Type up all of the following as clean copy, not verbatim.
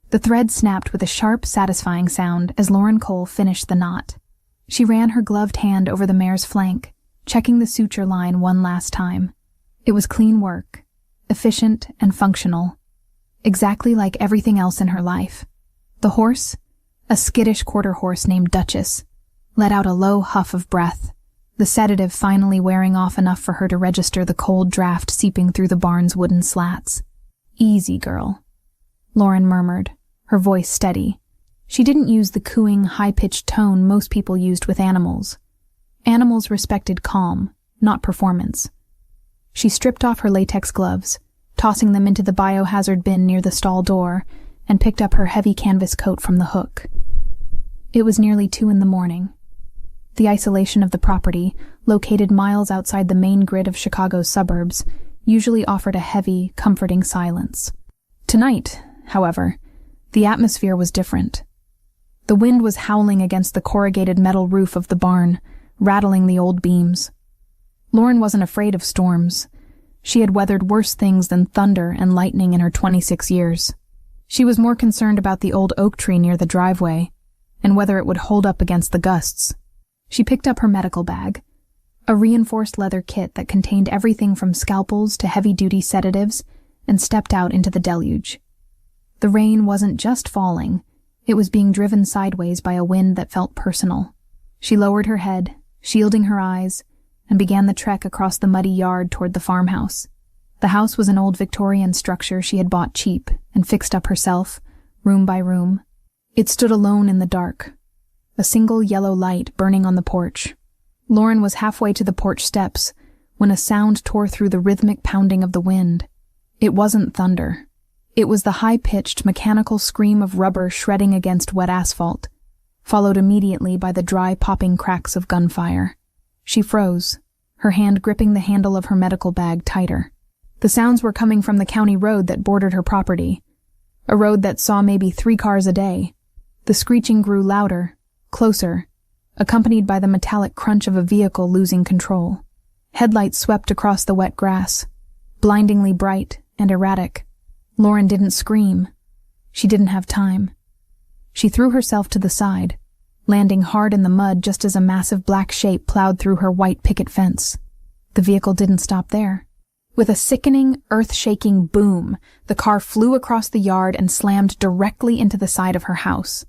The thread snapped with a sharp, satisfying sound as Lauren Cole finished the knot. She ran her gloved hand over the mare's flank, checking the suture line one last time. It was clean work, efficient and functional, exactly like everything else in her life. The horse, a skittish quarter horse named Duchess, let out a low huff of breath, the sedative finally wearing off enough for her to register the cold draft seeping through the barn's wooden slats. "Easy, girl," Lauren murmured, her voice steady. She didn't use the cooing, high-pitched tone most people used with animals. Animals respected calm, not performance. She stripped off her latex gloves, tossing them into the biohazard bin near the stall door, and picked up her heavy canvas coat from the hook. It was nearly 2 a.m. The isolation of the property, located miles outside the main grid of Chicago's suburbs, usually offered a heavy, comforting silence. Tonight, however, the atmosphere was different. The wind was howling against the corrugated metal roof of the barn, rattling the old beams. Lauren wasn't afraid of storms. She had weathered worse things than thunder and lightning in her 26 years. She was more concerned about the old oak tree near the driveway, and whether it would hold up against the gusts. She picked up her medical bag, a reinforced leather kit that contained everything from scalpels to heavy-duty sedatives, and stepped out into the deluge. The rain wasn't just falling, it was being driven sideways by a wind that felt personal. She lowered her head, shielding her eyes, and began the trek across the muddy yard toward the farmhouse. The house was an old Victorian structure she had bought cheap and fixed up herself, room by room. It stood alone in the dark, a single yellow light burning on the porch. Lauren was halfway to the porch steps when a sound tore through the rhythmic pounding of the wind. It wasn't thunder. It was the high-pitched, mechanical scream of rubber shredding against wet asphalt, followed immediately by the dry, popping cracks of gunfire. She froze, her hand gripping the handle of her medical bag tighter. The sounds were coming from the county road that bordered her property, a road that saw maybe 3 cars a day. The screeching grew louder, closer, accompanied by the metallic crunch of a vehicle losing control. Headlights swept across the wet grass, blindingly bright and erratic. Lauren didn't scream. She didn't have time. She threw herself to the side, landing hard in the mud just as a massive black shape plowed through her white picket fence. The vehicle didn't stop there. With a sickening, earth-shaking boom, the car flew across the yard and slammed directly into the side of her house.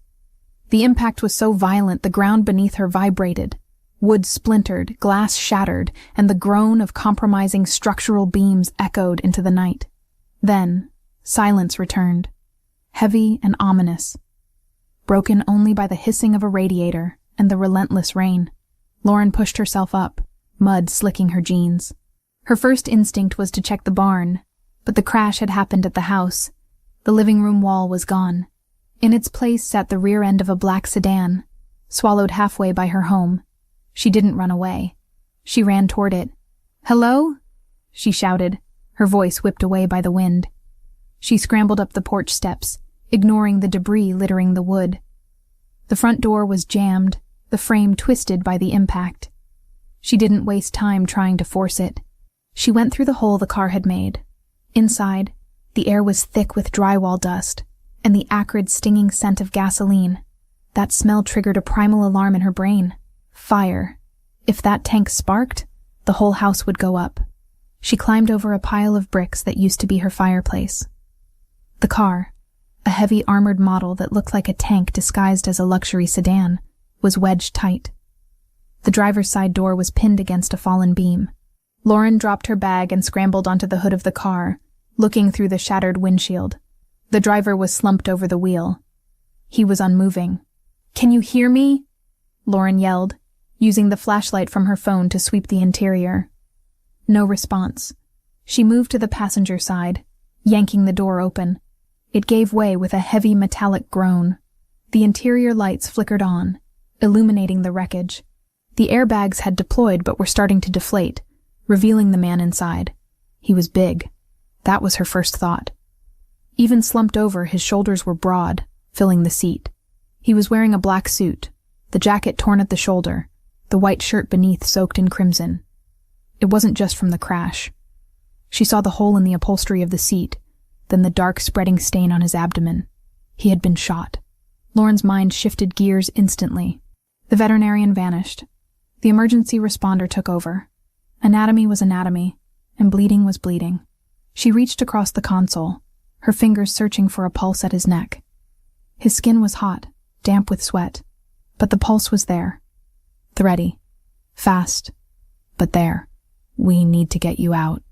The impact was so violent the ground beneath her vibrated. Wood splintered, glass shattered, and the groan of compromising structural beams echoed into the night. Then, silence returned, heavy and ominous, broken only by the hissing of a radiator and the relentless rain. Lauren pushed herself up, mud slicking her jeans. Her first instinct was to check the barn, but the crash had happened at the house. The living room wall was gone. In its place sat the rear end of a black sedan, swallowed halfway by her home. She didn't run away. She ran toward it. "Hello?" she shouted, her voice whipped away by the wind. She scrambled up the porch steps, ignoring the debris littering the wood. The front door was jammed, the frame twisted by the impact. She didn't waste time trying to force it. She went through the hole the car had made. Inside, the air was thick with drywall dust, and the acrid, stinging scent of gasoline. That smell triggered a primal alarm in her brain. Fire. If that tank sparked, the whole house would go up. She climbed over a pile of bricks that used to be her fireplace. The car, a heavy armored model that looked like a tank disguised as a luxury sedan, was wedged tight. The driver's side door was pinned against a fallen beam. Lauren dropped her bag and scrambled onto the hood of the car, looking through the shattered windshield. The driver was slumped over the wheel. He was unmoving. "Can you hear me?" Lauren yelled, using the flashlight from her phone to sweep the interior. No response. She moved to the passenger side, yanking the door open. It gave way with a heavy metallic groan. The interior lights flickered on, illuminating the wreckage. The airbags had deployed but were starting to deflate, revealing the man inside. He was big. That was her first thought. Even slumped over, his shoulders were broad, filling the seat. He was wearing a black suit, the jacket torn at the shoulder, the white shirt beneath soaked in crimson. It wasn't just from the crash. She saw the hole in the upholstery of the seat, then the dark spreading stain on his abdomen. He had been shot. Lauren's mind shifted gears instantly. The veterinarian vanished. The emergency responder took over. Anatomy was anatomy, and bleeding was bleeding. She reached across the console, her fingers searching for a pulse at his neck. His skin was hot, damp with sweat, but the pulse was there. Thready. Fast. But there. "We need to get you out,"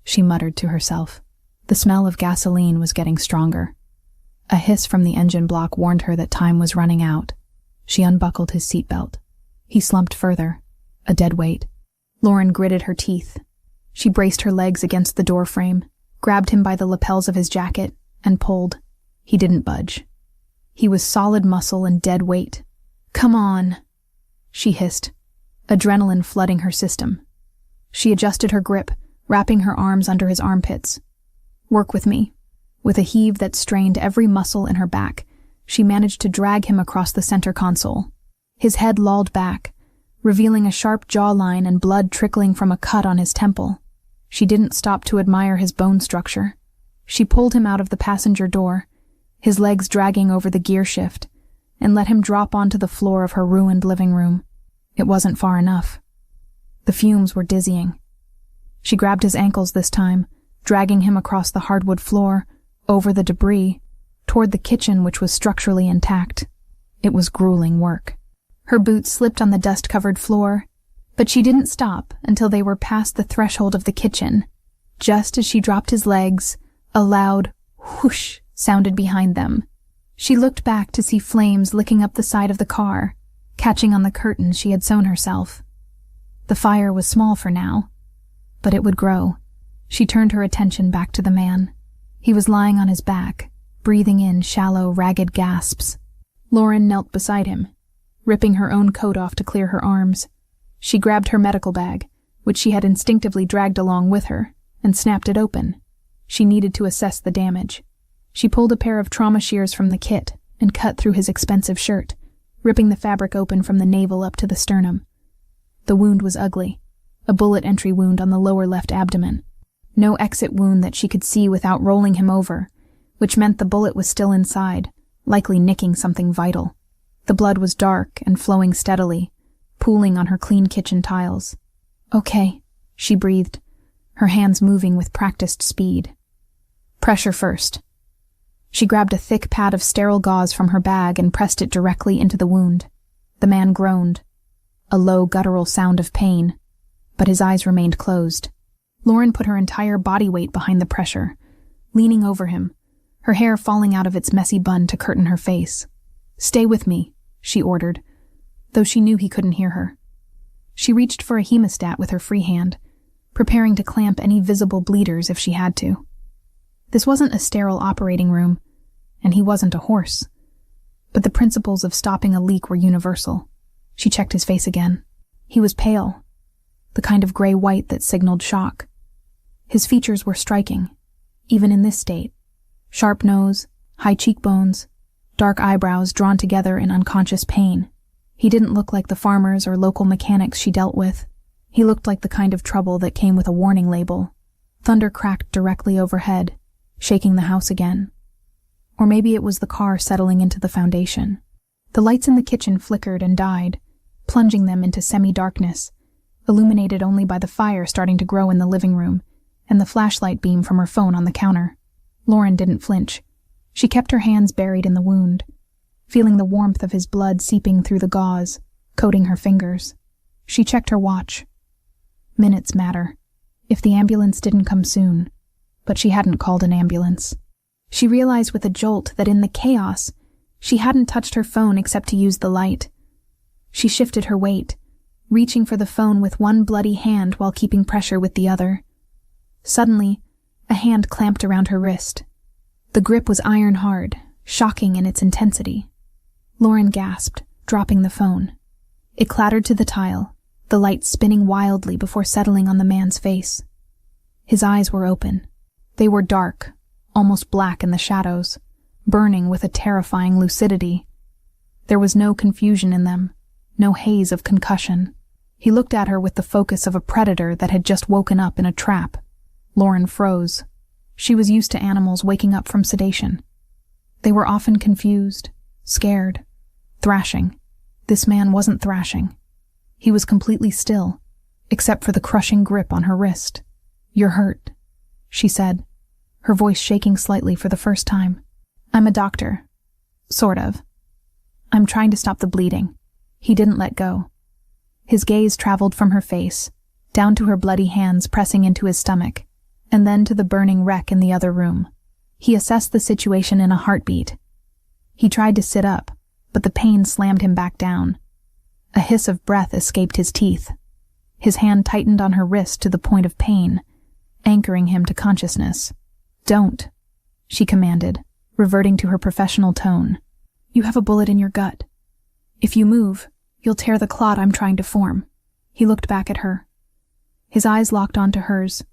she muttered to herself. The smell of gasoline was getting stronger. A hiss from the engine block warned her that time was running out. She unbuckled his seatbelt. He slumped further, a dead weight. Lauren gritted her teeth. She braced her legs against the doorframe, grabbed him by the lapels of his jacket, and pulled. He didn't budge. He was solid muscle and dead weight. "Come on," she hissed, adrenaline flooding her system. She adjusted her grip, wrapping her arms under his armpits. "Work with me." With a heave that strained every muscle in her back, she managed to drag him across the center console. His head lolled back, revealing a sharp jawline and blood trickling from a cut on his temple. She didn't stop to admire his bone structure. She pulled him out of the passenger door, his legs dragging over the gear shift, and let him drop onto the floor of her ruined living room. It wasn't far enough. The fumes were dizzying. She grabbed his ankles this time, dragging him across the hardwood floor, over the debris, toward the kitchen which was structurally intact. It was grueling work. Her boots slipped on the dust-covered floor, but she didn't stop until they were past the threshold of the kitchen. Just as she dropped his legs, a loud whoosh sounded behind them. She looked back to see flames licking up the side of the car, catching on the curtains she had sewn herself. The fire was small for now, but it would grow. She turned her attention back to the man. He was lying on his back, breathing in shallow, ragged gasps. Lauren knelt beside him, ripping her own coat off to clear her arms. She grabbed her medical bag, which she had instinctively dragged along with her, and snapped it open. She needed to assess the damage. She pulled a pair of trauma shears from the kit and cut through his expensive shirt, ripping the fabric open from the navel up to the sternum. The wound was ugly, a bullet entry wound on the lower left abdomen. No exit wound that she could see without rolling him over, which meant the bullet was still inside, likely nicking something vital. The blood was dark and flowing steadily, pooling on her clean kitchen tiles. "Okay," she breathed, her hands moving with practiced speed. "Pressure first." She grabbed a thick pad of sterile gauze from her bag and pressed it directly into the wound. The man groaned, a low guttural sound of pain, but his eyes remained closed. Lauren put her entire body weight behind the pressure, leaning over him, her hair falling out of its messy bun to curtain her face. "Stay with me," she ordered, though she knew he couldn't hear her. She reached for a hemostat with her free hand, preparing to clamp any visible bleeders if she had to. This wasn't a sterile operating room, and he wasn't a horse, but the principles of stopping a leak were universal. She checked his face again. He was pale, the kind of gray-white that signaled shock. His features were striking, even in this state. Sharp nose, high cheekbones, dark eyebrows drawn together in unconscious pain. He didn't look like the farmers or local mechanics she dealt with. He looked like the kind of trouble that came with a warning label. Thunder cracked directly overhead, shaking the house again. Or maybe it was the car settling into the foundation. The lights in the kitchen flickered and died, plunging them into semi-darkness, illuminated only by the fire starting to grow in the living room and the flashlight beam from her phone on the counter. Lauren didn't flinch. She kept her hands buried in the wound, feeling the warmth of his blood seeping through the gauze, coating her fingers. She checked her watch. Minutes matter, if the ambulance didn't come soon, but she hadn't called an ambulance. She realized with a jolt that in the chaos, she hadn't touched her phone except to use the light. She shifted her weight, reaching for the phone with one bloody hand while keeping pressure with the other. Suddenly, a hand clamped around her wrist. The grip was iron hard, shocking in its intensity. Lauren gasped, dropping the phone. It clattered to the tile, the light spinning wildly before settling on the man's face. His eyes were open. They were dark, almost black in the shadows, burning with a terrifying lucidity. There was no confusion in them, no haze of concussion. He looked at her with the focus of a predator that had just woken up in a trap. Lauren froze. She was used to animals waking up from sedation. They were often confused, scared, thrashing. This man wasn't thrashing. He was completely still, except for the crushing grip on her wrist. "You're hurt," she said, her voice shaking slightly for the first time. "I'm a doctor. Sort of. I'm trying to stop the bleeding." He didn't let go. His gaze traveled from her face, down to her bloody hands pressing into his stomach, and then to the burning wreck in the other room. He assessed the situation in a heartbeat. He tried to sit up, but the pain slammed him back down. A hiss of breath escaped his teeth. His hand tightened on her wrist to the point of pain, anchoring him to consciousness. "Don't," she commanded, reverting to her professional tone. "You have a bullet in your gut. If you move, you'll tear the clot I'm trying to form." He looked back at her. His eyes locked onto hers,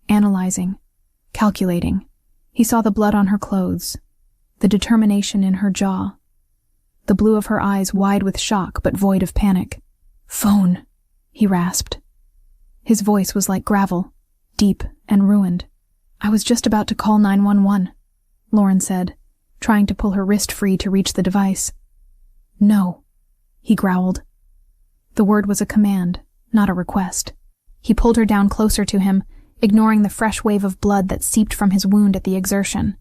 analyzing, calculating. He saw the blood on her clothes, the determination in her jaw, the blue of her eyes wide with shock but void of panic. "Phone," he rasped. His voice was like gravel, deep and ruined. "I was just about to call 911, Lauren said, trying to pull her wrist free to reach the device. "No," he growled. The word was a command, not a request. He pulled her down closer to him, ignoring the fresh wave of blood that seeped from his wound at the exertion.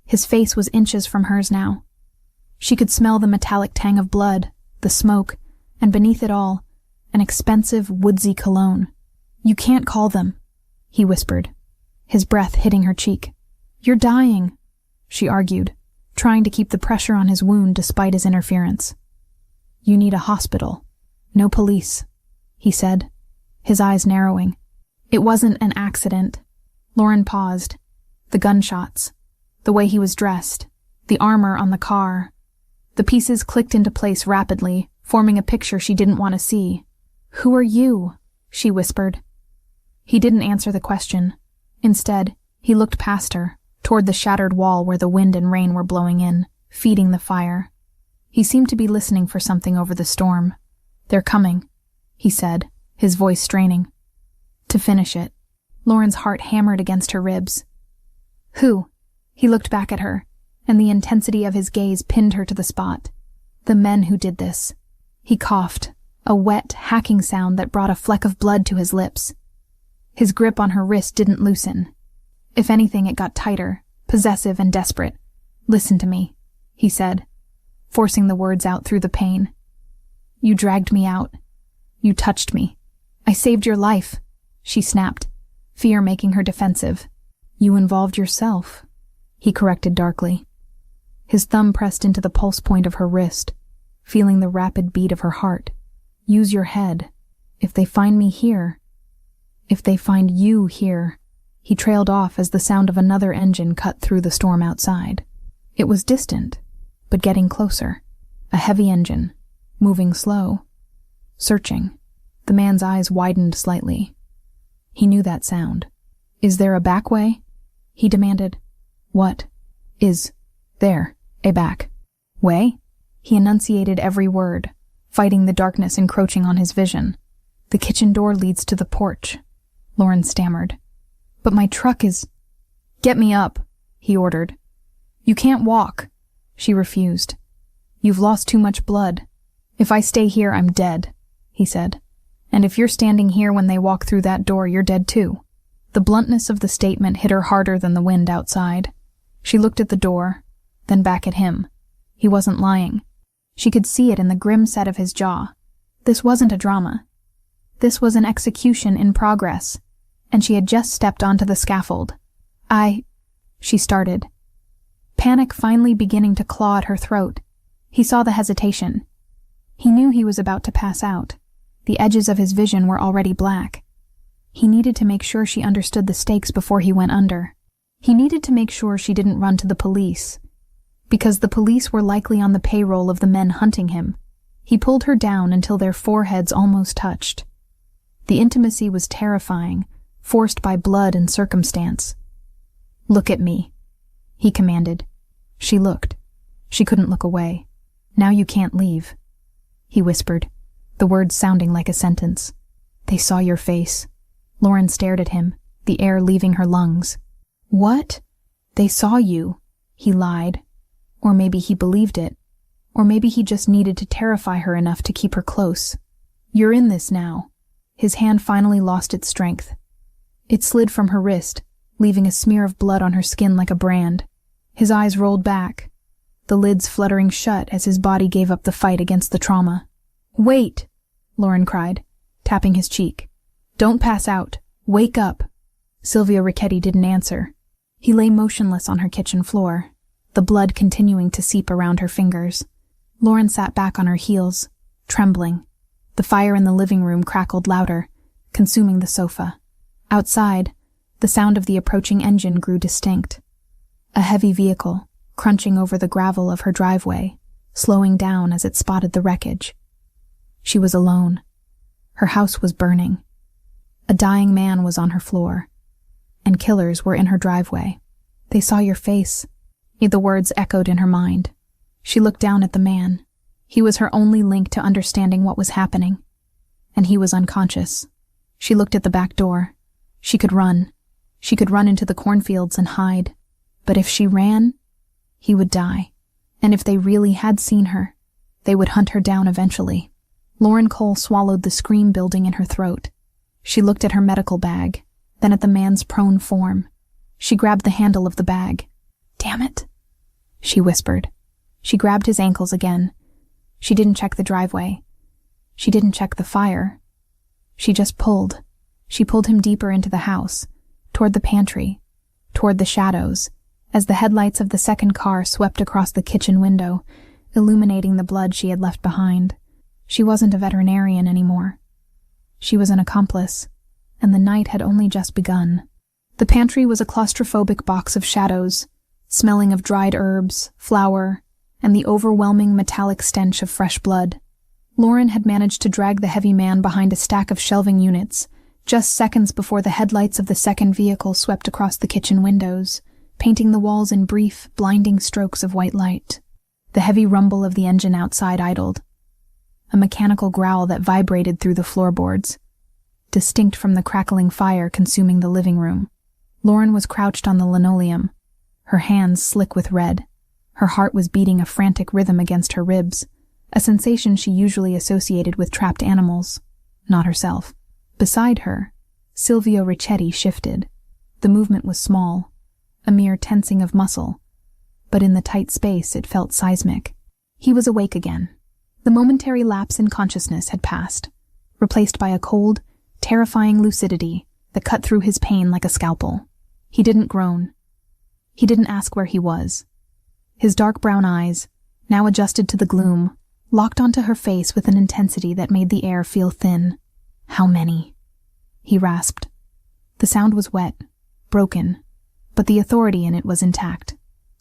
His face was inches from hers now. She could smell the metallic tang of blood, the smoke, and beneath it all, an expensive, woodsy cologne. "You can't call them," he whispered, his breath hitting her cheek. "You're dying," she argued, trying to keep the pressure on his wound despite his interference. "You need a hospital, no police," he said, his eyes narrowing. It wasn't an accident. Lauren paused. The gunshots, the way he was dressed, the armor on the car. The pieces clicked into place rapidly, forming a picture she didn't want to see. "Who are you?" she whispered. He didn't answer the question. Instead, he looked past her, toward the shattered wall where the wind and rain were blowing in, feeding the fire. He seemed to be listening for something over the storm. "They're coming," he said, his voice straining. "To finish it." Lauren's heart hammered against her ribs. "Who?" He looked back at her, and the intensity of his gaze pinned her to the spot. "The men who did this." He coughed, a wet, hacking sound that brought a fleck of blood to his lips. His grip on her wrist didn't loosen. If anything, it got tighter, possessive and desperate. "Listen to me," he said, forcing the words out through the pain. "You dragged me out. You touched me. I saved your life," she snapped, fear making her defensive. "You involved yourself," he corrected darkly. His thumb pressed into the pulse point of her wrist, feeling the rapid beat of her heart. "Use your head. If they find me here. If they find you here." He trailed off as the sound of another engine cut through the storm outside. It was distant, but getting closer. A heavy engine, moving slow, searching. The man's eyes widened slightly. He knew that sound. "Is there a back way?" he demanded. "What? Is there a back way?" He enunciated every word, fighting the darkness encroaching on his vision. "The kitchen door leads to the porch," Lauren stammered. "But my truck is—" "Get me up," he ordered. "You can't walk," she refused. "You've lost too much blood. If I stay here, I'm dead," he said. "And if you're standing here when they walk through that door, you're dead too." The bluntness of the statement hit her harder than the wind outside. She looked at the door, then back at him. He wasn't lying. She could see it in the grim set of his jaw. This wasn't a drama. This was an execution in progress, and she had just stepped onto the scaffold. She started. Panic finally beginning to claw at her throat. He saw the hesitation. He knew he was about to pass out. The edges of his vision were already black. He needed to make sure she understood the stakes before he went under. He needed to make sure she didn't run to the police, because the police were likely on the payroll of the men hunting him. He pulled her down until their foreheads almost touched. The intimacy was terrifying, forced by blood and circumstance. "Look at me," he commanded. She looked. She couldn't look away. "Now you can't leave," he whispered, the words sounding like a sentence. "They saw your face." Lauren stared at him, the air leaving her lungs. "What?" "They saw you," he lied. Or maybe he believed it. Or maybe he just needed to terrify her enough to keep her close. "You're in this now." His hand finally lost its strength. It slid from her wrist, leaving a smear of blood on her skin like a brand. His eyes rolled back, the lids fluttering shut as his body gave up the fight against the trauma. "Wait!" Lauren cried, tapping his cheek. "Don't pass out. Wake up." Silvio Ricchetti didn't answer. He lay motionless on her kitchen floor, the blood continuing to seep around her fingers. Lauren sat back on her heels, trembling. The fire in the living room crackled louder, consuming the sofa. Outside, the sound of the approaching engine grew distinct. A heavy vehicle, crunching over the gravel of her driveway, slowing down as it spotted the wreckage. She was alone. Her house was burning. A dying man was on her floor, and killers were in her driveway. "They saw your face." The words echoed in her mind. She looked down at the man. He was her only link to understanding what was happening. And he was unconscious. She looked at the back door. She could run. She could run into the cornfields and hide. But if she ran, he would die. And if they really had seen her, they would hunt her down eventually. Lauren Cole swallowed the scream building in her throat. She looked at her medical bag, then at the man's prone form. She grabbed the handle of the bag. "Damn it," she whispered. She grabbed his ankles again. She didn't check the driveway. She didn't check the fire. She just pulled. She pulled him deeper into the house, toward the pantry, toward the shadows, as the headlights of the second car swept across the kitchen window, illuminating the blood she had left behind. She wasn't a veterinarian anymore. She was an accomplice, and the night had only just begun. The pantry was a claustrophobic box of shadows, smelling of dried herbs, flour, and the overwhelming metallic stench of fresh blood. Lauren had managed to drag the heavy man behind a stack of shelving units, just seconds before the headlights of the second vehicle swept across the kitchen windows, painting the walls in brief, blinding strokes of white light. The heavy rumble of the engine outside idled, a mechanical growl that vibrated through the floorboards, distinct from the crackling fire consuming the living room. Lauren was crouched on the linoleum, her hands slick with red. Her heart was beating a frantic rhythm against her ribs, a sensation she usually associated with trapped animals, not herself. Beside her, Silvio Ricchetti shifted. The movement was small, a mere tensing of muscle, but in the tight space it felt seismic. He was awake again. The momentary lapse in consciousness had passed, replaced by a cold, terrifying lucidity that cut through his pain like a scalpel. He didn't groan. He didn't ask where he was. His dark brown eyes, now adjusted to the gloom, locked onto her face with an intensity that made the air feel thin. "How many?" he rasped. The sound was wet, broken, but the authority in it was intact.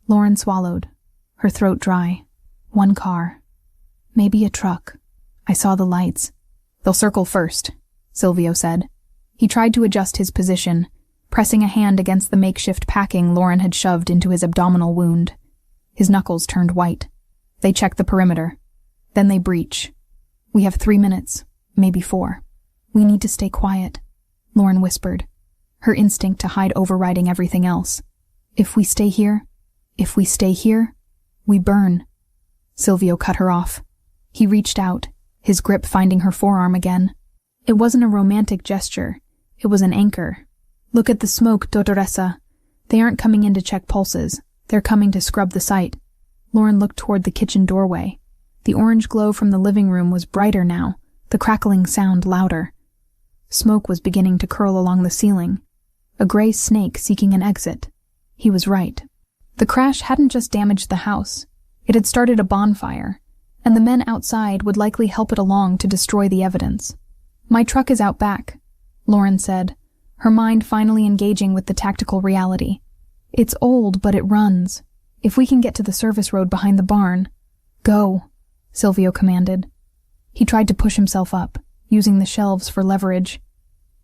Lauren swallowed, her throat dry. "One car. Maybe a truck. I saw the lights." "They'll circle first," Silvio said. He tried to adjust his position, pressing a hand against the makeshift packing Lauren had shoved into his abdominal wound. His knuckles turned white. "They check the perimeter. Then they breach. We have 3 minutes, maybe 4. "We need to stay quiet," Lauren whispered, her instinct to hide overriding everything else. If we stay here, we burn." Silvio cut her off. He reached out, his grip finding her forearm again. It wasn't a romantic gesture. It was an anchor. "Look at the smoke, Dottoressa. They aren't coming in to check pulses. They're coming to scrub the site." Lauren looked toward the kitchen doorway. The orange glow from the living room was brighter now, the crackling sound louder. Smoke was beginning to curl along the ceiling, a gray snake seeking an exit. He was right. The crash hadn't just damaged the house. It had started a bonfire, and the men outside would likely help it along to destroy the evidence. "My truck is out back," Lauren said, her mind finally engaging with the tactical reality. "It's old, but it runs. If we can get to the service road behind the barn—" "Go," Silvio commanded. He tried to push himself up, using the shelves for leverage.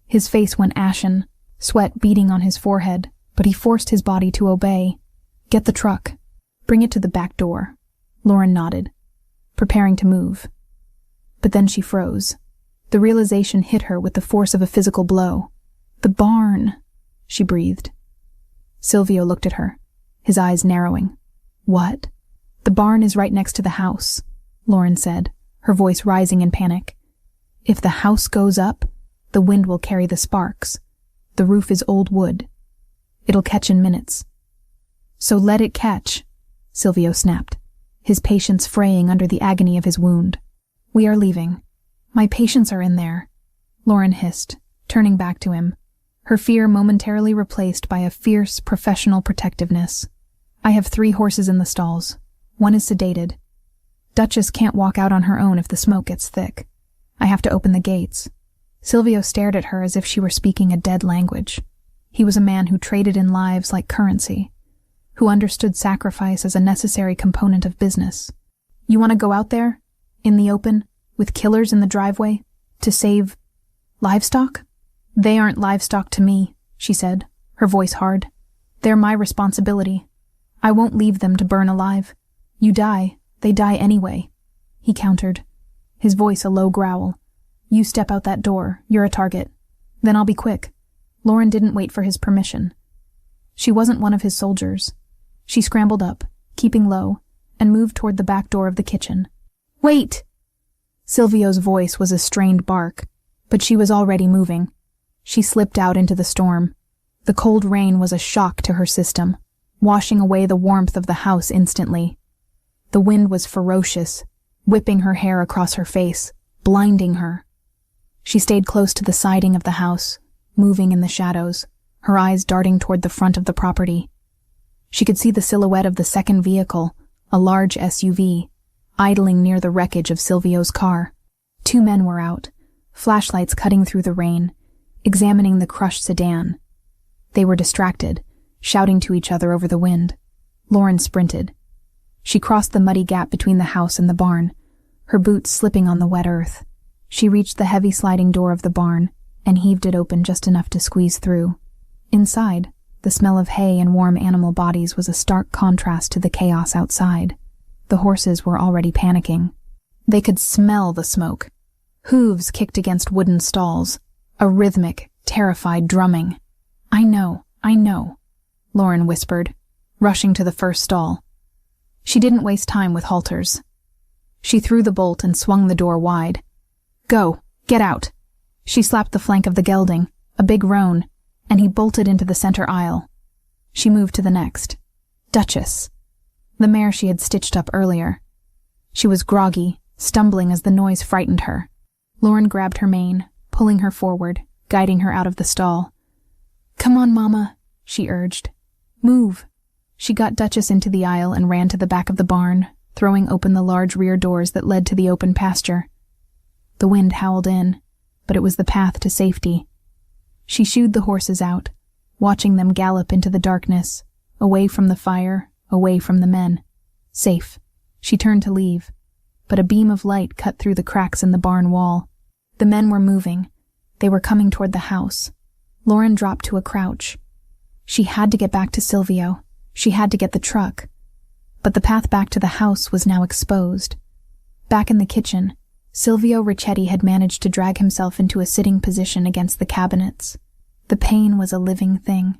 His face went ashen, sweat beading on his forehead, but he forced his body to obey. "Get the truck. Bring it to the back door." Lauren nodded, preparing to move. But then she froze. The realization hit her with the force of a physical blow. "The barn," she breathed. Silvio looked at her, his eyes narrowing. "What?" "The barn is right next to the house," Lauren said, her voice rising in panic. "If the house goes up, the wind will carry the sparks. The roof is old wood. It'll catch in minutes." "So let it catch," Silvio snapped, his patience fraying under the agony of his wound. "We are leaving. My patients are in there," Lauren hissed, turning back to him, her fear momentarily replaced by a fierce, professional protectiveness. "I have 3 horses in the stalls. One is sedated. Duchess can't walk out on her own if the smoke gets thick. I have to open the gates." Silvio stared at her as if she were speaking a dead language. He was a man who traded in lives like currency, who understood sacrifice as a necessary component of business. "You want to go out there, in the open, with killers in the driveway, to save livestock?" "They aren't livestock to me," she said, her voice hard. "They're my responsibility. I won't leave them to burn alive. You die, they die anyway," he countered, his voice a low growl. "You step out that door, you're a target. Then I'll be quick." Lauren didn't wait for his permission. She wasn't one of his soldiers. She scrambled up, keeping low, and moved toward the back door of the kitchen. "Wait!" Silvio's voice was a strained bark, but she was already moving. She slipped out into the storm. The cold rain was a shock to her system, washing away the warmth of the house instantly. The wind was ferocious, whipping her hair across her face, blinding her. She stayed close to the siding of the house, moving in the shadows, her eyes darting toward the front of the property. She could see the silhouette of the second vehicle, a large SUV, idling near the wreckage of Silvio's car. 2 men were out, flashlights cutting through the rain, examining the crushed sedan. They were distracted, shouting to each other over the wind. Lauren sprinted. She crossed the muddy gap between the house and the barn, her boots slipping on the wet earth. She reached the heavy sliding door of the barn and heaved it open just enough to squeeze through. Inside, the smell of hay and warm animal bodies was a stark contrast to the chaos outside. The horses were already panicking. They could smell the smoke. Hooves kicked against wooden stalls, a rhythmic, terrified drumming. I know," Lauren whispered, rushing to the first stall. She didn't waste time with halters. She threw the bolt and swung the door wide. "Go, get out." She slapped the flank of the gelding, a big roan, and he bolted into the center aisle. She moved to the next. Duchess, the mare she had stitched up earlier. She was groggy, stumbling as the noise frightened her. Lauren grabbed her mane, pulling her forward, guiding her out of the stall. "Come on, Mama," she urged. "Move." She got Duchess into the aisle and ran to the back of the barn, throwing open the large rear doors that led to the open pasture. The wind howled in, but it was the path to safety. She shooed the horses out, watching them gallop into the darkness, away from the fire, away from the men. Safe. She turned to leave, but a beam of light cut through the cracks in the barn wall. The men were moving. They were coming toward the house. Lauren dropped to a crouch. She had to get back to Silvio. She had to get the truck. But the path back to the house was now exposed. Back in the kitchen, Silvio Ricchetti had managed to drag himself into a sitting position against the cabinets. The pain was a living thing,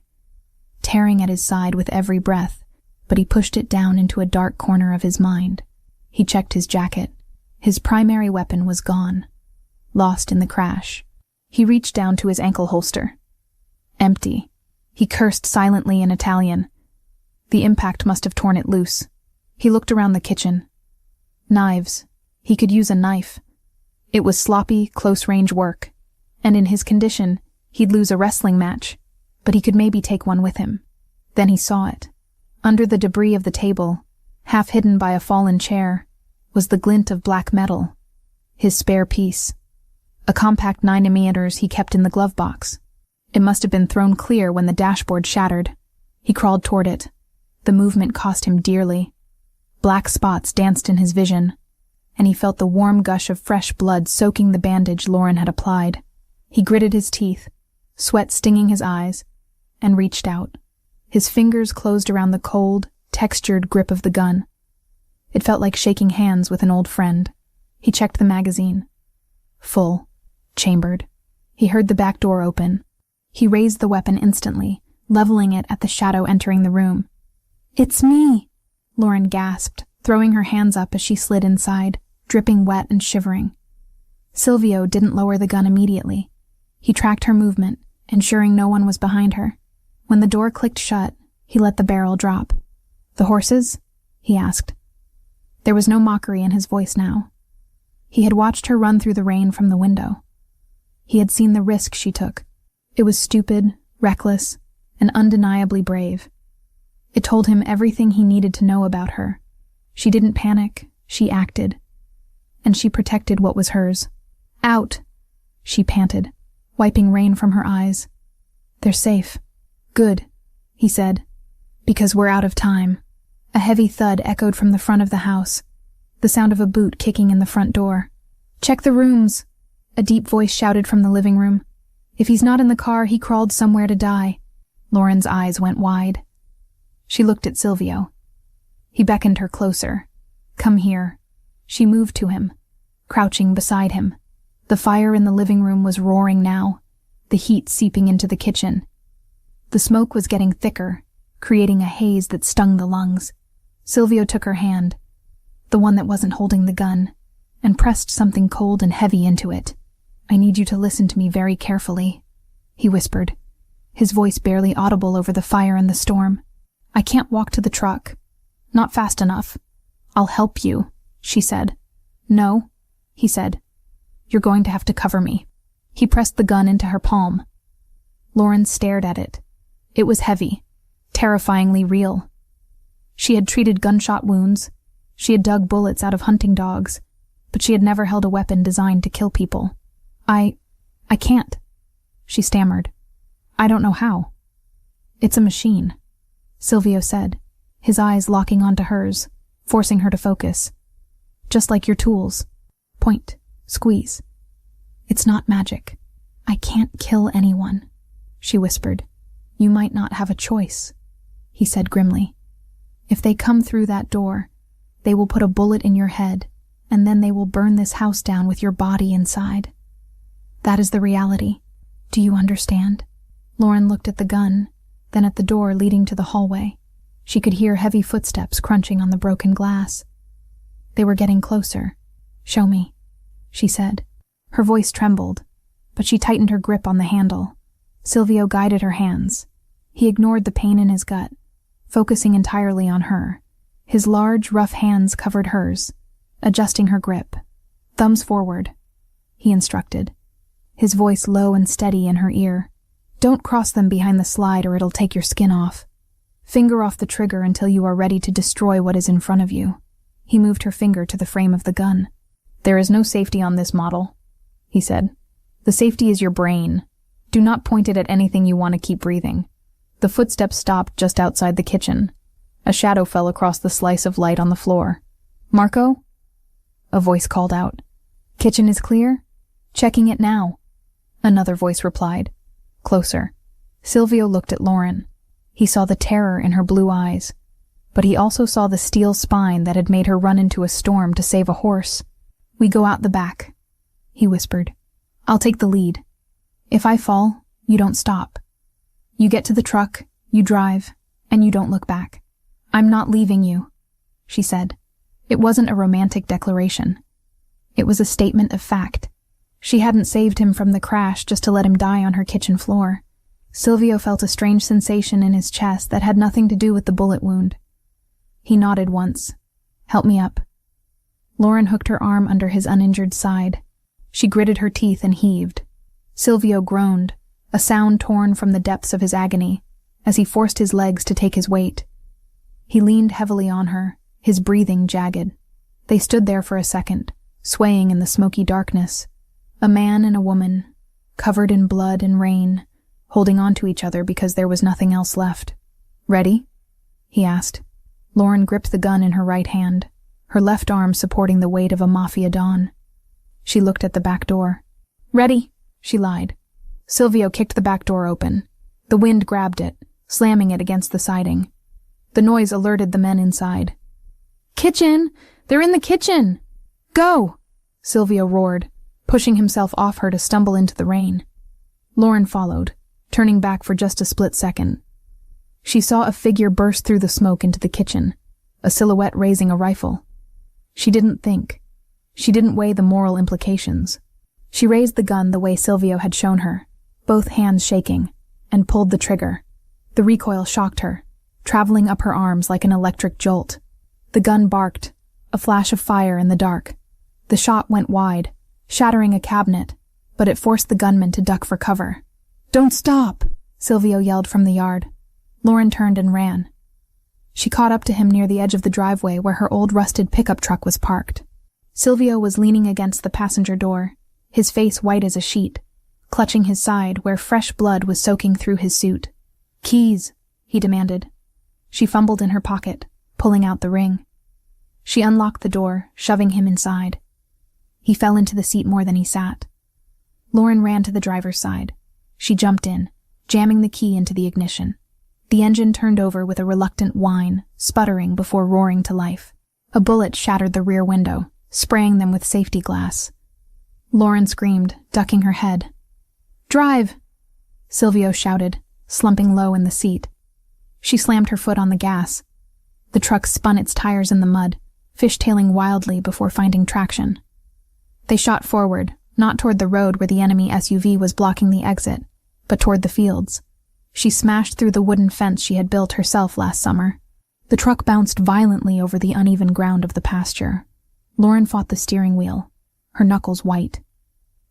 tearing at his side with every breath, but he pushed it down into a dark corner of his mind. He checked his jacket. His primary weapon was gone, lost in the crash. He reached down to his ankle holster. Empty. He cursed silently in Italian. The impact must have torn it loose. He looked around the kitchen. Knives. He could use a knife. It was sloppy, close-range work, and in his condition, he'd lose a wrestling match, but he could maybe take one with him. Then he saw it. Under the debris of the table, half hidden by a fallen chair, was the glint of black metal. His spare piece. A compact 9mm he kept in the glove box. It must have been thrown clear when the dashboard shattered. He crawled toward it. The movement cost him dearly. Black spots danced in his vision, and he felt the warm gush of fresh blood soaking the bandage Lauren had applied. He gritted his teeth, sweat stinging his eyes, and reached out. His fingers closed around the cold, textured grip of the gun. It felt like shaking hands with an old friend. He checked the magazine. Full. Chambered. He heard the back door open. He raised the weapon instantly, leveling it at the shadow entering the room. "It's me," Lauren gasped, throwing her hands up as she slid inside, dripping wet and shivering. Silvio didn't lower the gun immediately. He tracked her movement, ensuring no one was behind her. When the door clicked shut, he let the barrel drop. "The horses?" he asked. There was no mockery in his voice now. He had watched her run through the rain from the window. He had seen the risk she took. It was stupid, reckless, and undeniably brave. It told him everything he needed to know about her. She didn't panic, she acted. And she protected what was hers. "Out!" she panted, wiping rain from her eyes. "They're safe." "Good," he said. "Because we're out of time." A heavy thud echoed from the front of the house, the sound of a boot kicking in the front door. "Check the rooms," a deep voice shouted from the living room. "If he's not in the car, he crawled somewhere to die." Lauren's eyes went wide. She looked at Silvio. He beckoned her closer. "Come here." She moved to him, crouching beside him. The fire in the living room was roaring now, the heat seeping into the kitchen. The smoke was getting thicker, creating a haze that stung the lungs. Silvio took her hand, the one that wasn't holding the gun, and pressed something cold and heavy into it. "I need you to listen to me very carefully," he whispered, his voice barely audible over the fire and the storm. "I can't walk to the truck. Not fast enough." "I'll help you," she said. "No," he said. "You're going to have to cover me." He pressed the gun into her palm. Lauren stared at it. It was heavy, terrifyingly real. She had treated gunshot wounds. She had dug bullets out of hunting dogs, but she had never held a weapon designed to kill people. I can't," she stammered. "I don't know how." "It's a machine," Silvio said, his eyes locking onto hers, forcing her to focus. "Just like your tools. Point, squeeze. It's not magic. I can't kill anyone," she whispered. "You might not have a choice," he said grimly. "If they come through that door, they will put a bullet in your head, and then they will burn this house down with your body inside. That is the reality. Do you understand?" Lauren looked at the gun, then at the door leading to the hallway. She could hear heavy footsteps crunching on the broken glass. They were getting closer. "Show me," she said. Her voice trembled, but she tightened her grip on the handle. Silvio guided her hands. He ignored the pain in his gut, focusing entirely on her. His large, rough hands covered hers, adjusting her grip. "Thumbs forward," he instructed, his voice low and steady in her ear. "Don't cross them behind the slide or it'll take your skin off. Finger off the trigger until you are ready to destroy what is in front of you." He moved her finger to the frame of the gun. "There is no safety on this model," he said. "The safety is your brain. Do not point it at anything you want to keep breathing." The footsteps stopped just outside the kitchen. A shadow fell across the slice of light on the floor. "Marco?" a voice called out. "Kitchen is clear? Checking it now." Another voice replied. Closer. Silvio looked at Lauren. He saw the terror in her blue eyes, but he also saw the steel spine that had made her run into a storm to save a horse. "We go out the back," he whispered. "I'll take the lead. If I fall, you don't stop. You get to the truck, you drive, and you don't look back." "I'm not leaving you," she said. It wasn't a romantic declaration. It was a statement of fact. She hadn't saved him from the crash just to let him die on her kitchen floor. Silvio felt a strange sensation in his chest that had nothing to do with the bullet wound. He nodded once. "Help me up." Lauren hooked her arm under his uninjured side. She gritted her teeth and heaved. Silvio groaned, a sound torn from the depths of his agony, as he forced his legs to take his weight. He leaned heavily on her, his breathing jagged. They stood there for a second, swaying in the smoky darkness. A man and a woman, covered in blood and rain, holding on to each other because there was nothing else left. "Ready?" he asked. Lauren gripped the gun in her right hand, her left arm supporting the weight of a Mafia Don. She looked at the back door. "Ready," she lied. Silvio kicked the back door open. The wind grabbed it, slamming it against the siding. The noise alerted the men inside. "Kitchen! They're in the kitchen! Go!" Silvio roared, pushing himself off her to stumble into the rain. Lauren followed, turning back for just a split second. She saw a figure burst through the smoke into the kitchen. a silhouette raising a rifle. She didn't think. She didn't weigh the moral implications. She raised the gun the way Silvio had shown her, both hands shaking, and pulled the trigger. The recoil shocked her, traveling up her arms like an electric jolt. The gun barked, a flash of fire in the dark. The shot went wide, shattering a cabinet, but it forced the gunman to duck for cover. "Don't stop!" Silvio yelled from the yard. Lauren turned and ran. She caught up to him near the edge of the driveway where her old rusted pickup truck was parked. Silvio was leaning against the passenger door, his face white as a sheet, clutching his side where fresh blood was soaking through his suit. "Keys," he demanded. She fumbled in her pocket, pulling out the ring. She unlocked the door, shoving him inside. He fell into the seat more than he sat. Lauren ran to the driver's side. She jumped in, jamming the key into the ignition. The engine turned over with a reluctant whine, sputtering before roaring to life. A bullet shattered the rear window, spraying them with safety glass. Lauren screamed, ducking her head. "Drive!" Silvio shouted, slumping low in the seat. She slammed her foot on the gas. The truck spun its tires in the mud, fishtailing wildly before finding traction. They shot forward, not toward the road where the enemy SUV was blocking the exit, but toward the fields. She smashed through the wooden fence she had built herself last summer. The truck bounced violently over the uneven ground of the pasture. Lauren fought the steering wheel, her knuckles white.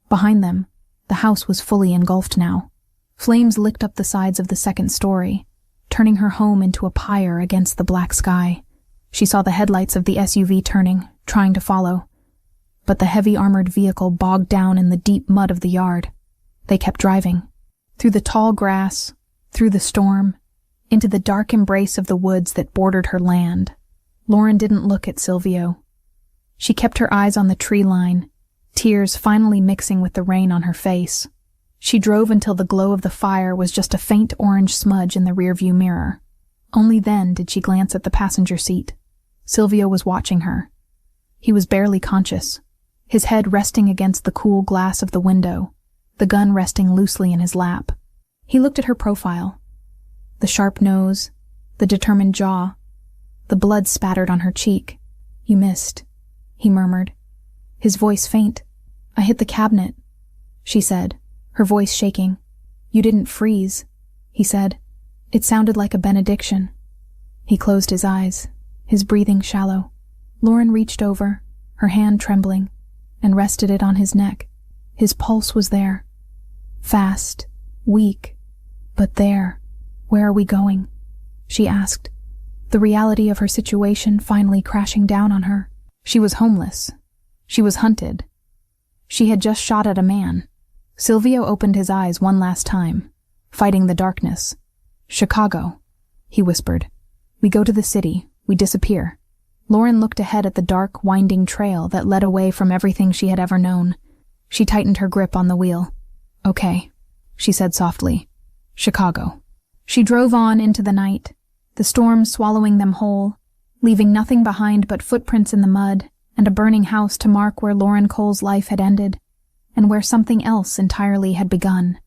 Behind them, the house was fully engulfed now. Flames licked up the sides of the second story, turning her home into a pyre against the black sky. She saw the headlights of the SUV turning, trying to follow. But the heavy armored vehicle bogged down in the deep mud of the yard. They kept driving. Through the tall grass, through the storm, into the dark embrace of the woods that bordered her land. Lauren didn't look at Silvio. She kept her eyes on the tree line, tears finally mixing with the rain on her face. She drove until the glow of the fire was just a faint orange smudge in the rearview mirror. Only then did she glance at the passenger seat. Silvio was watching her. He was barely conscious, his head resting against the cool glass of the window, the gun resting loosely in his lap. He looked at her profile. The sharp nose, the determined jaw, the blood spattered on her cheek. "You missed," he murmured, his voice faint. "I hit the cabinet," she said, her voice shaking. "You didn't freeze," he said. It sounded like a benediction. He closed his eyes, his breathing shallow. Lauren reached over, her hand trembling, and rested it on his neck. His pulse was there. Fast, weak, but there. "Where are we going?" she asked, the reality of her situation finally crashing down on her. She was homeless. She was hunted. She had just shot at a man. Silvio opened his eyes one last time, fighting the darkness. "Chicago," he whispered. "We go to the city. We disappear." Lauren looked ahead at the dark, winding trail that led away from everything she had ever known. She tightened her grip on the wheel. "Okay," she said softly. "Chicago." She drove on into the night, the storm swallowing them whole, leaving nothing behind but footprints in the mud and a burning house to mark where Lauren Cole's life had ended, and where something else entirely had begun.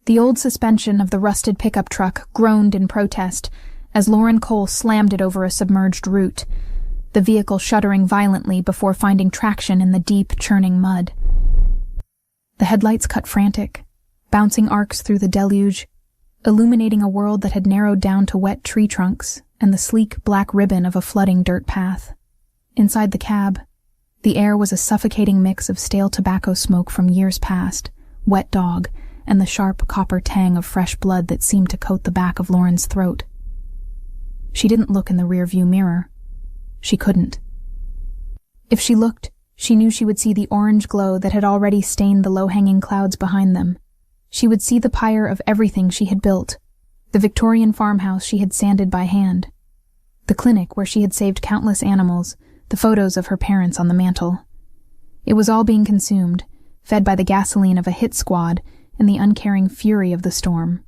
The old suspension of the rusted pickup truck groaned in protest as Lauren Cole slammed it over a submerged root, the vehicle shuddering violently before finding traction in the deep, churning mud. The headlights cut frantic, bouncing arcs through the deluge, illuminating a world that had narrowed down to wet tree trunks and the sleek black ribbon of a flooding dirt path. Inside the cab, the air was a suffocating mix of stale tobacco smoke from years past, wet dog, and the sharp copper tang of fresh blood that seemed to coat the back of Lauren's throat. She didn't look in the rearview mirror. She couldn't. If she looked, she knew she would see the orange glow that had already stained the low-hanging clouds behind them. She would see the pyre of everything she had built, the Victorian farmhouse she had sanded by hand, the clinic where she had saved countless animals, the photos of her parents on the mantel. It was all being consumed, fed by the gasoline of a hit squad and the uncaring fury of the storm.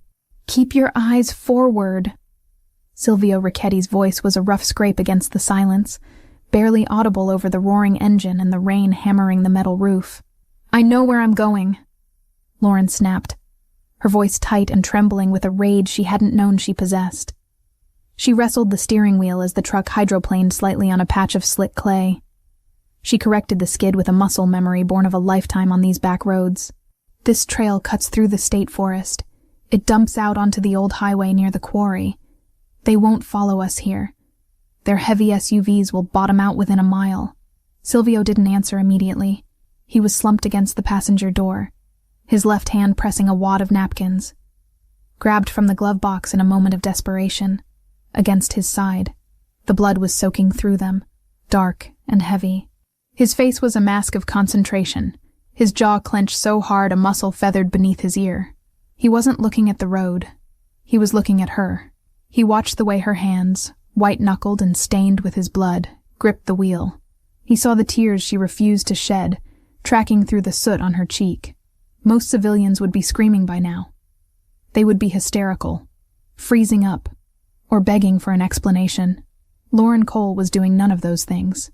"Keep your eyes forward." Silvio Ricchetti's voice was a rough scrape against the silence, barely audible over the roaring engine and the rain hammering the metal roof. "I know where I'm going," Lauren snapped, her voice tight and trembling with a rage she hadn't known she possessed. She wrestled the steering wheel as the truck hydroplaned slightly on a patch of slick clay. She corrected the skid with a muscle memory born of a lifetime on these back roads. This trail cuts through the state forest. It dumps out onto the old highway near the quarry. They won't follow us here. Their heavy SUVs will bottom out within a mile. Silvio didn't answer immediately. He was slumped against the passenger door, his left hand pressing a wad of napkins. Grabbed from the glove box in a moment of desperation. Against his side. The blood was soaking through them, dark and heavy. His face was a mask of concentration, his jaw clenched so hard a muscle feathered beneath his ear. He wasn't looking at the road. He was looking at her. He watched the way her hands, white-knuckled and stained with his blood, gripped the wheel. He saw the tears she refused to shed, tracking through the soot on her cheek. Most civilians would be screaming by now. They would be hysterical, freezing up, or begging for an explanation. Lauren Cole was doing none of those things.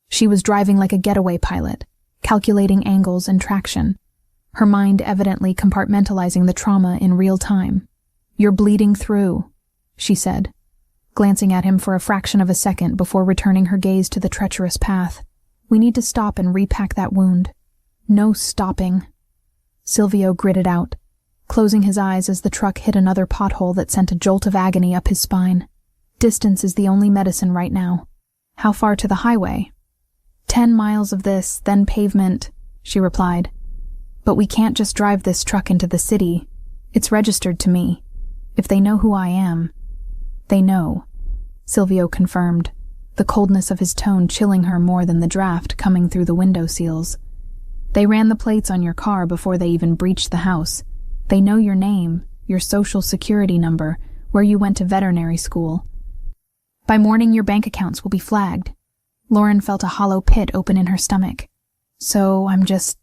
She was driving like a getaway pilot, calculating angles and traction, her mind evidently compartmentalizing the trauma in real time. "You're bleeding through," she said, glancing at him for a fraction of a second before returning her gaze to the treacherous path. "We need to stop and repack that wound." "No stopping." Silvio gritted out, closing his eyes as the truck hit another pothole that sent a jolt of agony up his spine. "Distance is the only medicine right now." "How far to the highway?" 10 miles of this, then pavement," she replied. "But we can't just drive this truck into the city. It's registered to me. If they know who I am..." "They know," Silvio confirmed, the coldness of his tone chilling her more than the draft coming through the window seals. "They ran the plates on your car before they even breached the house. They know your name, your social security number, where you went to veterinary school. By morning your bank accounts will be flagged." Lauren felt a hollow pit open in her stomach. "So I'm just...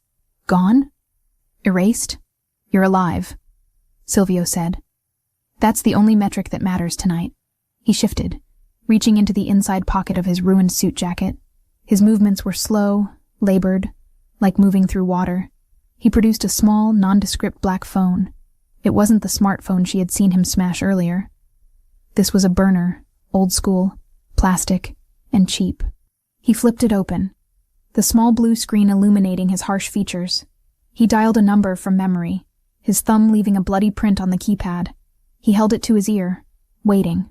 gone? Erased? You're alive," Silvio said. "That's the only metric that matters tonight." He shifted, reaching into the inside pocket of his ruined suit jacket. His movements were slow, labored, like moving through water. He produced a small, nondescript black phone. It wasn't the smartphone she had seen him smash earlier. This was a burner, old school, plastic, and cheap. He flipped it open, the small blue screen illuminating his harsh features. He dialed a number from memory, his thumb leaving a bloody print on the keypad. He held it to his ear, waiting.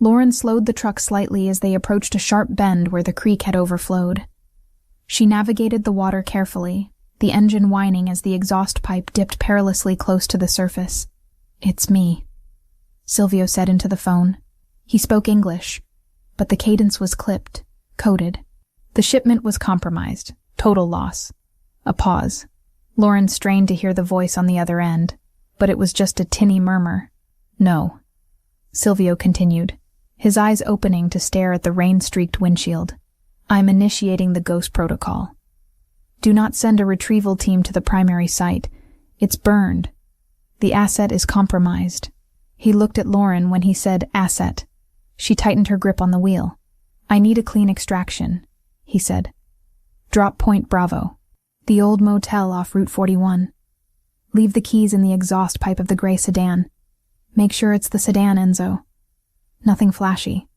Lauren slowed the truck slightly as they approached a sharp bend where the creek had overflowed. She navigated the water carefully, the engine whining as the exhaust pipe dipped perilously close to the surface. "It's me," Silvio said into the phone. He spoke English, but the cadence was clipped, coded. The shipment was compromised, total loss. A pause. Lauren strained to hear the voice on the other end, but it was just a tinny murmur. "No," Silvio continued, his eyes opening to stare at the rain-streaked windshield. "I'm initiating the ghost protocol. Do not send a retrieval team to the primary site. It's burned. The asset is compromised." He looked at Lauren when he said asset. She tightened her grip on the wheel. "I need a clean extraction," he said. "Drop Point Bravo, the old motel off Route 41. Leave the keys in the exhaust pipe of the gray sedan. Make sure it's the sedan, Enzo." Nothing flashy.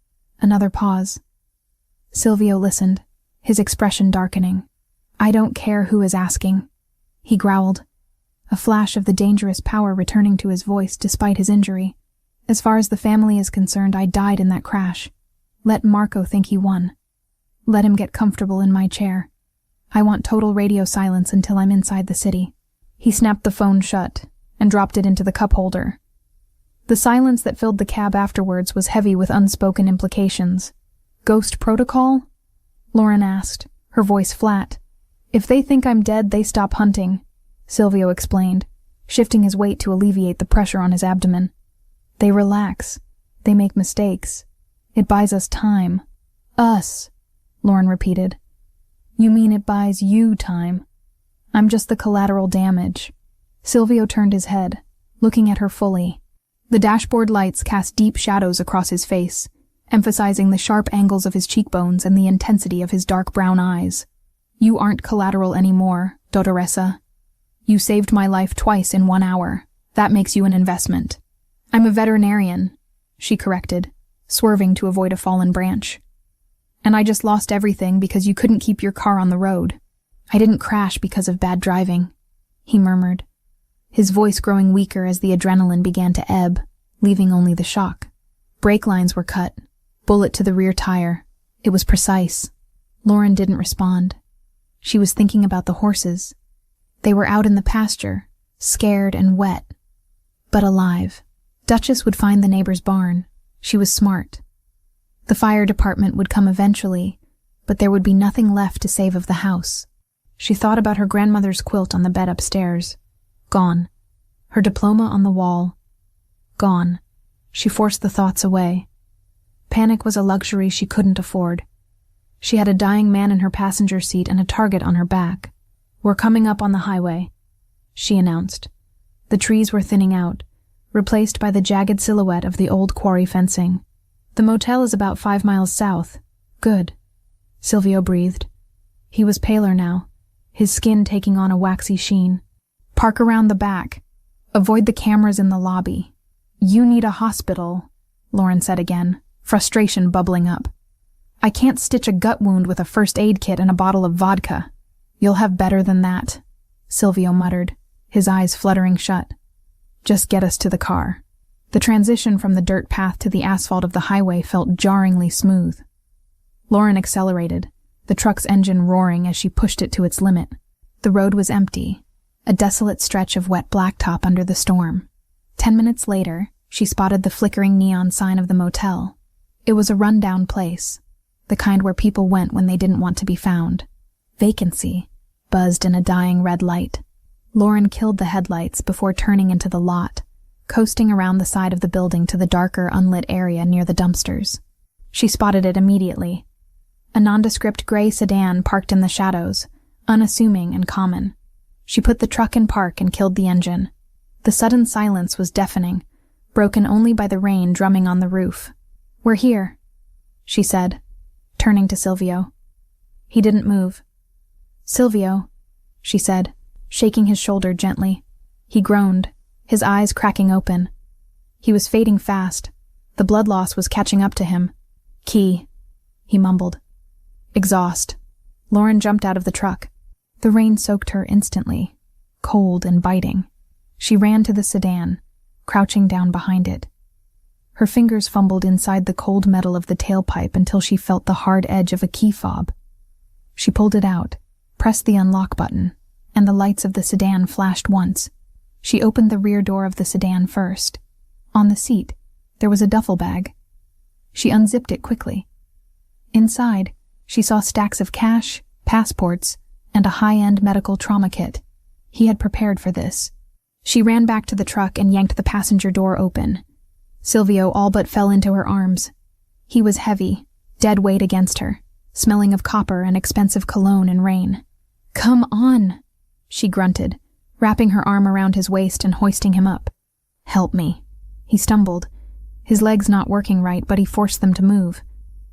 Another pause. Silvio listened, his expression darkening. "I don't care who is asking," he growled, a flash of the dangerous power returning to his voice despite his injury. "As far as the family is concerned, I died in that crash. Let Marco think he won. Let him get comfortable in my chair. I want total radio silence until I'm inside the city." He snapped the phone shut and dropped it into the cup holder. The silence that filled the cab afterwards was heavy with unspoken implications. "Ghost protocol?" Lauren asked, her voice flat. "If they think I'm dead, they stop hunting," Silvio explained, shifting his weight to alleviate the pressure on his abdomen. "They relax. They make mistakes. It buys us time." "Us," Lauren repeated. "You mean it buys you time? I'm just the collateral damage." Silvio turned his head, looking at her fully. The dashboard lights cast deep shadows across his face, emphasizing the sharp angles of his cheekbones and the intensity of his dark brown eyes. "You aren't collateral anymore, Dottoressa. You saved my life twice in 1 hour. That makes you an investment." "I'm a veterinarian," she corrected, swerving to avoid a fallen branch. "And I just lost everything because you couldn't keep your car on the road. I didn't crash because of bad driving," he murmured, his voice growing weaker as the adrenaline began to ebb, leaving only the shock. Brake lines were cut, bullet to the rear tire. It was precise. Lauren didn't respond. She was thinking about the horses. They were out in the pasture, scared and wet, but alive. Duchess would find the neighbor's barn. She was smart. The fire department would come eventually, but there would be nothing left to save of the house. She thought about her grandmother's quilt on the bed upstairs. Gone. Her diploma on the wall. Gone. She forced the thoughts away. Panic was a luxury she couldn't afford. She had a dying man in her passenger seat and a target on her back. "We're coming up on the highway," she announced. The trees were thinning out, replaced by the jagged silhouette of the old quarry fencing. "The motel is about 5 miles south." "Good," Silvio breathed. He was paler now, his skin taking on a waxy sheen. "Park around the back. Avoid the cameras in the lobby." "You need a hospital," Lauren said again, frustration bubbling up. "I can't stitch a gut wound with a first aid kit and a bottle of vodka." "You'll have better than that," Silvio muttered, his eyes fluttering shut. "Just get us to the car." The transition from the dirt path to the asphalt of the highway felt jarringly smooth. Lauren accelerated, the truck's engine roaring as she pushed it to its limit. The road was empty, a desolate stretch of wet blacktop under the storm. 10 minutes later, she spotted the flickering neon sign of the motel. It was a rundown place, the kind where people went when they didn't want to be found. "Vacancy," buzzed in a dying red light. Lauren killed the headlights before turning into the lot, coasting around the side of the building to the darker, unlit area near the dumpsters. She spotted it immediately. A nondescript gray sedan parked in the shadows, unassuming and common. She put the truck in park and killed the engine. The sudden silence was deafening, broken only by the rain drumming on the roof. "We're here," she said, turning to Silvio. He didn't move. "Silvio," she said, shaking his shoulder gently. He groaned, his eyes cracking open. He was fading fast. The blood loss was catching up to him. "Key," he mumbled. Exhaust. Lauren jumped out of the truck. The rain soaked her instantly, cold and biting. She ran to the sedan, crouching down behind it. Her fingers fumbled inside the cold metal of the tailpipe until she felt the hard edge of a key fob. She pulled it out, pressed the unlock button, and the lights of the sedan flashed once. She opened the rear door of the sedan first. On the seat, there was a duffel bag. She unzipped it quickly. Inside, she saw stacks of cash, passports, and a high-end medical trauma kit. He had prepared for this. She ran back to the truck and yanked the passenger door open. Silvio all but fell into her arms. He was heavy, dead weight against her, smelling of copper and expensive cologne and rain. "Come on," she grunted, wrapping her arm around his waist and hoisting him up. "Help me." He stumbled, his legs not working right, but he forced them to move.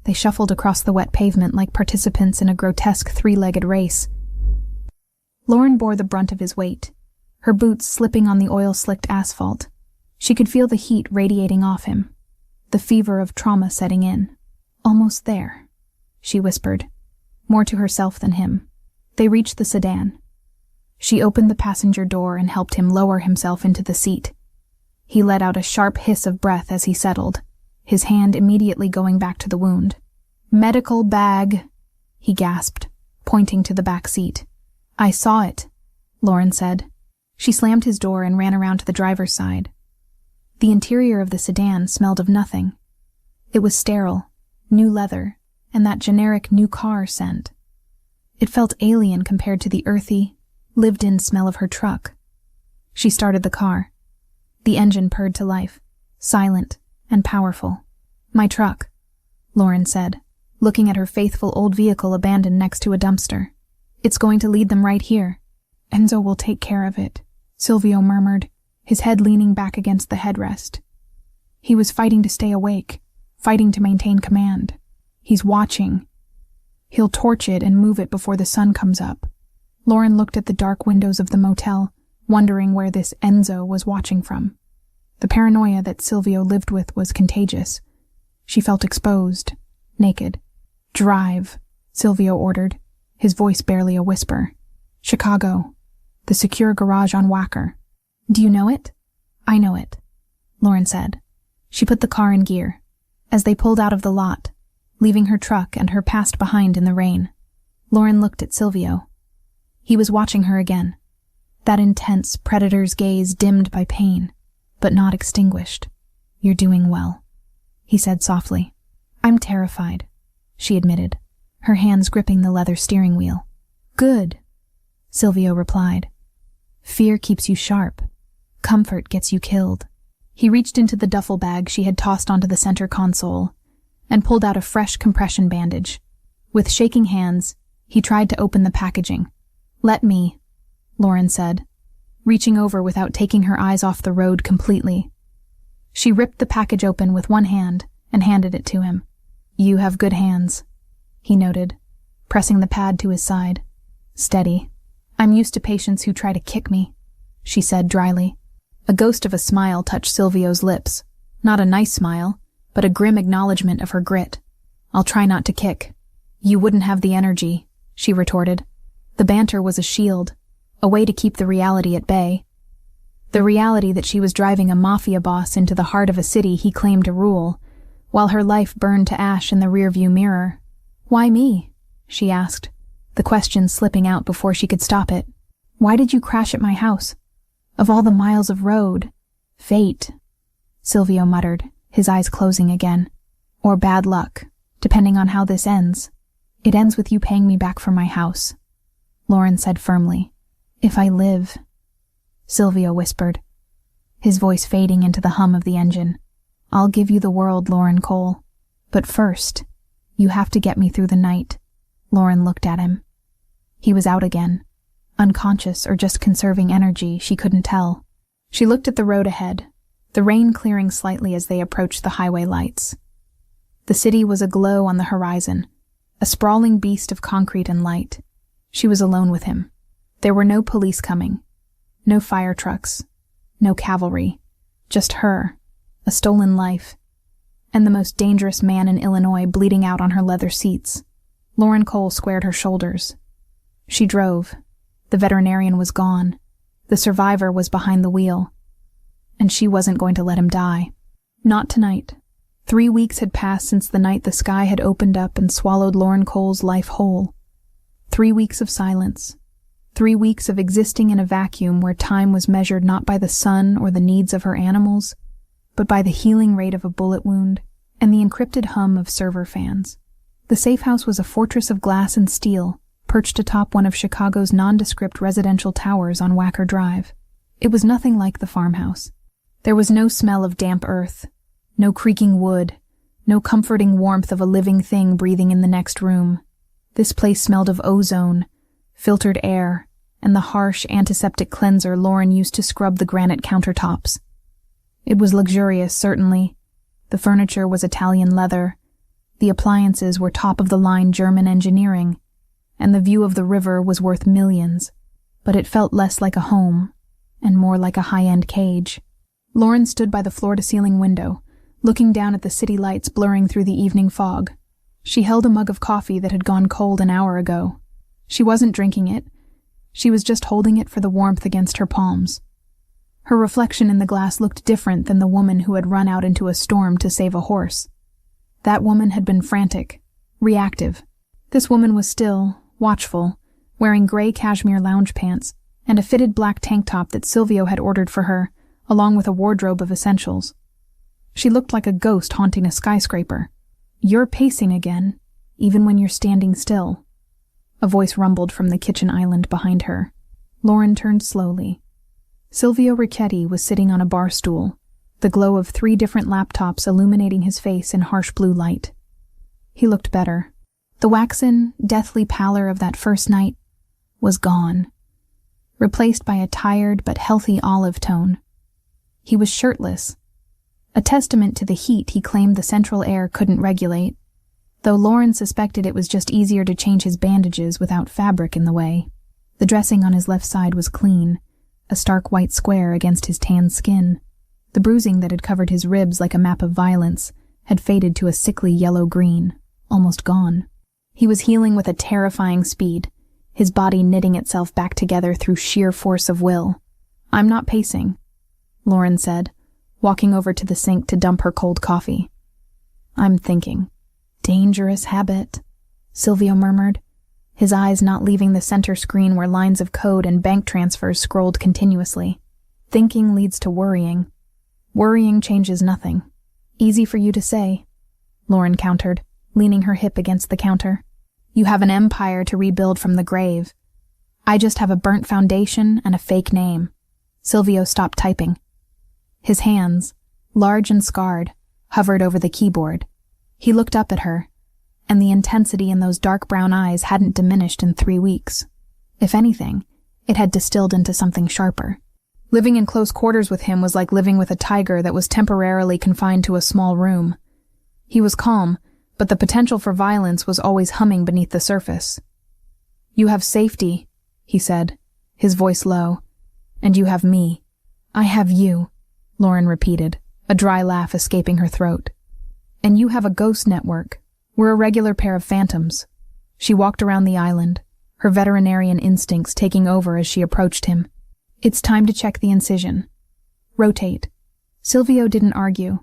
They shuffled across the wet pavement like participants in a grotesque 3-legged race. Lauren bore the brunt of his weight, her boots slipping on the oil-slicked asphalt. She could feel the heat radiating off him, the fever of trauma setting in. "Almost there," she whispered, more to herself than him. They reached the sedan. She opened the passenger door and helped him lower himself into the seat. He let out a sharp hiss of breath as he settled, his hand immediately going back to the wound. "Medical bag," he gasped, pointing to the back seat. "I saw it," Lauren said. She slammed his door and ran around to the driver's side. The interior of the sedan smelled of nothing. It was sterile, new leather, and that generic new car scent. It felt alien compared to the earthy, lived-in smell of her truck. She started the car. The engine purred to life, silent and powerful. "My truck," Lauren said, looking at her faithful old vehicle abandoned next to a dumpster. "It's going to lead them right here." "Enzo will take care of it," Silvio murmured, his head leaning back against the headrest. He was fighting to stay awake, fighting to maintain command. "He's watching. He'll torch it and move it before the sun comes up." Lauren looked at the dark windows of the motel, wondering where this Enzo was watching from. The paranoia that Silvio lived with was contagious. She felt exposed, naked. "Drive," Silvio ordered, his voice barely a whisper. "Chicago. The secure garage on Wacker." "Do you know it?" "I know it," Lauren said. She put the car in gear. As they pulled out of the lot, leaving her truck and her past behind in the rain, Lauren looked at Silvio. He was watching her again. That intense predator's gaze dimmed by pain, but not extinguished. "You're doing well," he said softly. "I'm terrified," she admitted, her hands gripping the leather steering wheel. "Good," Silvio replied. "Fear keeps you sharp. Comfort gets you killed." He reached into the duffel bag she had tossed onto the center console and pulled out a fresh compression bandage. With shaking hands, he tried to open the packaging. "Let me," Lauren said, reaching over without taking her eyes off the road completely. She ripped the package open with one hand and handed it to him. "You have good hands," he noted, pressing the pad to his side. "Steady. I'm used to patients who try to kick me," she said dryly. A ghost of a smile touched Silvio's lips. Not a nice smile, but a grim acknowledgement of her grit. "I'll try not to kick." "You wouldn't have the energy," she retorted. The banter was a shield, a way to keep the reality at bay. The reality that she was driving a mafia boss into the heart of a city he claimed to rule, while her life burned to ash in the rearview mirror. "Why me?" she asked, the question slipping out before she could stop it. "Why did you crash at my house? Of all the miles of road." "Fate," Silvio muttered, his eyes closing again. "Or bad luck, depending on how this ends." "It ends with you paying me back for my house," Lauren said firmly. "If I live," Silvio whispered, his voice fading into the hum of the engine. "I'll give you the world, Lauren Cole. But first, you have to get me through the night." Lauren looked at him. He was out again. Unconscious or just conserving energy, she couldn't tell. She looked at the road ahead, the rain clearing slightly as they approached the highway lights. The city was aglow on the horizon, a sprawling beast of concrete and light. She was alone with him. There were no police coming, no fire trucks, no cavalry, just her, a stolen life, and the most dangerous man in Illinois bleeding out on her leather seats. Lauren Cole squared her shoulders. She drove. The veterinarian was gone. The survivor was behind the wheel. And she wasn't going to let him die. Not tonight. 3 weeks had passed since the night the sky had opened up and swallowed Lauren Cole's life whole. 3 weeks of silence. 3 weeks of existing in a vacuum where time was measured not by the sun or the needs of her animals, but by the healing rate of a bullet wound and the encrypted hum of server fans. The safe house was a fortress of glass and steel, perched atop one of Chicago's nondescript residential towers on Wacker Drive. It was nothing like the farmhouse. There was no smell of damp earth, no creaking wood, no comforting warmth of a living thing breathing in the next room. This place smelled of ozone, filtered air, and the harsh antiseptic cleanser Lauren used to scrub the granite countertops. It was luxurious, certainly. The furniture was Italian leather. The appliances were top-of-the-line German engineering, and the view of the river was worth millions, but it felt less like a home, and more like a high-end cage. Lauren stood by the floor-to-ceiling window, looking down at the city lights blurring through the evening fog. She held a mug of coffee that had gone cold an hour ago. She wasn't drinking it. She was just holding it for the warmth against her palms. Her reflection in the glass looked different than the woman who had run out into a storm to save a horse. That woman had been frantic, reactive. This woman was still, watchful, wearing gray cashmere lounge pants and a fitted black tank top that Silvio had ordered for her, along with a wardrobe of essentials. She looked like a ghost haunting a skyscraper. "You're pacing again, even when you're standing still," a voice rumbled from the kitchen island behind her. Lauren turned slowly. Silvio Ricchetti was sitting on a bar stool, the glow of 3 different laptops illuminating his face in harsh blue light. He looked better. The waxen, deathly pallor of that first night was gone, replaced by a tired but healthy olive tone. He was shirtless, a testament to the heat he claimed the central air couldn't regulate, though Lauren suspected it was just easier to change his bandages without fabric in the way. The dressing on his left side was clean, a stark white square against his tan skin. The bruising that had covered his ribs like a map of violence had faded to a sickly yellow-green, almost gone. He was healing with a terrifying speed, his body knitting itself back together through sheer force of will. "I'm not pacing," Lauren said, walking over to the sink to dump her cold coffee. "I'm thinking." "Dangerous habit," Silvio murmured, his eyes not leaving the center screen where lines of code and bank transfers scrolled continuously. "Thinking leads to worrying. Worrying changes nothing." "Easy for you to say," Lauren countered, leaning her hip against the counter. "You have an empire to rebuild from the grave. I just have a burnt foundation and a fake name." Silvio stopped typing. His hands, large and scarred, hovered over the keyboard. He looked up at her, and the intensity in those dark brown eyes hadn't diminished in 3 weeks. If anything, it had distilled into something sharper. Living in close quarters with him was like living with a tiger that was temporarily confined to a small room. He was calm, but the potential for violence was always humming beneath the surface. "You have safety," he said, his voice low, "and you have me." "I have you," Lauren repeated, a dry laugh escaping her throat. "And you have a ghost network. We're a regular pair of phantoms." She walked around the island, her veterinarian instincts taking over as she approached him. "It's time to check the incision. Rotate." Silvio didn't argue.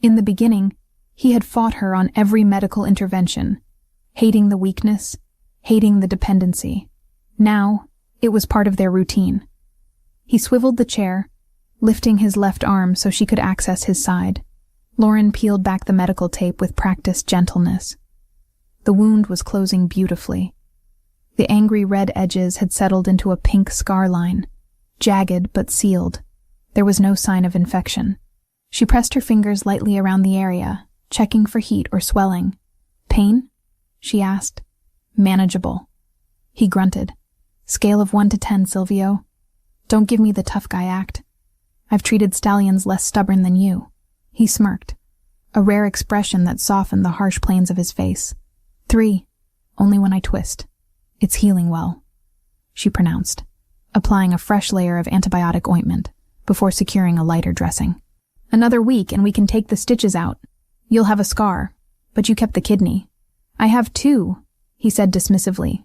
In the beginning, he had fought her on every medical intervention, hating the weakness, hating the dependency. Now, it was part of their routine. He swiveled the chair, lifting his left arm so she could access his side. Lauren peeled back the medical tape with practiced gentleness. The wound was closing beautifully. The angry red edges had settled into a pink scar line, jagged but sealed. There was no sign of infection. She pressed her fingers lightly around the area, checking for heat or swelling. "Pain?" she asked. "Manageable." He grunted. "Scale of 1 to 10, Silvio. Don't give me the tough guy act. I've treated stallions less stubborn than you." He smirked, a rare expression that softened the harsh planes of his face. 3, only when I twist. "It's healing well," she pronounced, applying a fresh layer of antibiotic ointment before securing a lighter dressing. "Another week and we can take the stitches out. You'll have a scar, but you kept the kidney." "I have 2, he said dismissively.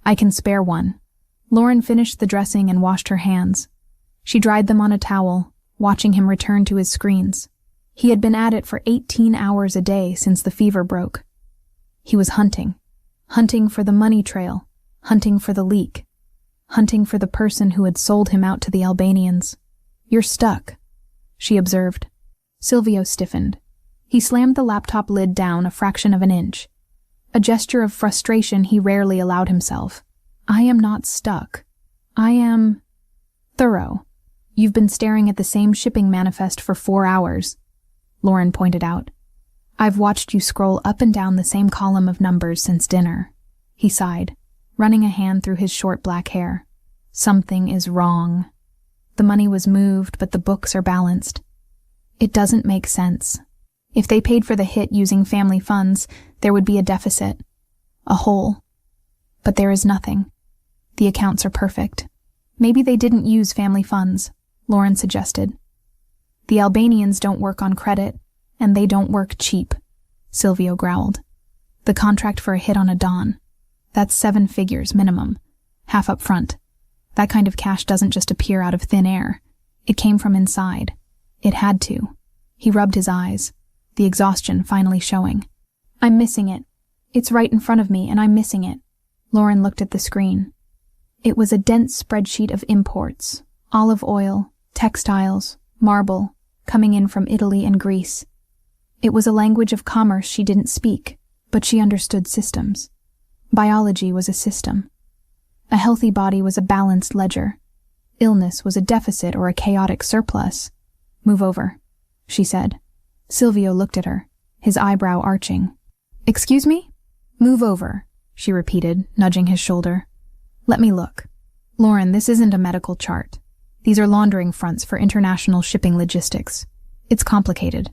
"I can spare one." Lauren finished the dressing and washed her hands. She dried them on a towel, watching him return to his screens. He had been at it for 18 hours a day since the fever broke. He was hunting for the money trail, hunting for the leak, hunting for the person who had sold him out to the Albanians. "You're stuck," she observed. Silvio stiffened. He slammed the laptop lid down a fraction of an inch, a gesture of frustration he rarely allowed himself. "I am not stuck. I am thorough. You've been staring at the same shipping manifest for 4 hours, Lauren pointed out. "I've watched you scroll up and down the same column of numbers since dinner." He sighed, running a hand through his short black hair. "Something is wrong. The money was moved, but the books are balanced. It doesn't make sense. If they paid for the hit using family funds, there would be a deficit, a hole. But there is nothing. The accounts are perfect." "Maybe they didn't use family funds," Lauren suggested. "The Albanians don't work on credit, and they don't work cheap," Silvio growled. "The contract for a hit on a Don. That's 7 figures minimum, half up front. That kind of cash doesn't just appear out of thin air. It came from inside. It had to." He rubbed his eyes, the exhaustion finally showing. "I'm missing it. It's right in front of me, and I'm missing it." Lauren looked at the screen. It was a dense spreadsheet of imports, olive oil, textiles, marble, coming in from Italy and Greece. It was a language of commerce she didn't speak, but she understood systems. Biology was a system. A healthy body was a balanced ledger. Illness was a deficit or a chaotic surplus. "Move over," she said. Silvio looked at her, his eyebrow arching. "Excuse me?" "Move over," she repeated, nudging his shoulder. "Let me look. Lauren, this isn't a medical chart. These are laundering fronts for international shipping logistics. It's complicated.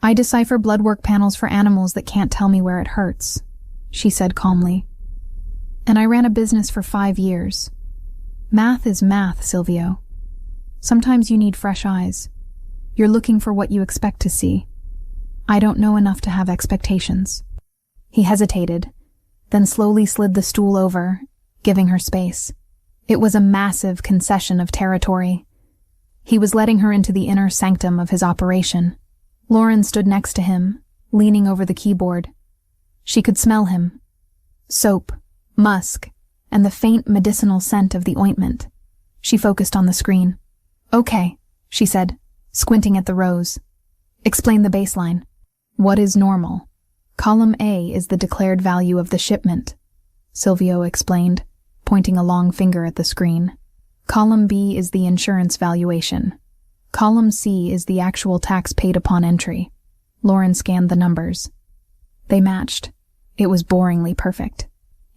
I decipher blood work panels for animals that can't tell me where it hurts," she said calmly. "And I ran a business for 5 years. Math is math, Silvio. Sometimes you need fresh eyes. You're looking for what you expect to see. I don't know enough to have expectations. He hesitated, then slowly slid the stool over, giving her space. It was a massive concession of territory. He was letting her into the inner sanctum of his operation. Lauren stood next to him, leaning over the keyboard. She could smell him. Soap, musk, and the faint medicinal scent of the ointment. She focused on the screen. Okay, she said, squinting at the rows. Explain the baseline. What is normal? Column A is the declared value of the shipment, Silvio explained, pointing a long finger at the screen. Column B is the insurance valuation. Column C is the actual tax paid upon entry. Lauren scanned the numbers. They matched. It was boringly perfect.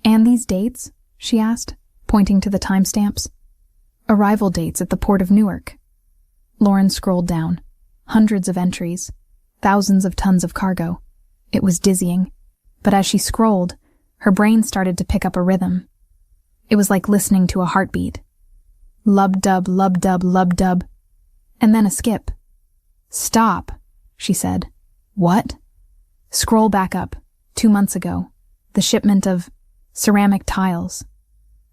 And these dates? She asked, pointing to the timestamps. Arrival dates at the port of Newark. Lauren scrolled down. Hundreds of entries. Thousands of tons of cargo. It was dizzying. But as she scrolled, her brain started to pick up a rhythm. It was like listening to a heartbeat. Lub-dub, lub-dub, lub-dub. And then a skip. Stop, she said. What? Scroll back up. 2 months ago. The shipment of ceramic tiles.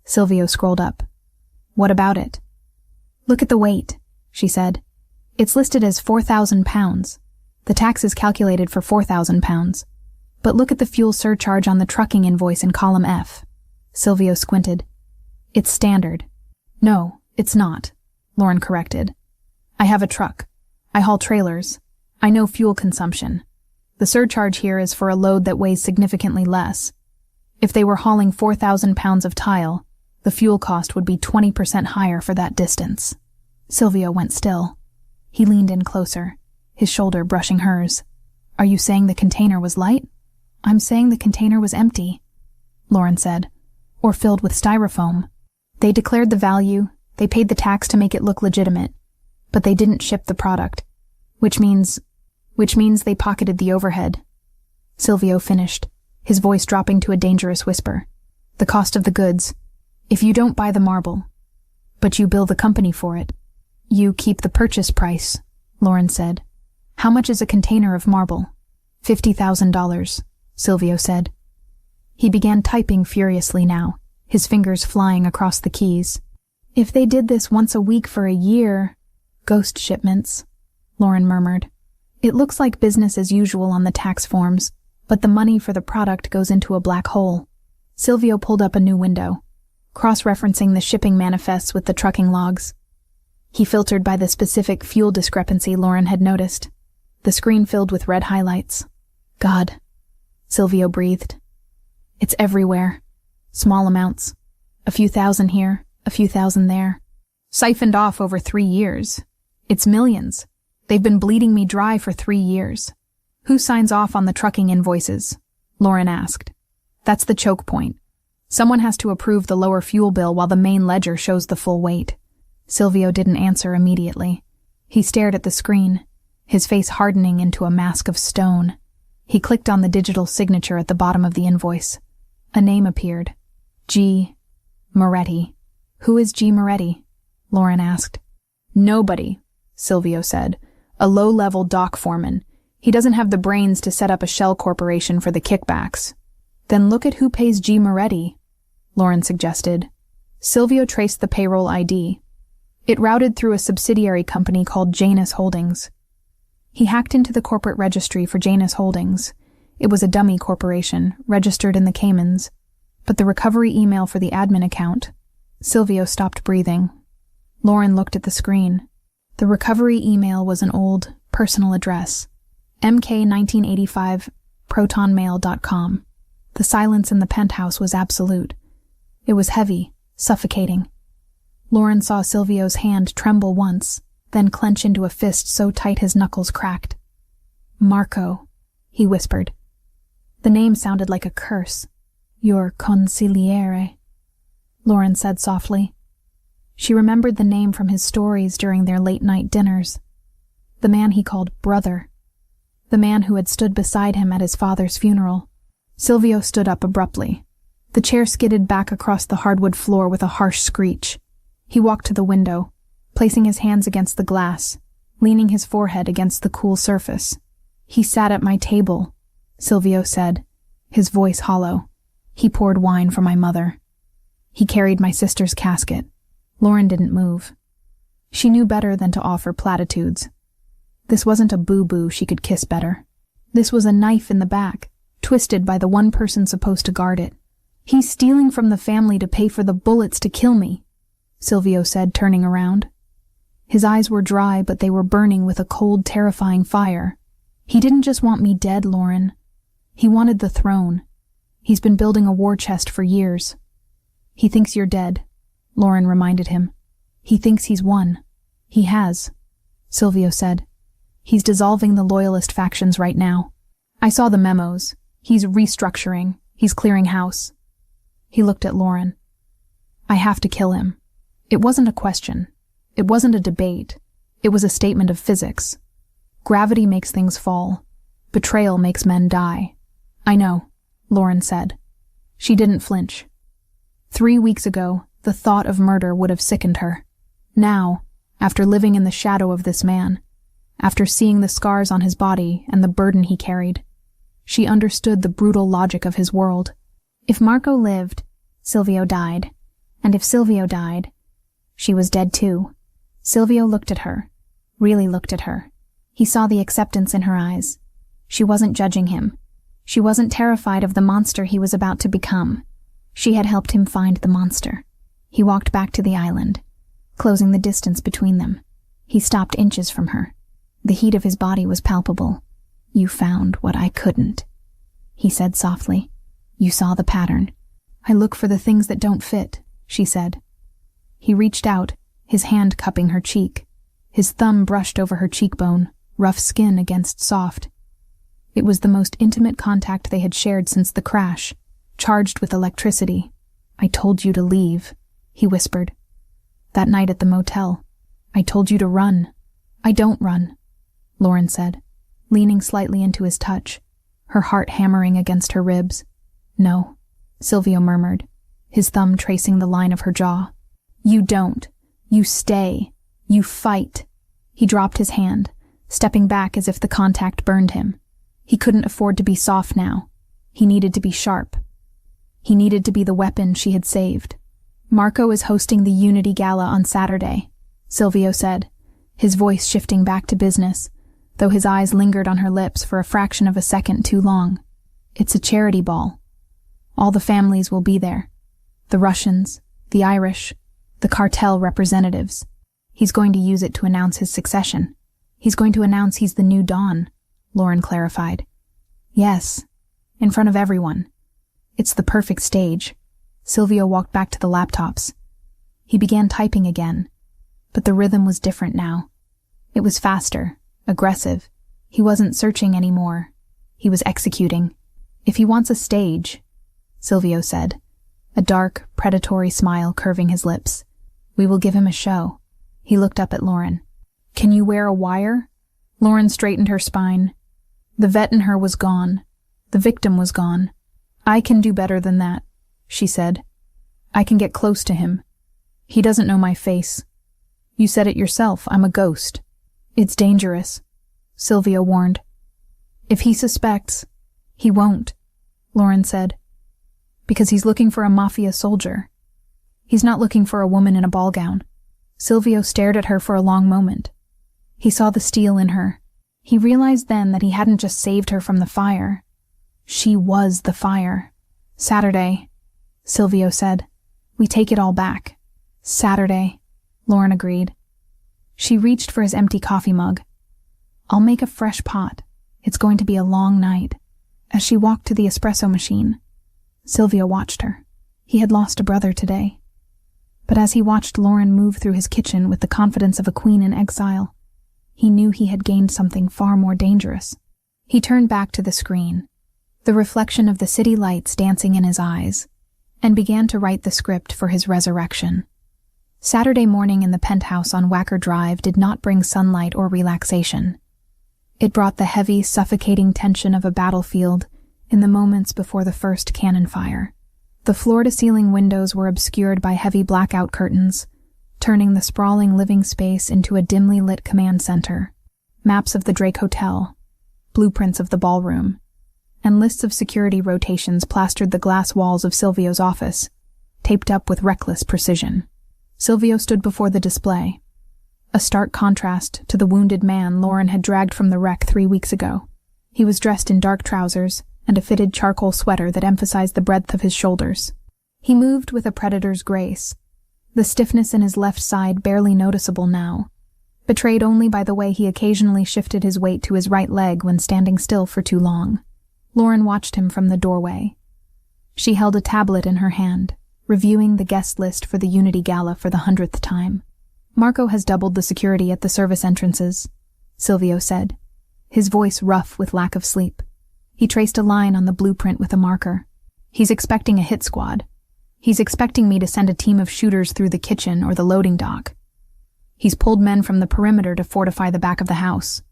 Silvio scrolled up. What about it? Look at the weight, she said. It's listed as 4,000 pounds. The tax is calculated for 4,000 pounds. But look at the fuel surcharge on the trucking invoice in column F. Silvio squinted. It's standard. No, it's not, Lauren corrected. I have a truck. I haul trailers. I know fuel consumption. The surcharge here is for a load that weighs significantly less. If they were hauling 4,000 pounds of tile, the fuel cost would be 20% higher for that distance. Silvio went still. He leaned in closer, his shoulder brushing hers. Are you saying the container was light? I'm saying the container was empty, Lauren said, or filled with styrofoam. They declared the value, they paid the tax to make it look legitimate, but they didn't ship the product, which means they pocketed the overhead. Silvio finished, his voice dropping to a dangerous whisper. The cost of the goods. If you don't buy the marble, but you bill the company for it, you keep the purchase price, Lauren said. How much is a container of marble? $50,000, Silvio said. He began typing furiously now, his fingers flying across the keys. If they did this once a week for a year... Ghost shipments, Lauren murmured. It looks like business as usual on the tax forms, but the money for the product goes into a black hole. Silvio pulled up a new window, cross-referencing the shipping manifests with the trucking logs. He filtered by the specific fuel discrepancy Lauren had noticed. The screen filled with red highlights. God, Silvio breathed. It's everywhere. Small amounts. A few thousand here, a few thousand there. Siphoned off over 3 years. It's millions. They've been bleeding me dry for 3 years. Who signs off on the trucking invoices? Lauren asked. That's the choke point. Someone has to approve the lower fuel bill while the main ledger shows the full weight. Silvio didn't answer immediately. He stared at the screen, his face hardening into a mask of stone. He clicked on the digital signature at the bottom of the invoice. A name appeared. G. Moretti. Who is G. Moretti? Lauren asked. Nobody, Silvio said. A low-level dock foreman. He doesn't have the brains to set up a shell corporation for the kickbacks. Then look at who pays G. Moretti, Lauren suggested. Silvio traced the payroll ID. It routed through a subsidiary company called Janus Holdings. He hacked into the corporate registry for Janus Holdings. It was a dummy corporation, registered in the Caymans. But the recovery email for the admin account... Silvio stopped breathing. Lauren looked at the screen. The recovery email was an old, personal address. mk1985 protonmail.com. The silence in the penthouse was absolute. It was heavy, suffocating. Lauren saw Silvio's hand tremble once, then clench into a fist so tight his knuckles cracked. Marco, he whispered. The name sounded like a curse. Your consigliere, Lauren said softly. She remembered the name from his stories during their late-night dinners. The man he called brother. The man who had stood beside him at his father's funeral. Silvio stood up abruptly. The chair skidded back across the hardwood floor with a harsh screech. He walked to the window, placing his hands against the glass, leaning his forehead against the cool surface. He sat at my table, Silvio said, his voice hollow. He poured wine for my mother. He carried my sister's casket. Lauren didn't move. She knew better than to offer platitudes. This wasn't a boo-boo she could kiss better. This was a knife in the back, twisted by the one person supposed to guard it. He's stealing from the family to pay for the bullets to kill me, Silvio said, turning around. His eyes were dry, but they were burning with a cold, terrifying fire. He didn't just want me dead, Lauren. He wanted the throne. He's been building a war chest for years. He thinks you're dead, Lauren reminded him. He thinks he's won. He has, Silvio said. He's dissolving the loyalist factions right now. I saw the memos. He's restructuring. He's clearing house. He looked at Lauren. I have to kill him. It wasn't a question. It wasn't a debate. It was a statement of physics. Gravity makes things fall. Betrayal makes men die. I know, Lauren said. She didn't flinch. 3 weeks ago, the thought of murder would have sickened her. Now, after living in the shadow of this man, after seeing the scars on his body and the burden he carried, she understood the brutal logic of his world. If Marco lived, Silvio died. And if Silvio died, she was dead too. Silvio looked at her, really looked at her. He saw the acceptance in her eyes. She wasn't judging him. She wasn't terrified of the monster he was about to become. She had helped him find the monster. He walked back to the island, closing the distance between them. He stopped inches from her. The heat of his body was palpable. You found what I couldn't, he said softly. You saw the pattern. I look for the things that don't fit, she said. He reached out, his hand cupping her cheek. His thumb brushed over her cheekbone, rough skin against soft. It was the most intimate contact they had shared since the crash, charged with electricity. I told you to leave, he whispered. That night at the motel, I told you to run. I don't run, Lauren said, leaning slightly into his touch, her heart hammering against her ribs. No, Silvio murmured, his thumb tracing the line of her jaw. You don't. You stay. You fight. He dropped his hand, stepping back as if the contact burned him. He couldn't afford to be soft now. He needed to be sharp. He needed to be the weapon she had saved. Marco is hosting the Unity Gala on Saturday, Silvio said, his voice shifting back to business, though his eyes lingered on her lips for a fraction of a second too long. It's a charity ball. All the families will be there. The Russians, the Irish, the cartel representatives. He's going to use it to announce his succession. He's going to announce he's the new Dawn, Lauren clarified. Yes, in front of everyone. It's the perfect stage. Silvio walked back to the laptops. He began typing again, but the rhythm was different now. It was faster, aggressive. He wasn't searching anymore. He was executing. If he wants a stage, Silvio said, a dark, predatory smile curving his lips, we will give him a show. He looked up at Lauren. Can you wear a wire? Lauren straightened her spine. The vet in her was gone. The victim was gone. I can do better than that, she said. I can get close to him. He doesn't know my face. You said it yourself, I'm a ghost. It's dangerous, Silvio warned. If he suspects, he won't, Lauren said. Because he's looking for a Mafia soldier. He's not looking for a woman in a ball gown. Silvio stared at her for a long moment. He saw the steel in her. He realized then that he hadn't just saved her from the fire. She was the fire. Saturday, Silvio said. We take it all back. Saturday, Lauren agreed. She reached for his empty coffee mug. I'll make a fresh pot. It's going to be a long night. As she walked to the espresso machine, Silvio watched her. He had lost a brother today. But as he watched Lauren move through his kitchen with the confidence of a queen in exile, he knew he had gained something far more dangerous. He turned back to the screen, the reflection of the city lights dancing in his eyes, and began to write the script for his resurrection. Saturday morning in the penthouse on Wacker Drive did not bring sunlight or relaxation. It brought the heavy, suffocating tension of a battlefield in the moments before the first cannon fire. The floor-to-ceiling windows were obscured by heavy blackout curtains, turning the sprawling living space into a dimly lit command center. Maps of the Drake Hotel, blueprints of the ballroom, and lists of security rotations plastered the glass walls of Silvio's office, taped up with reckless precision. Silvio stood before the display, a stark contrast to the wounded man Lauren had dragged from the wreck 3 weeks ago. He was dressed in dark trousers and a fitted charcoal sweater that emphasized the breadth of his shoulders. He moved with a predator's grace, the stiffness in his left side barely noticeable now, betrayed only by the way he occasionally shifted his weight to his right leg when standing still for too long. Lauren watched him from the doorway. She held a tablet in her hand, reviewing the guest list for the Unity Gala for the 100th time. "Marco has doubled the security at the service entrances," Silvio said, his voice rough with lack of sleep. He traced a line on the blueprint with a marker. "He's expecting a hit squad. He's expecting me to send a team of shooters through the kitchen or the loading dock. He's pulled men from the perimeter to fortify the back of the house,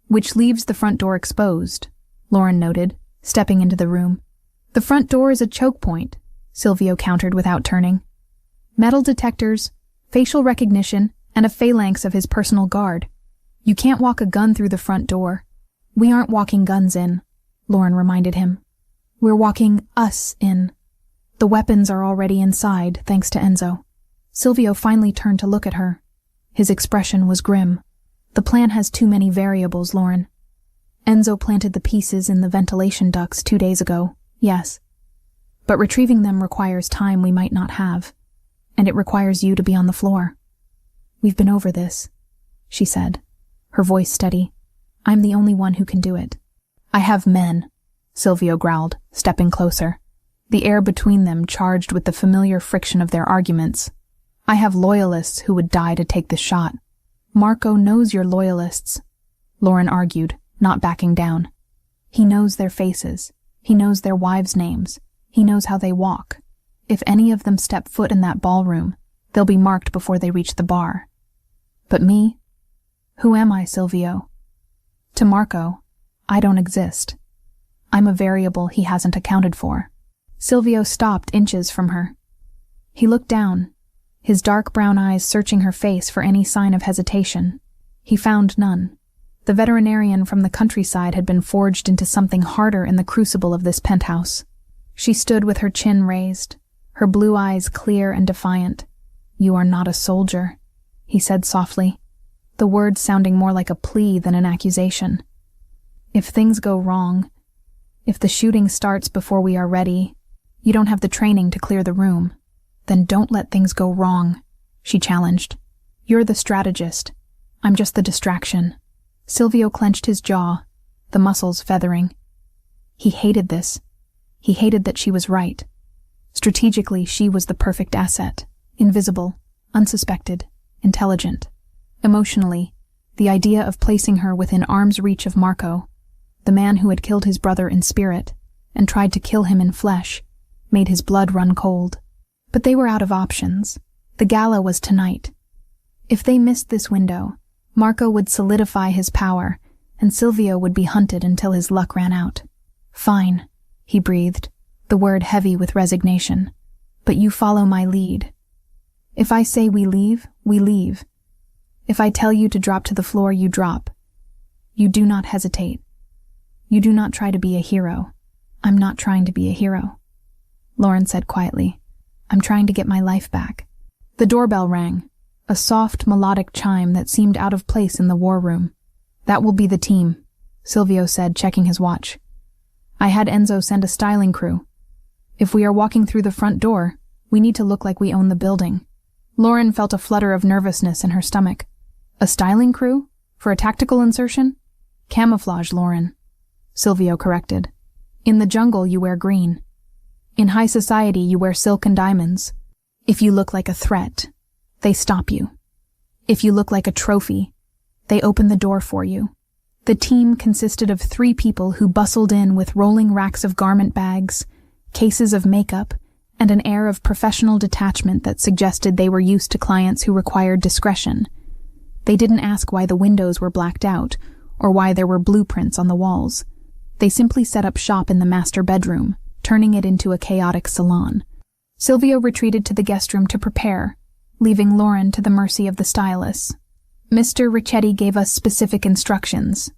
which leaves the front door exposed," Lauren noted, stepping into the room. "The front door is a choke point," Silvio countered without turning. "Metal detectors, facial recognition, and a phalanx of his personal guard. You can't walk a gun through the front door." "We aren't walking guns in," Lauren reminded him. "We're walking us in. The weapons are already inside, thanks to Enzo." Silvio finally turned to look at her. His expression was grim. "The plan has too many variables, Lauren. Enzo planted the pieces in the ventilation ducts 2 days ago, yes. But retrieving them requires time we might not have, and it requires you to be on the floor. We've been over this," she said, her voice steady. "I'm the only one who can do it." "I have men," Silvio growled, stepping closer, the air between them charged with the familiar friction of their arguments. "I have loyalists who would die to take this shot." "Marco knows you're loyalists," Lauren argued, not backing down. "He knows their faces. He knows their wives' names. He knows how they walk. If any of them step foot in that ballroom, they'll be marked before they reach the bar. But me? Who am I, Silvio? To Marco, I don't exist. I'm a variable he hasn't accounted for." Silvio stopped inches from her. He looked down, his dark brown eyes searching her face for any sign of hesitation. He found none. The veterinarian from the countryside had been forged into something harder in the crucible of this penthouse. She stood with her chin raised, her blue eyes clear and defiant. "You are not a soldier," he said softly, the words sounding more like a plea than an accusation. "If things go wrong, if the shooting starts before we are ready, you don't have the training to clear the room. Then don't let things go wrong," she challenged. "You're the strategist. I'm just the distraction." Silvio clenched his jaw, the muscles feathering. He hated this. He hated that she was right. Strategically, she was the perfect asset. Invisible, unsuspected, intelligent. Emotionally, the idea of placing her within arm's reach of Marco, the man who had killed his brother in spirit and tried to kill him in flesh, made his blood run cold. But they were out of options. The gala was tonight. If they missed this window, Marco would solidify his power, and Silvio would be hunted until his luck ran out. "Fine," he breathed, the word heavy with resignation. "But you follow my lead. If I say we leave, we leave. If I tell you to drop to the floor, you drop. You do not hesitate. You do not try to be a hero." "I'm not trying to be a hero," Lauren said quietly. "I'm trying to get my life back." The doorbell rang, a soft, melodic chime that seemed out of place in the war room. "That will be the team," Silvio said, checking his watch. "I had Enzo send a styling crew. If we are walking through the front door, we need to look like we own the building." Lauren felt a flutter of nervousness in her stomach. "A styling crew? For a tactical insertion?" "Camouflage, Lauren," Silvio corrected. "In the jungle, you wear green. In high society, you wear silk and diamonds. If you look like a threat, they stop you. If you look like a trophy, they open the door for you." The team consisted of 3 people who bustled in with rolling racks of garment bags, cases of makeup, and an air of professional detachment that suggested they were used to clients who required discretion. They didn't ask why the windows were blacked out, or why there were blueprints on the walls. They simply set up shop in the master bedroom, turning it into a chaotic salon. Silvio retreated to the guest room to prepare, leaving Lauren to the mercy of the stylists. "Mr. Ricchetti gave us specific instructions,"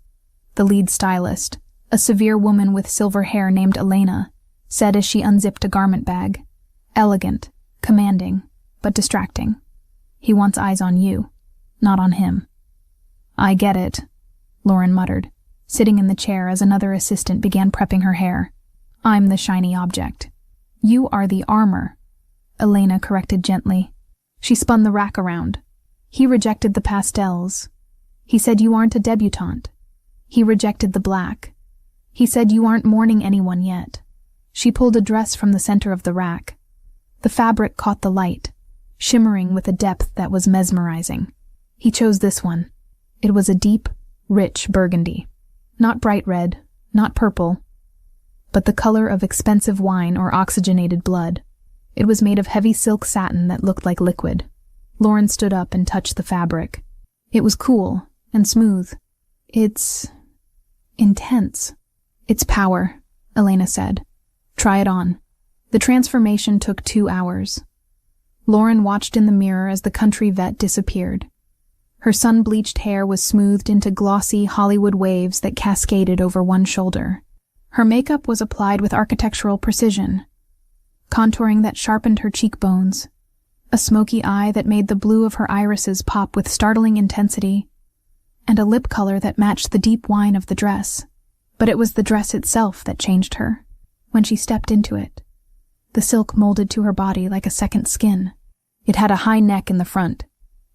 the lead stylist, a severe woman with silver hair named Elena, said as she unzipped a garment bag. Elegant, commanding, but distracting. He wants eyes on you, not on him. I get it, Lauren muttered, sitting in the chair as another assistant began prepping her hair. I'm the shiny object. You are the armor, Elena corrected gently. She spun the rack around. He rejected the pastels. He said you aren't a debutante. He rejected the black. He said you aren't mourning anyone yet. She pulled a dress from the center of the rack. The fabric caught the light, shimmering with a depth that was mesmerizing. He chose this one. It was a deep, rich burgundy. Not bright red, not purple, but the color of expensive wine or oxygenated blood. It was made of heavy silk satin that looked like liquid. Lauren stood up and touched the fabric. It was cool and smooth. It's intense. It's power, Elena said. Try it on. The transformation took 2 hours. Lauren watched in the mirror as the country vet disappeared. Her sun-bleached hair was smoothed into glossy Hollywood waves that cascaded over one shoulder. Her makeup was applied with architectural precision, contouring that sharpened her cheekbones, a smoky eye that made the blue of her irises pop with startling intensity, and a lip color that matched the deep wine of the dress. But it was the dress itself that changed her. When she stepped into it, the silk molded to her body like a second skin. It had a high neck in the front,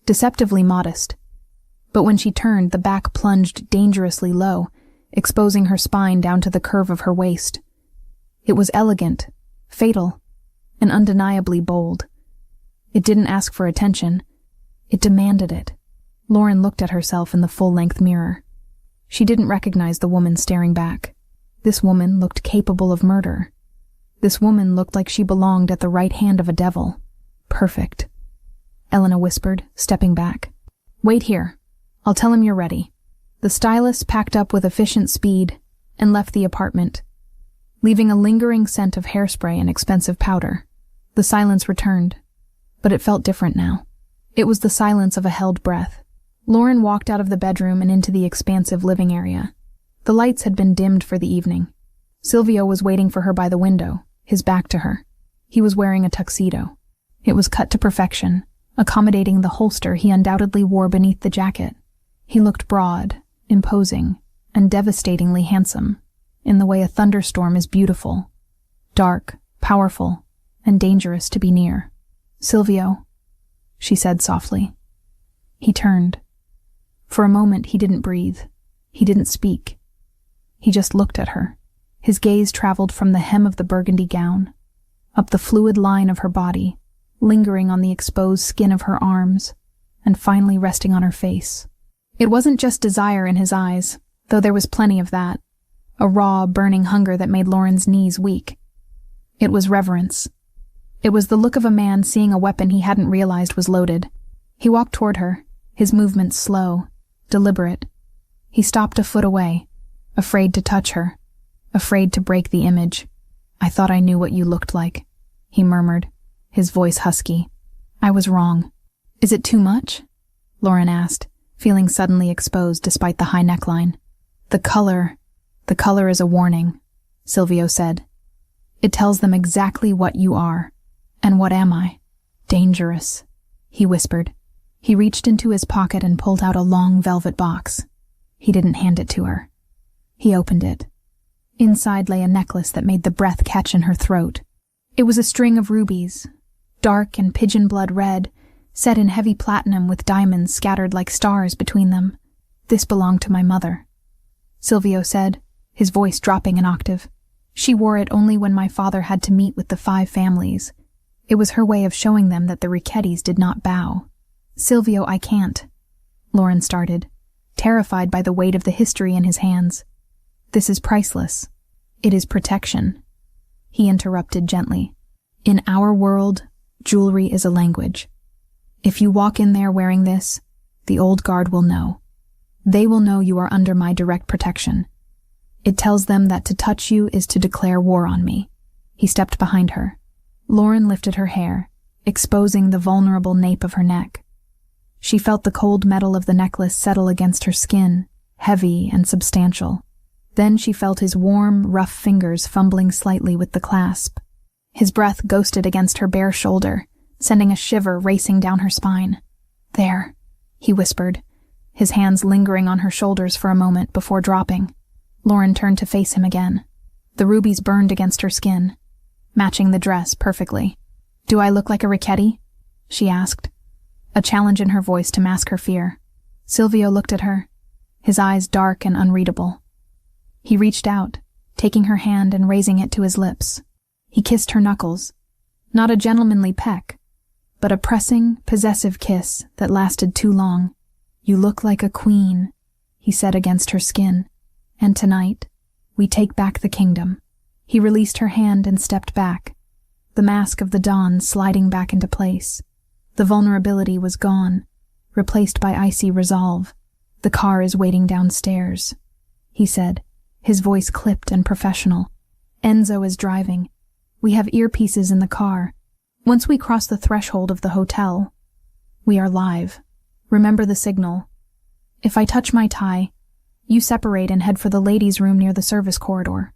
deceptively modest. But when she turned, the back plunged dangerously low, exposing her spine down to the curve of her waist. It was elegant, fatal, and undeniably bold. It didn't ask for attention. It demanded it. Lauren looked at herself in the full-length mirror. She didn't recognize the woman staring back. This woman looked capable of murder. This woman looked like she belonged at the right hand of a devil. Perfect. Elena whispered, stepping back. Wait here. I'll tell him you're ready. The stylist packed up with efficient speed and left the apartment, leaving a lingering scent of hairspray and expensive powder. The silence returned, but it felt different now. It was the silence of a held breath. Lauren walked out of the bedroom and into the expansive living area. The lights had been dimmed for the evening. Silvio was waiting for her by the window, his back to her. He was wearing a tuxedo. It was cut to perfection, accommodating the holster he undoubtedly wore beneath the jacket. He looked broad, imposing, and devastatingly handsome, in the way a thunderstorm is beautiful, dark, powerful, and dangerous to be near. Silvio, she said softly. He turned. For a moment he didn't breathe. He didn't speak. He just looked at her. His gaze traveled from the hem of the burgundy gown, up the fluid line of her body, lingering on the exposed skin of her arms, and finally resting on her face. It wasn't just desire in his eyes, though there was plenty of that, a raw, burning hunger that made Lauren's knees weak. It was reverence. It was the look of a man seeing a weapon he hadn't realized was loaded. He walked toward her, his movements slow, deliberate. He stopped a foot away, afraid to touch her, afraid to break the image. I thought I knew what you looked like, he murmured, his voice husky. I was wrong. Is it too much? Lauren asked, feeling suddenly exposed despite the high neckline. The color is a warning, Silvio said. It tells them exactly what you are. And what am I? Dangerous, he whispered. He reached into his pocket and pulled out a long velvet box. He didn't hand it to her. He opened it. Inside lay a necklace that made the breath catch in her throat. It was a string of rubies, dark and pigeon blood red, set in heavy platinum with diamonds scattered like stars between them. This belonged to my mother, Silvio said, his voice dropping an octave. She wore it only when my father had to meet with the 5 families. It was her way of showing them that the Ricchettis did not bow. Silvio, I can't, Lauren started, terrified by the weight of the history in his hands. This is priceless. It is protection. He interrupted gently. In our world, jewelry is a language. If you walk in there wearing this, the old guard will know. They will know you are under my direct protection. It tells them that to touch you is to declare war on me. He stepped behind her. Lauren lifted her hair, exposing the vulnerable nape of her neck. She felt the cold metal of the necklace settle against her skin, heavy and substantial. Then she felt his warm, rough fingers fumbling slightly with the clasp. His breath ghosted against her bare shoulder, sending a shiver racing down her spine. "There," he whispered, his hands lingering on her shoulders for a moment before dropping. Lauren turned to face him again. The rubies burned against her skin, matching the dress perfectly. "Do I look like a Richetti?" she asked, a challenge in her voice to mask her fear. Silvio looked at her, his eyes dark and unreadable. He reached out, taking her hand and raising it to his lips. He kissed her knuckles, not a gentlemanly peck, but a pressing, possessive kiss that lasted too long. "You look like a queen," he said against her skin. "And tonight, we take back the kingdom." He released her hand and stepped back, the mask of the dawn sliding back into place. The vulnerability was gone, replaced by icy resolve. "The car is waiting downstairs," he said, his voice clipped and professional. "Enzo is driving. We have earpieces in the car. Once we cross the threshold of the hotel, we are live. Remember the signal. If I touch my tie, you separate and head for the ladies' room near the service corridor.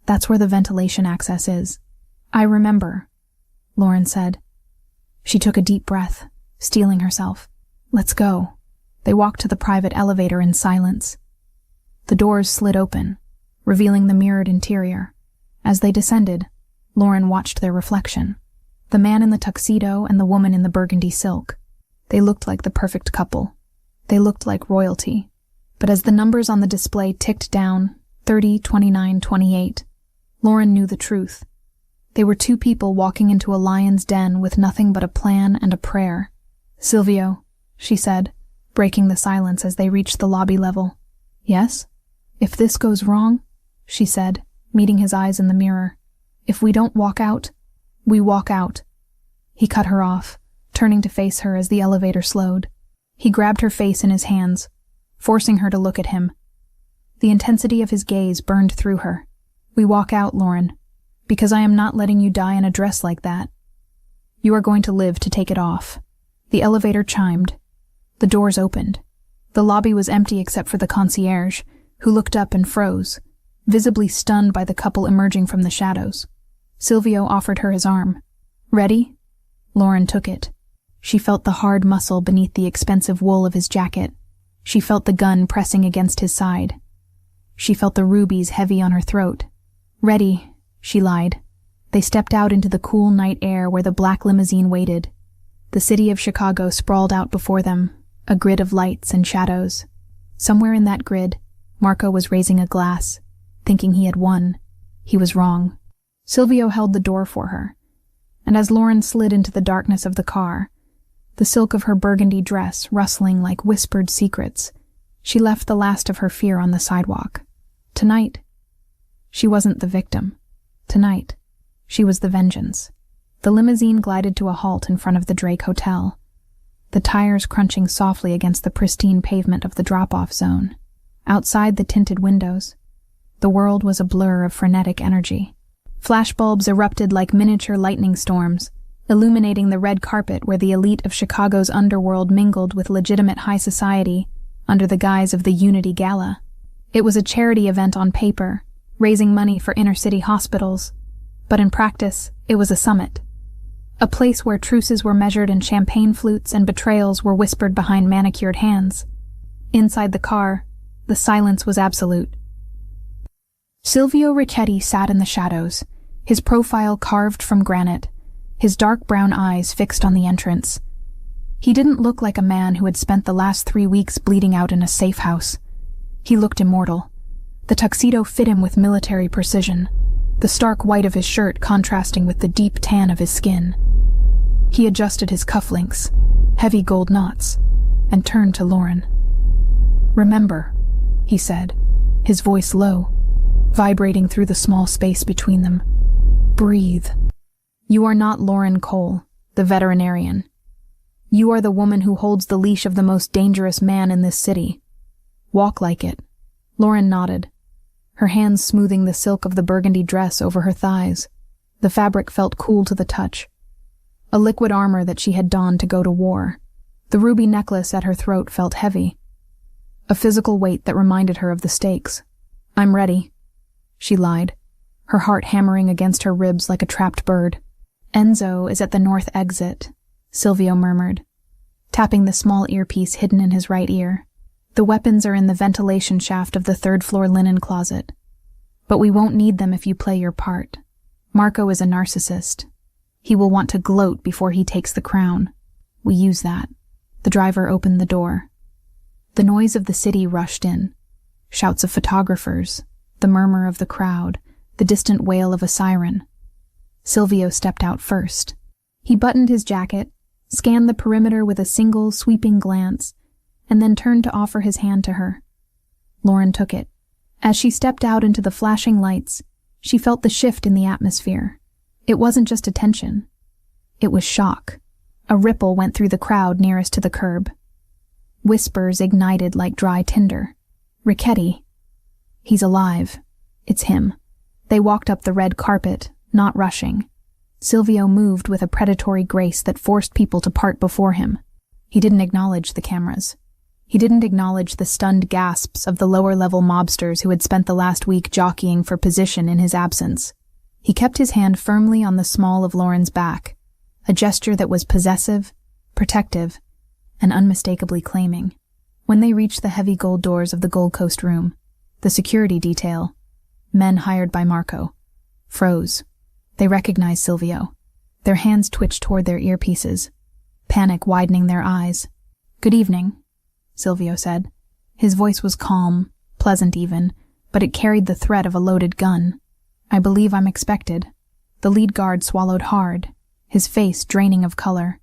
That's where the ventilation access is." "I remember," Lauren said. She took a deep breath, steeling herself. "Let's go." They walked to the private elevator in silence. The doors slid open, revealing the mirrored interior. As they descended, Lauren watched their reflection. The man in the tuxedo and the woman in the burgundy silk. They looked like the perfect couple. They looked like royalty. But as the numbers on the display ticked down, 30, 29, 28, Lauren knew the truth. They were two people walking into a lion's den with nothing but a plan and a prayer. "Silvio," she said, breaking the silence as they reached the lobby level. "Yes? If this goes wrong," she said, meeting his eyes in the mirror. "If we don't walk out, we walk out." He cut her off, turning to face her as the elevator slowed. He grabbed her face in his hands, forcing her to look at him. The intensity of his gaze burned through her. "We walk out, Lauren, because I am not letting you die in a dress like that. You are going to live to take it off." The elevator chimed. The doors opened. The lobby was empty except for the concierge, who looked up and froze, visibly stunned by the couple emerging from the shadows. Silvio offered her his arm. "Ready?" Lauren took it. She felt the hard muscle beneath the expensive wool of his jacket. She felt the gun pressing against his side. She felt the rubies heavy on her throat. "Ready," she lied. They stepped out into the cool night air where the black limousine waited. The city of Chicago sprawled out before them, a grid of lights and shadows. Somewhere in that grid, Marco was raising a glass, thinking he had won. He was wrong. Silvio held the door for her, and as Lauren slid into the darkness of the car, the silk of her burgundy dress rustling like whispered secrets, she left the last of her fear on the sidewalk. Tonight, she wasn't the victim. Tonight, she was the vengeance. The limousine glided to a halt in front of the Drake Hotel, the tires crunching softly against the pristine pavement of the drop-off zone. Outside the tinted windows, the world was a blur of frenetic energy. Flashbulbs erupted like miniature lightning storms, illuminating the red carpet where the elite of Chicago's underworld mingled with legitimate high society under the guise of the Unity Gala. It was a charity event on paper, raising money for inner-city hospitals, but in practice, it was a summit. A place where truces were measured in champagne flutes and betrayals were whispered behind manicured hands. Inside the car, the silence was absolute. Silvio Richetti sat in the shadows, his profile carved from granite, his dark brown eyes fixed on the entrance. He didn't look like a man who had spent the last 3 weeks bleeding out in a safe house. He looked immortal. The tuxedo fit him with military precision, the stark white of his shirt contrasting with the deep tan of his skin. He adjusted his cufflinks, heavy gold knots, and turned to Lauren. "Remember," he said, his voice low, vibrating through the small space between them. "Breathe. You are not Lauren Cole, the veterinarian. You are the woman who holds the leash of the most dangerous man in this city. Walk like it." Lauren nodded, her hands smoothing the silk of the burgundy dress over her thighs. The fabric felt cool to the touch, a liquid armor that she had donned to go to war. The ruby necklace at her throat felt heavy. a physical weight that reminded her of the stakes. "I'm ready," she lied, her heart hammering against her ribs like a trapped bird. "Enzo is at the north exit," Silvio murmured, tapping the small earpiece hidden in his right ear. "The weapons are in the ventilation shaft of the third-floor linen closet. But we won't need them if you play your part. Marco is a narcissist. He will want to gloat before he takes the crown. We use that." The driver opened the door. The noise of the city rushed in. Shouts of photographers, the murmur of the crowd, the distant wail of a siren. Silvio stepped out first. He buttoned his jacket, scanned the perimeter with a single, sweeping glance, and then turned to offer his hand to her. Lauren took it. As she stepped out into the flashing lights, she felt the shift in the atmosphere. It wasn't just attention. It was shock. A ripple went through the crowd nearest to the curb. Whispers ignited like dry tinder. "Richetti. He's alive. It's him." They walked up the red carpet, not rushing. Silvio moved with a predatory grace that forced people to part before him. He didn't acknowledge the cameras. He didn't acknowledge the stunned gasps of the lower-level mobsters who had spent the last week jockeying for position in his absence. He kept his hand firmly on the small of Lauren's back, a gesture that was possessive, protective, and unmistakably claiming. When they reached the heavy gold doors of the Gold Coast room, the security detail, men hired by Marco, froze. They recognized Silvio. Their hands twitched toward their earpieces, panic widening their eyes. "Good evening," Silvio said. His voice was calm, pleasant even, but it carried the threat of a loaded gun. "I believe I'm expected." The lead guard swallowed hard, his face draining of color.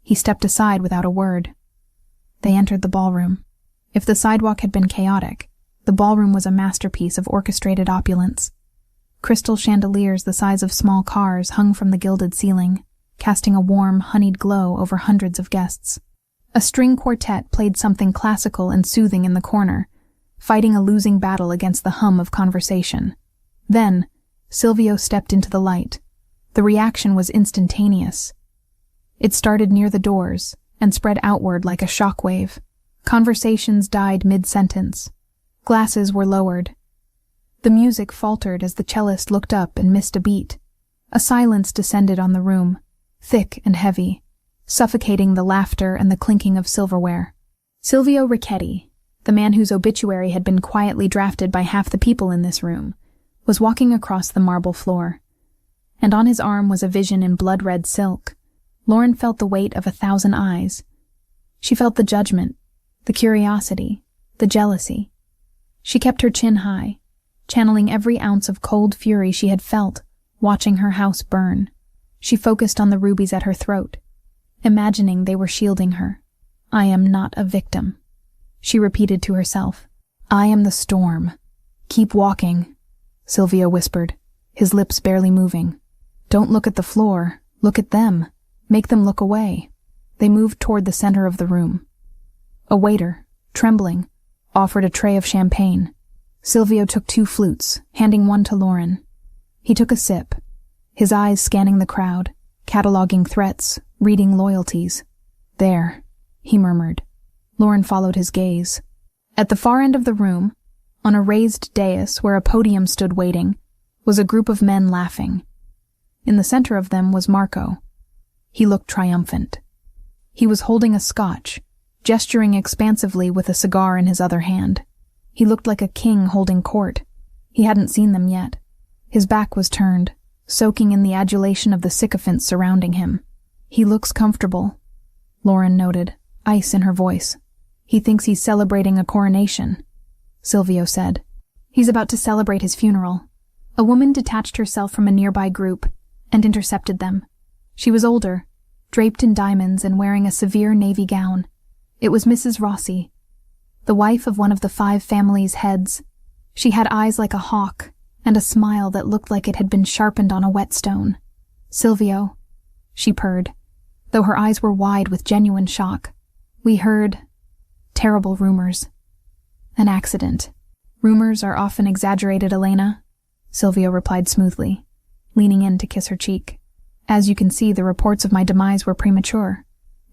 He stepped aside without a word. They entered the ballroom. If the sidewalk had been chaotic, the ballroom was a masterpiece of orchestrated opulence. Crystal chandeliers the size of small cars hung from the gilded ceiling, casting a warm, honeyed glow over hundreds of guests. A string quartet played something classical and soothing in the corner, fighting a losing battle against the hum of conversation. Then, Silvio stepped into the light. The reaction was instantaneous. It started near the doors and spread outward like a shockwave. Conversations died mid-sentence. Glasses were lowered. The music faltered as the cellist looked up and missed a beat. A silence descended on the room, thick and heavy, suffocating the laughter and the clinking of silverware. Silvio Richetti, the man whose obituary had been quietly drafted by half the people in this room, was walking across the marble floor, and on his arm was a vision in blood-red silk. Lauren felt the weight of 1,000 eyes. She felt the judgment, the curiosity, the jealousy. She kept her chin high, channeling every ounce of cold fury she had felt, watching her house burn. She focused on the rubies at her throat, imagining they were shielding her. "I am not a victim," she repeated to herself. "I am the storm. Keep walking," Silvio whispered, his lips barely moving. "Don't look at the floor. Look at them. Make them look away." They moved toward the center of the room. A waiter, trembling, offered a tray of champagne. Silvio took 2 flutes, handing one to Lauren. He took a sip, his eyes scanning the crowd, cataloging threats, reading loyalties. "There," he murmured. Lauren followed his gaze. At the far end of the room, on a raised dais where a podium stood waiting, was a group of men laughing. In the center of them was Marco. He looked triumphant. He was holding a scotch, gesturing expansively with a cigar in his other hand. He looked like a king holding court. He hadn't seen them yet. His back was turned, soaking in the adulation of the sycophants surrounding him. "He looks comfortable," Lauren noted, ice in her voice. "He thinks he's celebrating a coronation," Silvio said. "He's about to celebrate his funeral." A woman detached herself from a nearby group and intercepted them. She was older, draped in diamonds and wearing a severe navy gown. It was Mrs. Rossi, the wife of one of the 5 family's heads. She had eyes like a hawk and a smile that looked like it had been sharpened on a whetstone. "Silvio," she purred, though her eyes were wide with genuine shock. "We heard terrible rumors. An accident." "Rumors are often exaggerated, Elena," Silvio replied smoothly, leaning in to kiss her cheek. "As you can see, the reports of my demise were premature."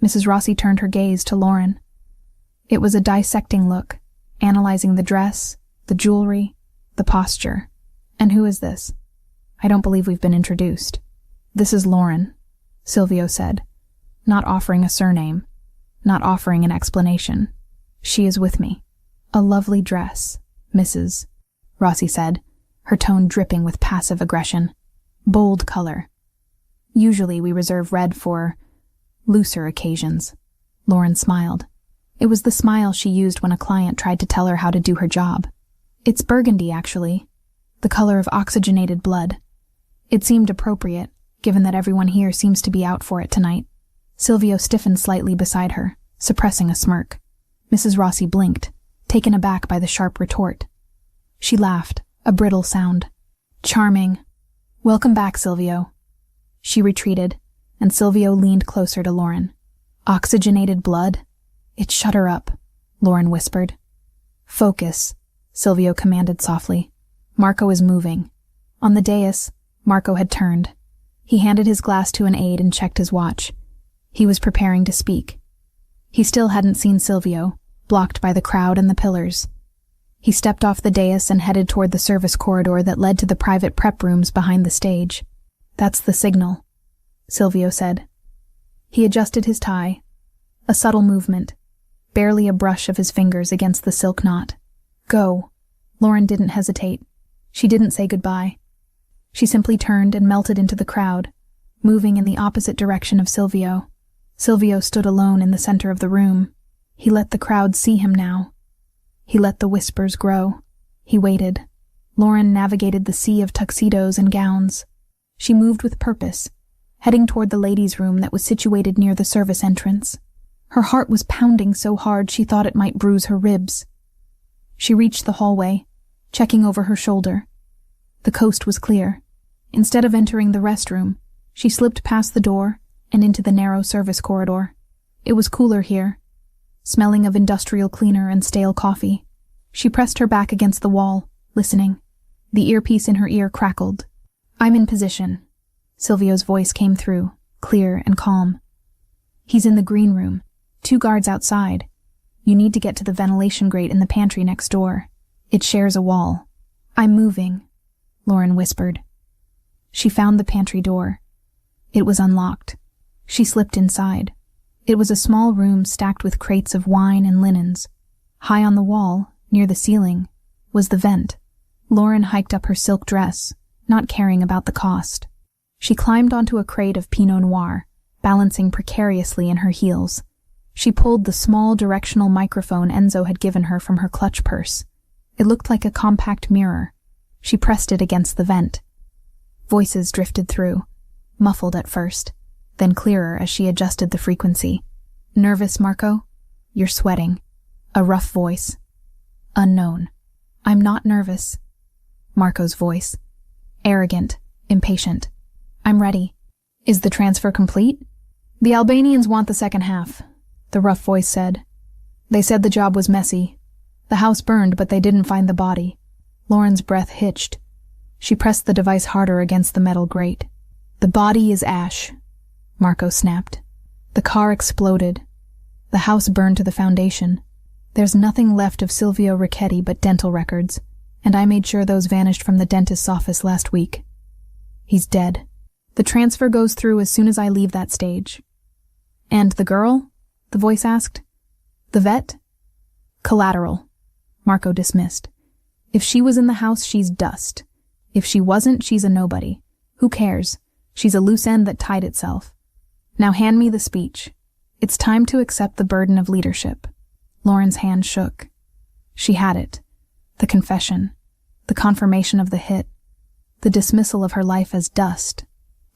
Mrs. Rossi turned her gaze to Lauren. It was a dissecting look, analyzing the dress, the jewelry, the posture. "And who is this? I don't believe we've been introduced." "This is Lauren," Silvio said, not offering a surname, not offering an explanation. "She is with me." "A lovely dress, Mrs." Rossi said, her tone dripping with passive aggression. "Bold color. Usually we reserve red for looser occasions." Lauren smiled. It was the smile she used when a client tried to tell her how to do her job. "It's burgundy, actually. The color of oxygenated blood." It seemed appropriate, given that everyone here seems to be out for it tonight. Silvio stiffened slightly beside her, suppressing a smirk. Mrs. Rossi blinked, taken aback by the sharp retort. She laughed, a brittle sound. "Charming. Welcome back, Silvio." She retreated, and Silvio leaned closer to Lauren. "Oxygenated blood? It shut her up," Lauren whispered. "Focus," Silvio commanded softly. "Marco is moving." On the dais, Marco had turned. He handed his glass to an aide and checked his watch. He was preparing to speak. He still hadn't seen Silvio, blocked by the crowd and the pillars. He stepped off the dais and headed toward the service corridor that led to the private prep rooms behind the stage. "That's the signal," Silvio said. He adjusted his tie. A subtle movement, barely a brush of his fingers against the silk knot. "Go." Lauren didn't hesitate. She didn't say goodbye. She simply turned and melted into the crowd, moving in the opposite direction of Silvio. Silvio stood alone in the center of the room. He let the crowd see him now. He let the whispers grow. He waited. Lauren navigated the sea of tuxedos and gowns. She moved with purpose, heading toward the ladies' room that was situated near the service entrance. Her heart was pounding so hard she thought it might bruise her ribs. She reached the hallway, checking over her shoulder. The coast was clear. Instead of entering the restroom, she slipped past the door and into the narrow service corridor. It was cooler here, smelling of industrial cleaner and stale coffee. She pressed her back against the wall, listening. The earpiece in her ear crackled. "I'm in position." Silvio's voice came through, clear and calm. "He's in the green room. 2 guards outside. You need to get to the ventilation grate in the pantry next door. It shares a wall." "I'm moving," Lauren whispered. She found the pantry door. It was unlocked. She slipped inside. It was a small room stacked with crates of wine and linens. High on the wall, near the ceiling, was the vent. Lauren hiked up her silk dress, not caring about the cost. She climbed onto a crate of Pinot Noir, balancing precariously in her heels. She pulled the small directional microphone Enzo had given her from her clutch purse. It looked like a compact mirror. She pressed it against the vent. Voices drifted through, muffled at first, then clearer as she adjusted the frequency. "Nervous, Marco? You're sweating." A rough voice. "Unknown. I'm not nervous." Marco's voice. Arrogant, impatient. "I'm ready. Is the transfer complete?" "The Albanians want the second half," the rough voice said. "They said the job was messy. The house burned, but they didn't find the body." Lauren's breath hitched. She pressed the device harder against the metal grate. "The body is ash," Marco snapped. The car exploded. The house burned to the foundation. There's nothing left of Silvio Ricchetti but dental records, and I made sure those vanished from the dentist's office last week. He's dead. The transfer goes through as soon as I leave that stage. "And the girl?" the voice asked. "The vet?" "Collateral," Marco dismissed. "If she was in the house, she's dust. If she wasn't, she's a nobody. Who cares? She's a loose end that tied itself. Now hand me the speech. It's time to accept the burden of leadership." Lauren's hand shook. She had it. The confession. The confirmation of the hit. The dismissal of her life as dust.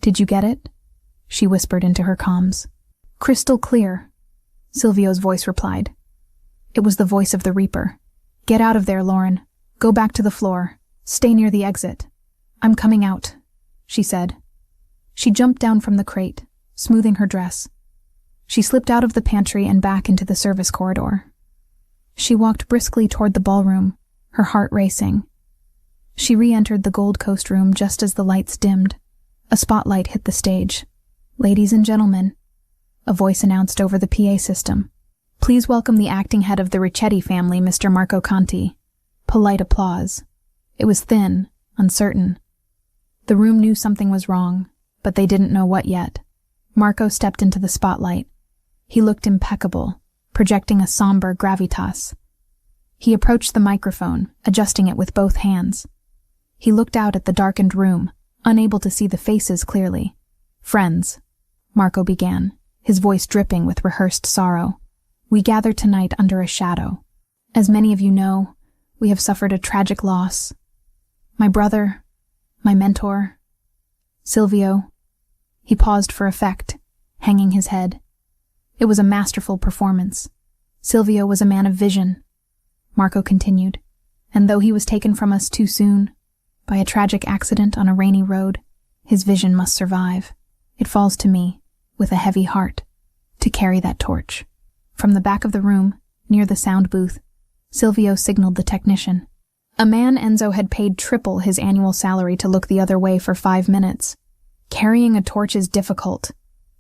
"Did you get it?" she whispered into her comms. "Crystal clear," Silvio's voice replied. It was the voice of the Reaper. "Get out of there, Lauren. Go back to the floor. Stay near the exit." "I'm coming out," she said. She jumped down from the crate, smoothing her dress. She slipped out of the pantry and back into the service corridor. She walked briskly toward the ballroom, her heart racing. She re-entered the Gold Coast room just as the lights dimmed. A spotlight hit the stage. "Ladies and gentlemen," a voice announced over the PA system. Please welcome the acting head of the Ricchetti family, Mr. Marco Conti. Polite applause. It was thin, uncertain. The room knew something was wrong, but they didn't know what yet. Marco stepped into the spotlight. He looked impeccable, projecting a somber gravitas. He approached the microphone, adjusting it with both hands. He looked out at the darkened room, unable to see the faces clearly. "Friends," Marco began, his voice dripping with rehearsed sorrow. "We gather tonight under a shadow. As many of you know, we have suffered a tragic loss. My brother, my mentor, Silvio." He paused for effect, hanging his head. It was a masterful performance. Silvio was a man of vision. Marco continued, "And though he was taken from us too soon, by a tragic accident on a rainy road, his vision must survive. It falls to me, with a heavy heart, to carry that torch." From the back of the room, near the sound booth, Silvio signaled the technician. A man Enzo had paid triple his annual salary to look the other way for 5 minutes. "Carrying a torch is difficult."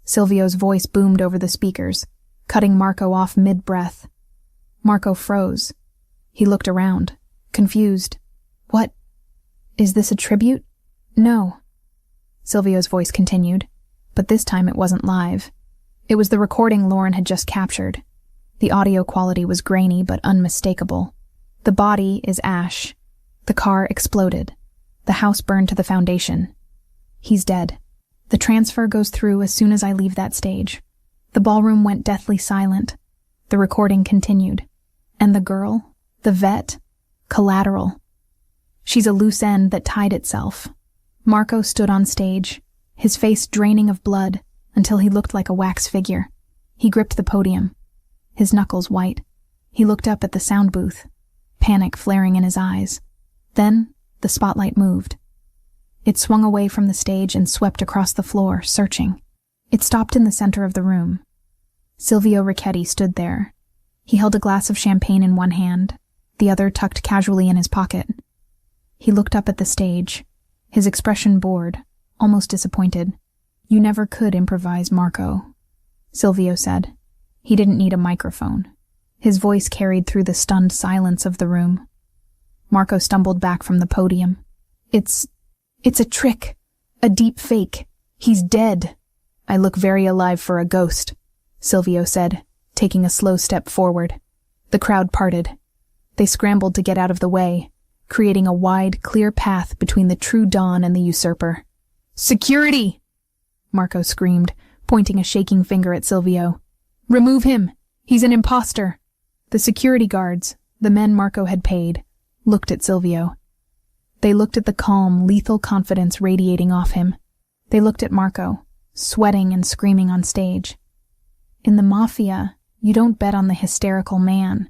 Silvio's voice boomed over the speakers, cutting Marco off mid-breath. Marco froze. He looked around, confused. "What? Is this a tribute?" "No." Silvio's voice continued, but this time it wasn't live. It was the recording Lauren had just captured. The audio quality was grainy but unmistakable. "The body is ash. The car exploded. The house burned to the foundation. He's dead. The transfer goes through as soon as I leave that stage." The ballroom went deathly silent. The recording continued. "And the girl, the vet, collateral. She's a loose end that tied itself." Marco stood on stage, his face draining of blood until he looked like a wax figure. He gripped the podium, his knuckles white. He looked up at the sound booth, panic flaring in his eyes. Then the spotlight moved. It swung away from the stage and swept across the floor, searching. It stopped in the center of the room. Silvio Ricchetti stood there. He held a glass of champagne in one hand, the other tucked casually in his pocket. He looked up at the stage, his expression bored, almost disappointed. "You never could improvise, Marco," Silvio said. He didn't need a microphone. His voice carried through the stunned silence of the room. Marco stumbled back from the podium. It's a trick. A deep fake. He's dead." "I look very alive for a ghost," Silvio said, taking a slow step forward. The crowd parted. They scrambled to get out of the way, creating a wide, clear path between the true Dawn and the usurper. "Security!" Marco screamed, pointing a shaking finger at Silvio. "Remove him! He's an imposter!" The security guards, the men Marco had paid, looked at Silvio. They looked at the calm, lethal confidence radiating off him. They looked at Marco, sweating and screaming on stage. In the Mafia, you don't bet on the hysterical man.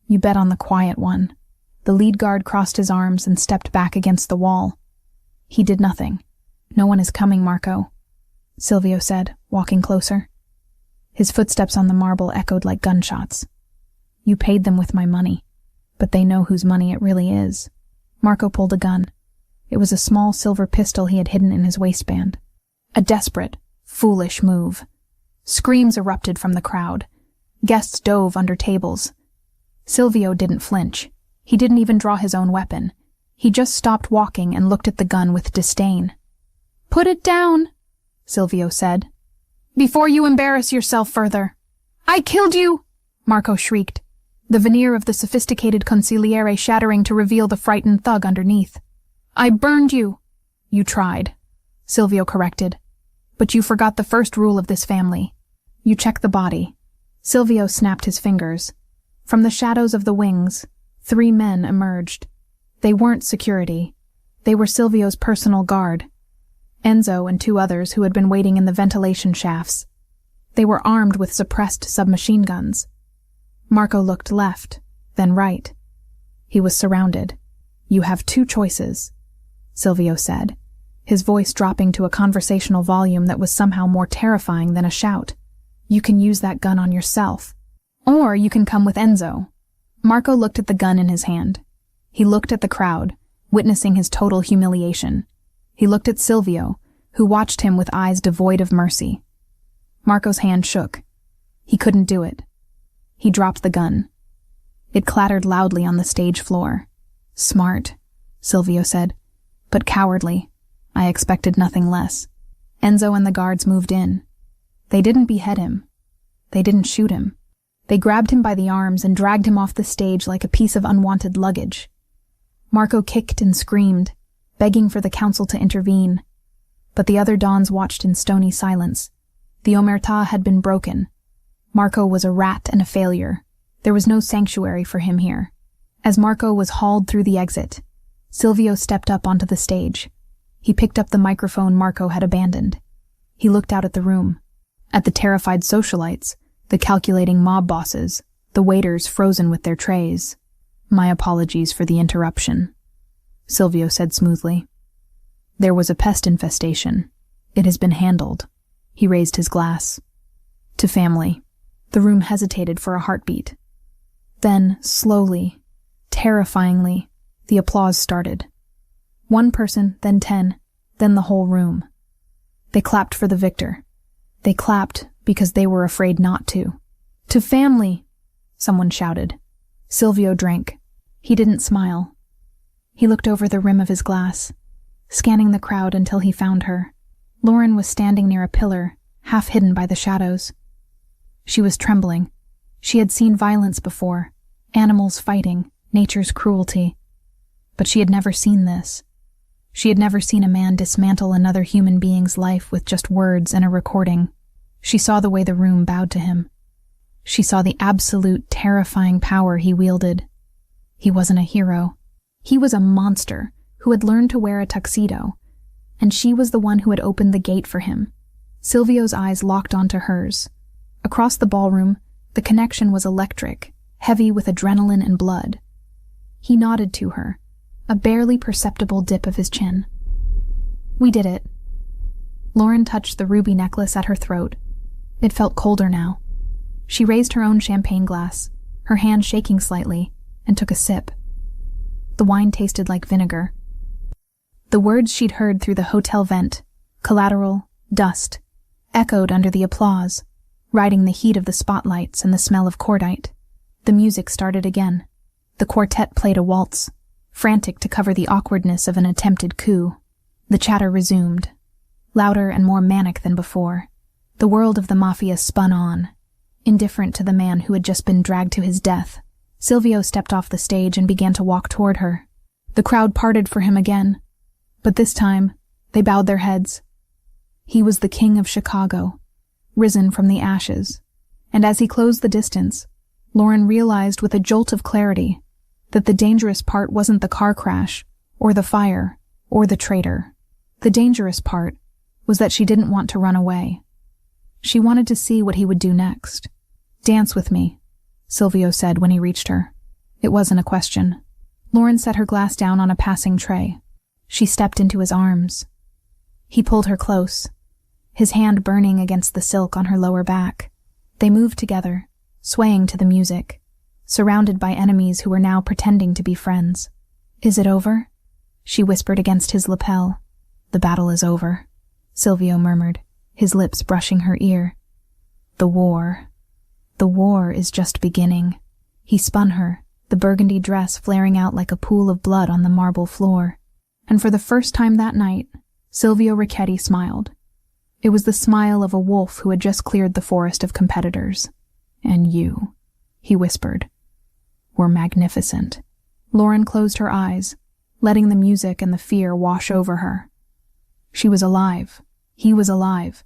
You bet on the quiet one. The lead guard crossed his arms and stepped back against the wall. He did nothing. "No one is coming, Marco," Silvio said, walking closer. His footsteps on the marble echoed like gunshots. "You paid them with my money, but they know whose money it really is." Marco pulled a gun. It was a small silver pistol he had hidden in his waistband. A desperate, foolish move. Screams erupted from the crowd. Guests dove under tables. Silvio didn't flinch. He didn't even draw his own weapon. He just stopped walking and looked at the gun with disdain. "Put it down," Silvio said, "before you embarrass yourself further." "I killed you!" Marco shrieked, the veneer of the sophisticated consigliere shattering to reveal the frightened thug underneath. "I burned you." "You tried," Silvio corrected. "But you forgot the first rule of this family. You check the body." Silvio snapped his fingers. From the shadows of the wings, 3 men emerged. They weren't security. They were Silvio's personal guard. Enzo and 2 others who had been waiting in the ventilation shafts. They were armed with suppressed submachine guns. Marco looked left, then right. He was surrounded. "You have 2 choices," Silvio said, his voice dropping to a conversational volume that was somehow more terrifying than a shout. "You can use that gun on yourself, or you can come with Enzo." Marco looked at the gun in his hand. He looked at the crowd, witnessing his total humiliation. He looked at Silvio, who watched him with eyes devoid of mercy. Marco's hand shook. He couldn't do it. He dropped the gun. It clattered loudly on the stage floor. "Smart," Silvio said, "but cowardly. I expected nothing less." Enzo and the guards moved in. They didn't behead him. They didn't shoot him. They grabbed him by the arms and dragged him off the stage like a piece of unwanted luggage. Marco kicked and screamed, begging for the council to intervene. But the other dons watched in stony silence. The omertà had been broken. Marco was a rat and a failure. There was no sanctuary for him here. As Marco was hauled through the exit, Silvio stepped up onto the stage. He picked up the microphone Marco had abandoned. He looked out at the room, at the terrified socialites, the calculating mob bosses, the waiters frozen with their trays. "My apologies for the interruption," Silvio said smoothly. "There was a pest infestation. It has been handled." He raised his glass. "To family." The room hesitated for a heartbeat. Then, slowly, terrifyingly, the applause started. One person, then 10, then the whole room. They clapped for the victor. They clapped because they were afraid not to. "To family!" someone shouted. Silvio drank. He didn't smile. He looked over the rim of his glass, scanning the crowd until he found her. Lauren was standing near a pillar, half hidden by the shadows. She was trembling. She had seen violence before, animals fighting, nature's cruelty. But she had never seen this. She had never seen a man dismantle another human being's life with just words and a recording. She saw the way the room bowed to him. She saw the absolute, terrifying power he wielded. He wasn't a hero. He was a monster who had learned to wear a tuxedo, and she was the one who had opened the gate for him. Silvio's eyes locked onto hers. Across the ballroom, the connection was electric, heavy with adrenaline and blood. He nodded to her, a barely perceptible dip of his chin. "We did it." Lauren touched the ruby necklace at her throat. It felt colder now. She raised her own champagne glass, her hand shaking slightly, and took a sip. The wine tasted like vinegar. The words she'd heard through the hotel vent, collateral, dust, echoed under the applause, riding the heat of the spotlights and the smell of cordite. The music started again. The quartet played a waltz, frantic to cover the awkwardness of an attempted coup. The chatter resumed, louder and more manic than before. The world of the Mafia spun on, indifferent to the man who had just been dragged to his death. Silvio stepped off the stage and began to walk toward her. The crowd parted for him again, but this time they bowed their heads. He was the king of Chicago, risen from the ashes, and as he closed the distance, Lauren realized with a jolt of clarity that the dangerous part wasn't the car crash, or the fire, or the traitor. The dangerous part was that she didn't want to run away. She wanted to see what he would do next. "Dance with me," Silvio said when he reached her. It wasn't a question. Lauren set her glass down on a passing tray. She stepped into his arms. He pulled her close, his hand burning against the silk on her lower back. They moved together, swaying to the music, surrounded by enemies who were now pretending to be friends. "Is it over?" she whispered against his lapel. "The battle is over," Silvio murmured, his lips brushing her ear. The war is just beginning." He spun her, the burgundy dress flaring out like a pool of blood on the marble floor. And for the first time that night, Silvio Ricchetti smiled. It was the smile of a wolf who had just cleared the forest of competitors. "And you," he whispered, "were magnificent." Lauren closed her eyes, letting the music and the fear wash over her. She was alive. He was alive.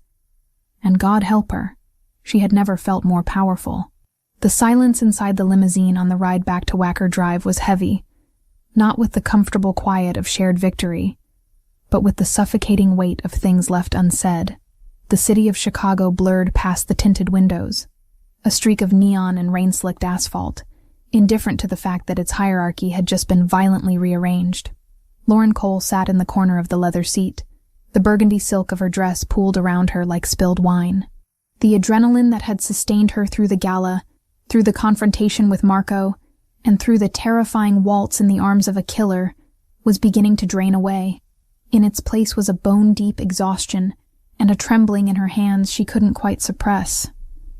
And God help her, she had never felt more powerful. The silence inside the limousine on the ride back to Wacker Drive was heavy, not with the comfortable quiet of shared victory, but with the suffocating weight of things left unsaid. The city of Chicago blurred past the tinted windows, a streak of neon and rain-slicked asphalt, indifferent to the fact that its hierarchy had just been violently rearranged. Lauren Cole sat in the corner of the leather seat, the burgundy silk of her dress pooled around her like spilled wine. The adrenaline that had sustained her through the gala, through the confrontation with Marco, and through the terrifying waltz in the arms of a killer, was beginning to drain away. In its place was a bone-deep exhaustion, and a trembling in her hands she couldn't quite suppress.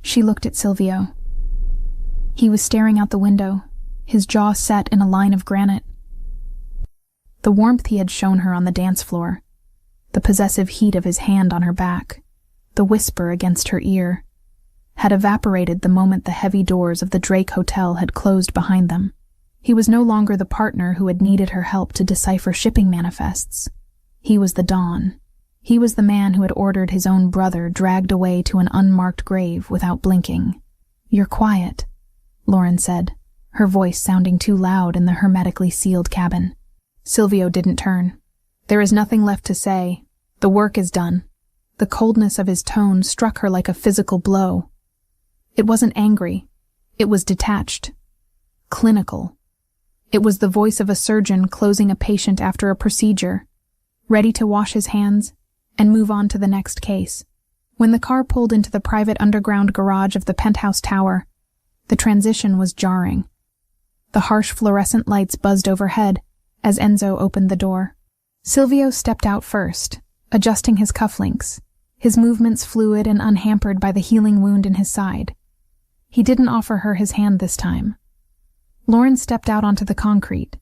She looked at Silvio. He was staring out the window, his jaw set in a line of granite. The warmth he had shown her on the dance floor, the possessive heat of his hand on her back, the whisper against her ear, had evaporated the moment the heavy doors of the Drake Hotel had closed behind them. He was no longer the partner who had needed her help to decipher shipping manifests. He was the Dawn. He was the man who had ordered his own brother dragged away to an unmarked grave without blinking. "You're quiet," Lauren said, her voice sounding too loud in the hermetically sealed cabin. Silvio didn't turn. "There is nothing left to say. The work is done." The coldness of his tone struck her like a physical blow. It wasn't angry. It was detached. Clinical. It was the voice of a surgeon closing a patient after a procedure, ready to wash his hands and move on to the next case. When the car pulled into the private underground garage of the penthouse tower, the transition was jarring. The harsh fluorescent lights buzzed overhead as Enzo opened the door. Silvio stepped out first, adjusting his cufflinks, his movements fluid and unhampered by the healing wound in his side. He didn't offer her his hand this time. Lauren stepped out onto the concrete,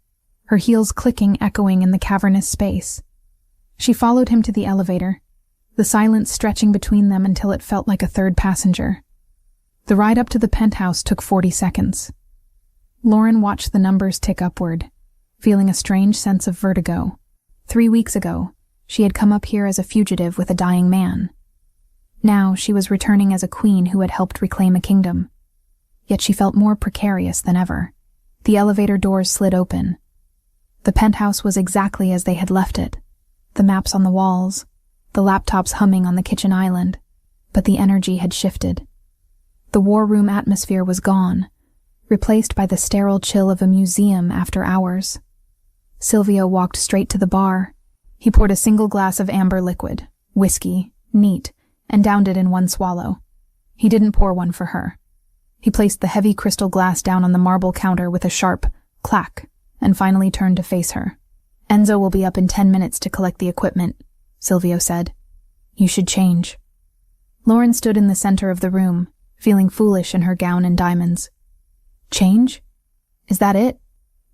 her heels clicking, echoing in the cavernous space. She followed him to the elevator, the silence stretching between them until it felt like a third passenger. The ride up to the penthouse took 40 seconds. Lauren watched the numbers tick upward, feeling a strange sense of vertigo. 3 weeks ago, she had come up here as a fugitive with a dying man. Now she was returning as a queen who had helped reclaim a kingdom. Yet she felt more precarious than ever. The elevator doors slid open. The penthouse was exactly as they had left it, the maps on the walls, the laptops humming on the kitchen island, but the energy had shifted. The war room atmosphere was gone, replaced by the sterile chill of a museum after hours. Silvio walked straight to the bar. He poured a single glass of amber liquid, whiskey, neat, and downed it in one swallow. He didn't pour one for her. He placed the heavy crystal glass down on the marble counter with a sharp clack, and finally turned to face her. "Enzo will be up in 10 minutes to collect the equipment," Silvio said. "You should change." Lauren stood in the center of the room, feeling foolish in her gown and diamonds. "Change? Is that it?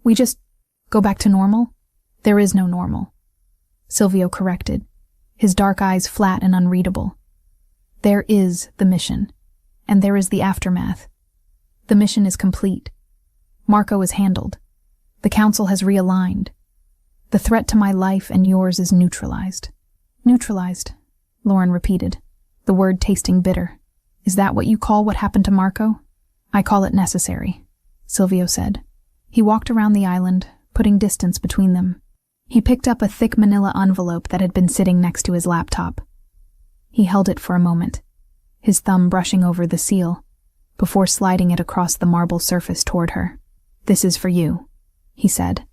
We just go back to normal?" "There is no normal," Silvio corrected, his dark eyes flat and unreadable. "There is the mission, and there is the aftermath. The mission is complete. Marco is handled. The council has realigned. The threat to my life and yours is neutralized." "Neutralized," Lauren repeated, the word tasting bitter. "Is that what you call what happened to Marco?" "I call it necessary," Silvio said. He walked around the island, putting distance between them. He picked up a thick manila envelope that had been sitting next to his laptop. He held it for a moment, his thumb brushing over the seal, before sliding it across the marble surface toward her. "This is for you," he said.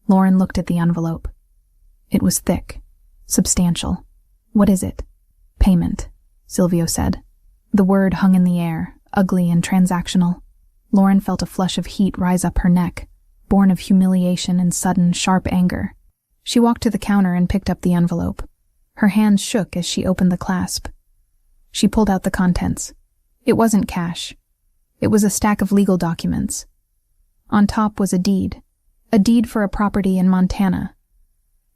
Lauren looked at the envelope. It was thick, substantial. "What is it?" "Payment," Silvio said. The word hung in the air, ugly and transactional. Lauren felt a flush of heat rise up her neck, born of humiliation and sudden, sharp anger. She walked to the counter and picked up the envelope. Her hands shook as she opened the clasp. She pulled out the contents. It wasn't cash. It was a stack of legal documents. On top was a deed for a property in Montana,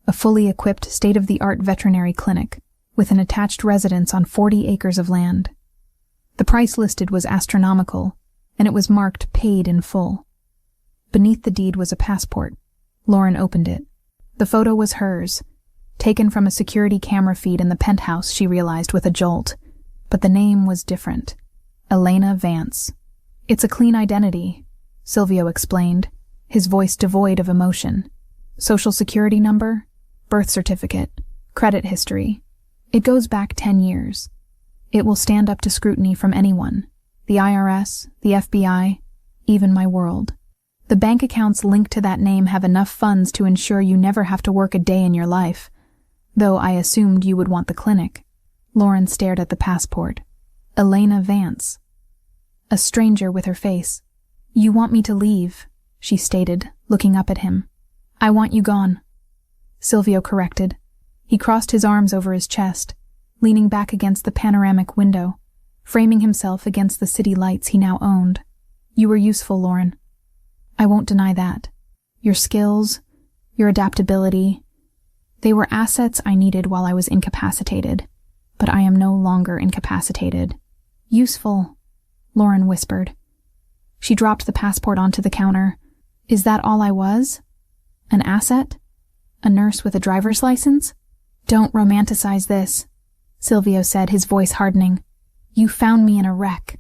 a fully equipped state-of-the-art veterinary clinic with an attached residence on 40 acres of land. The price listed was astronomical, and it was marked paid in full. Beneath the deed was a passport. Lauren opened it. The photo was hers, taken from a security camera feed in the penthouse, she realized with a jolt. But the name was different. Elena Vance. "It's a clean identity," Silvio explained, his voice devoid of emotion. "Social security number, birth certificate, credit history. It goes back 10 years. It will stand up to scrutiny from anyone. The IRS, the FBI, even my world. The bank accounts linked to that name have enough funds to ensure you never have to work a day in your life, though I assumed you would want the clinic." Lauren stared at the passport. Elena Vance. A stranger with her face. "You want me to leave," she stated, looking up at him. "I want you gone," Silvio corrected. He crossed his arms over his chest, leaning back against the panoramic window, framing himself against the city lights he now owned. You were useful, Lauren. I won't deny that. Your skills, your adaptability, they were assets I needed while I was incapacitated, but I am no longer incapacitated. Useful, Lauren whispered. She dropped the passport onto the counter. Is that all I was? An asset? A nurse with a driver's license? Don't romanticize this, Silvio said, his voice hardening. You found me in a wreck.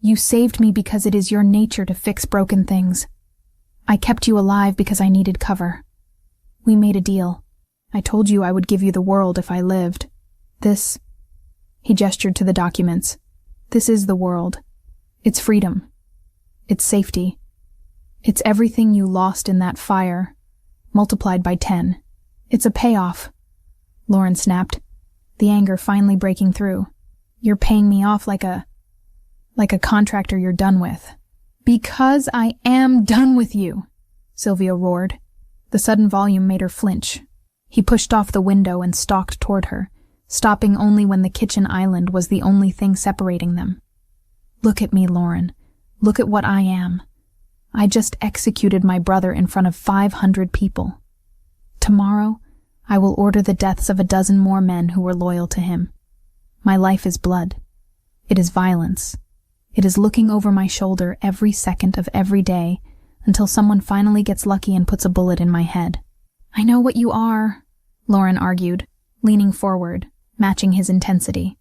You saved me because it is your nature to fix broken things. I kept you alive because I needed cover. We made a deal. I told you I would give you the world if I lived. This, he gestured to the documents. This is the world. It's freedom. It's safety. It's everything you lost in that fire, multiplied by 10. It's a payoff. Lauren snapped, the anger finally breaking through. You're paying me off like a contractor you're done with. Because I am done with you, Silvio roared. The sudden volume made her flinch. He pushed off the window and stalked toward her, stopping only when the kitchen island was the only thing separating them. Look at me, Lauren. Look at what I am. I just executed my brother in front of 500 people. Tomorrow, I will order the deaths of a dozen more men who were loyal to him. My life is blood. It is violence. It is looking over my shoulder every second of every day until someone finally gets lucky and puts a bullet in my head. I know what you are, Lauren argued, leaning forward, matching his intensity.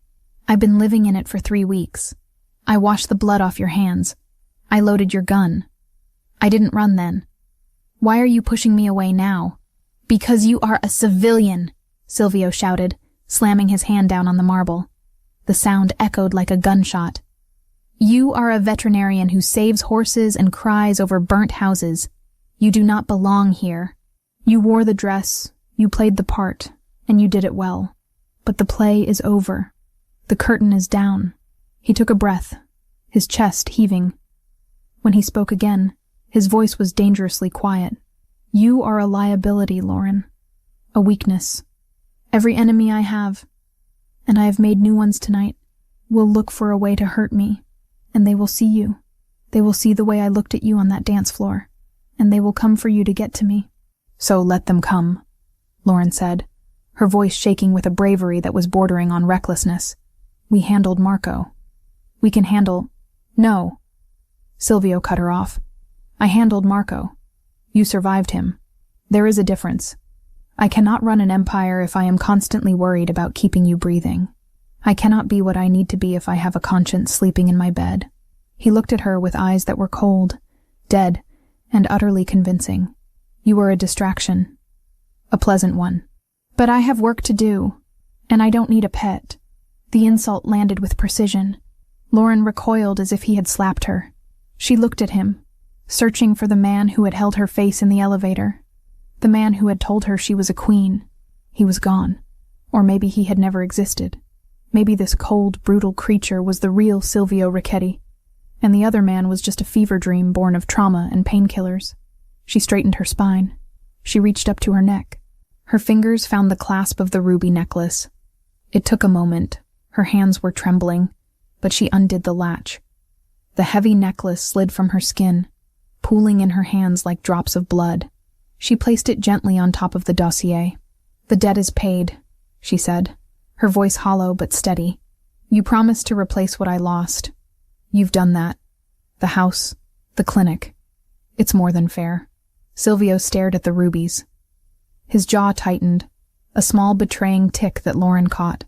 I've been living in it for 3 weeks. I washed the blood off your hands. I loaded your gun. I didn't run then. Why are you pushing me away now? Because you are a civilian, Silvio shouted, slamming his hand down on the marble. The sound echoed like a gunshot. You are a veterinarian who saves horses and cries over burnt houses. You do not belong here. You wore the dress, you played the part, and you did it well. But the play is over. The curtain is down. He took a breath, his chest heaving. When he spoke again, his voice was dangerously quiet. You are a liability, Lauren. A weakness. Every enemy I have, and I have made new ones tonight, will look for a way to hurt me, and they will see you. They will see the way I looked at you on that dance floor, and they will come for you to get to me. So let them come, Lauren said, her voice shaking with a bravery that was bordering on recklessness. We handled Marco. We can handle... No. Silvio cut her off. I handled Marco. You survived him. There is a difference. I cannot run an empire if I am constantly worried about keeping you breathing. I cannot be what I need to be if I have a conscience sleeping in my bed. He looked at her with eyes that were cold, dead, and utterly convincing. You were a distraction. A pleasant one. But I have work to do, and I don't need a pet. The insult landed with precision. Lauren recoiled as if he had slapped her. She looked at him, searching for the man who had held her face in the elevator. The man who had told her she was a queen. He was gone. Or maybe he had never existed. Maybe this cold, brutal creature was the real Silvio Ricchetti, and the other man was just a fever dream born of trauma and painkillers. She straightened her spine. She reached up to her neck. Her fingers found the clasp of the ruby necklace. It took a moment. Her hands were trembling, but she undid the latch. The heavy necklace slid from her skin, pooling in her hands like drops of blood. She placed it gently on top of the dossier. The debt is paid, she said, her voice hollow but steady. You promised to replace what I lost. You've done that. The house, the clinic. It's more than fair. Silvio stared at the rubies. His jaw tightened, a small betraying tick that Lauren caught.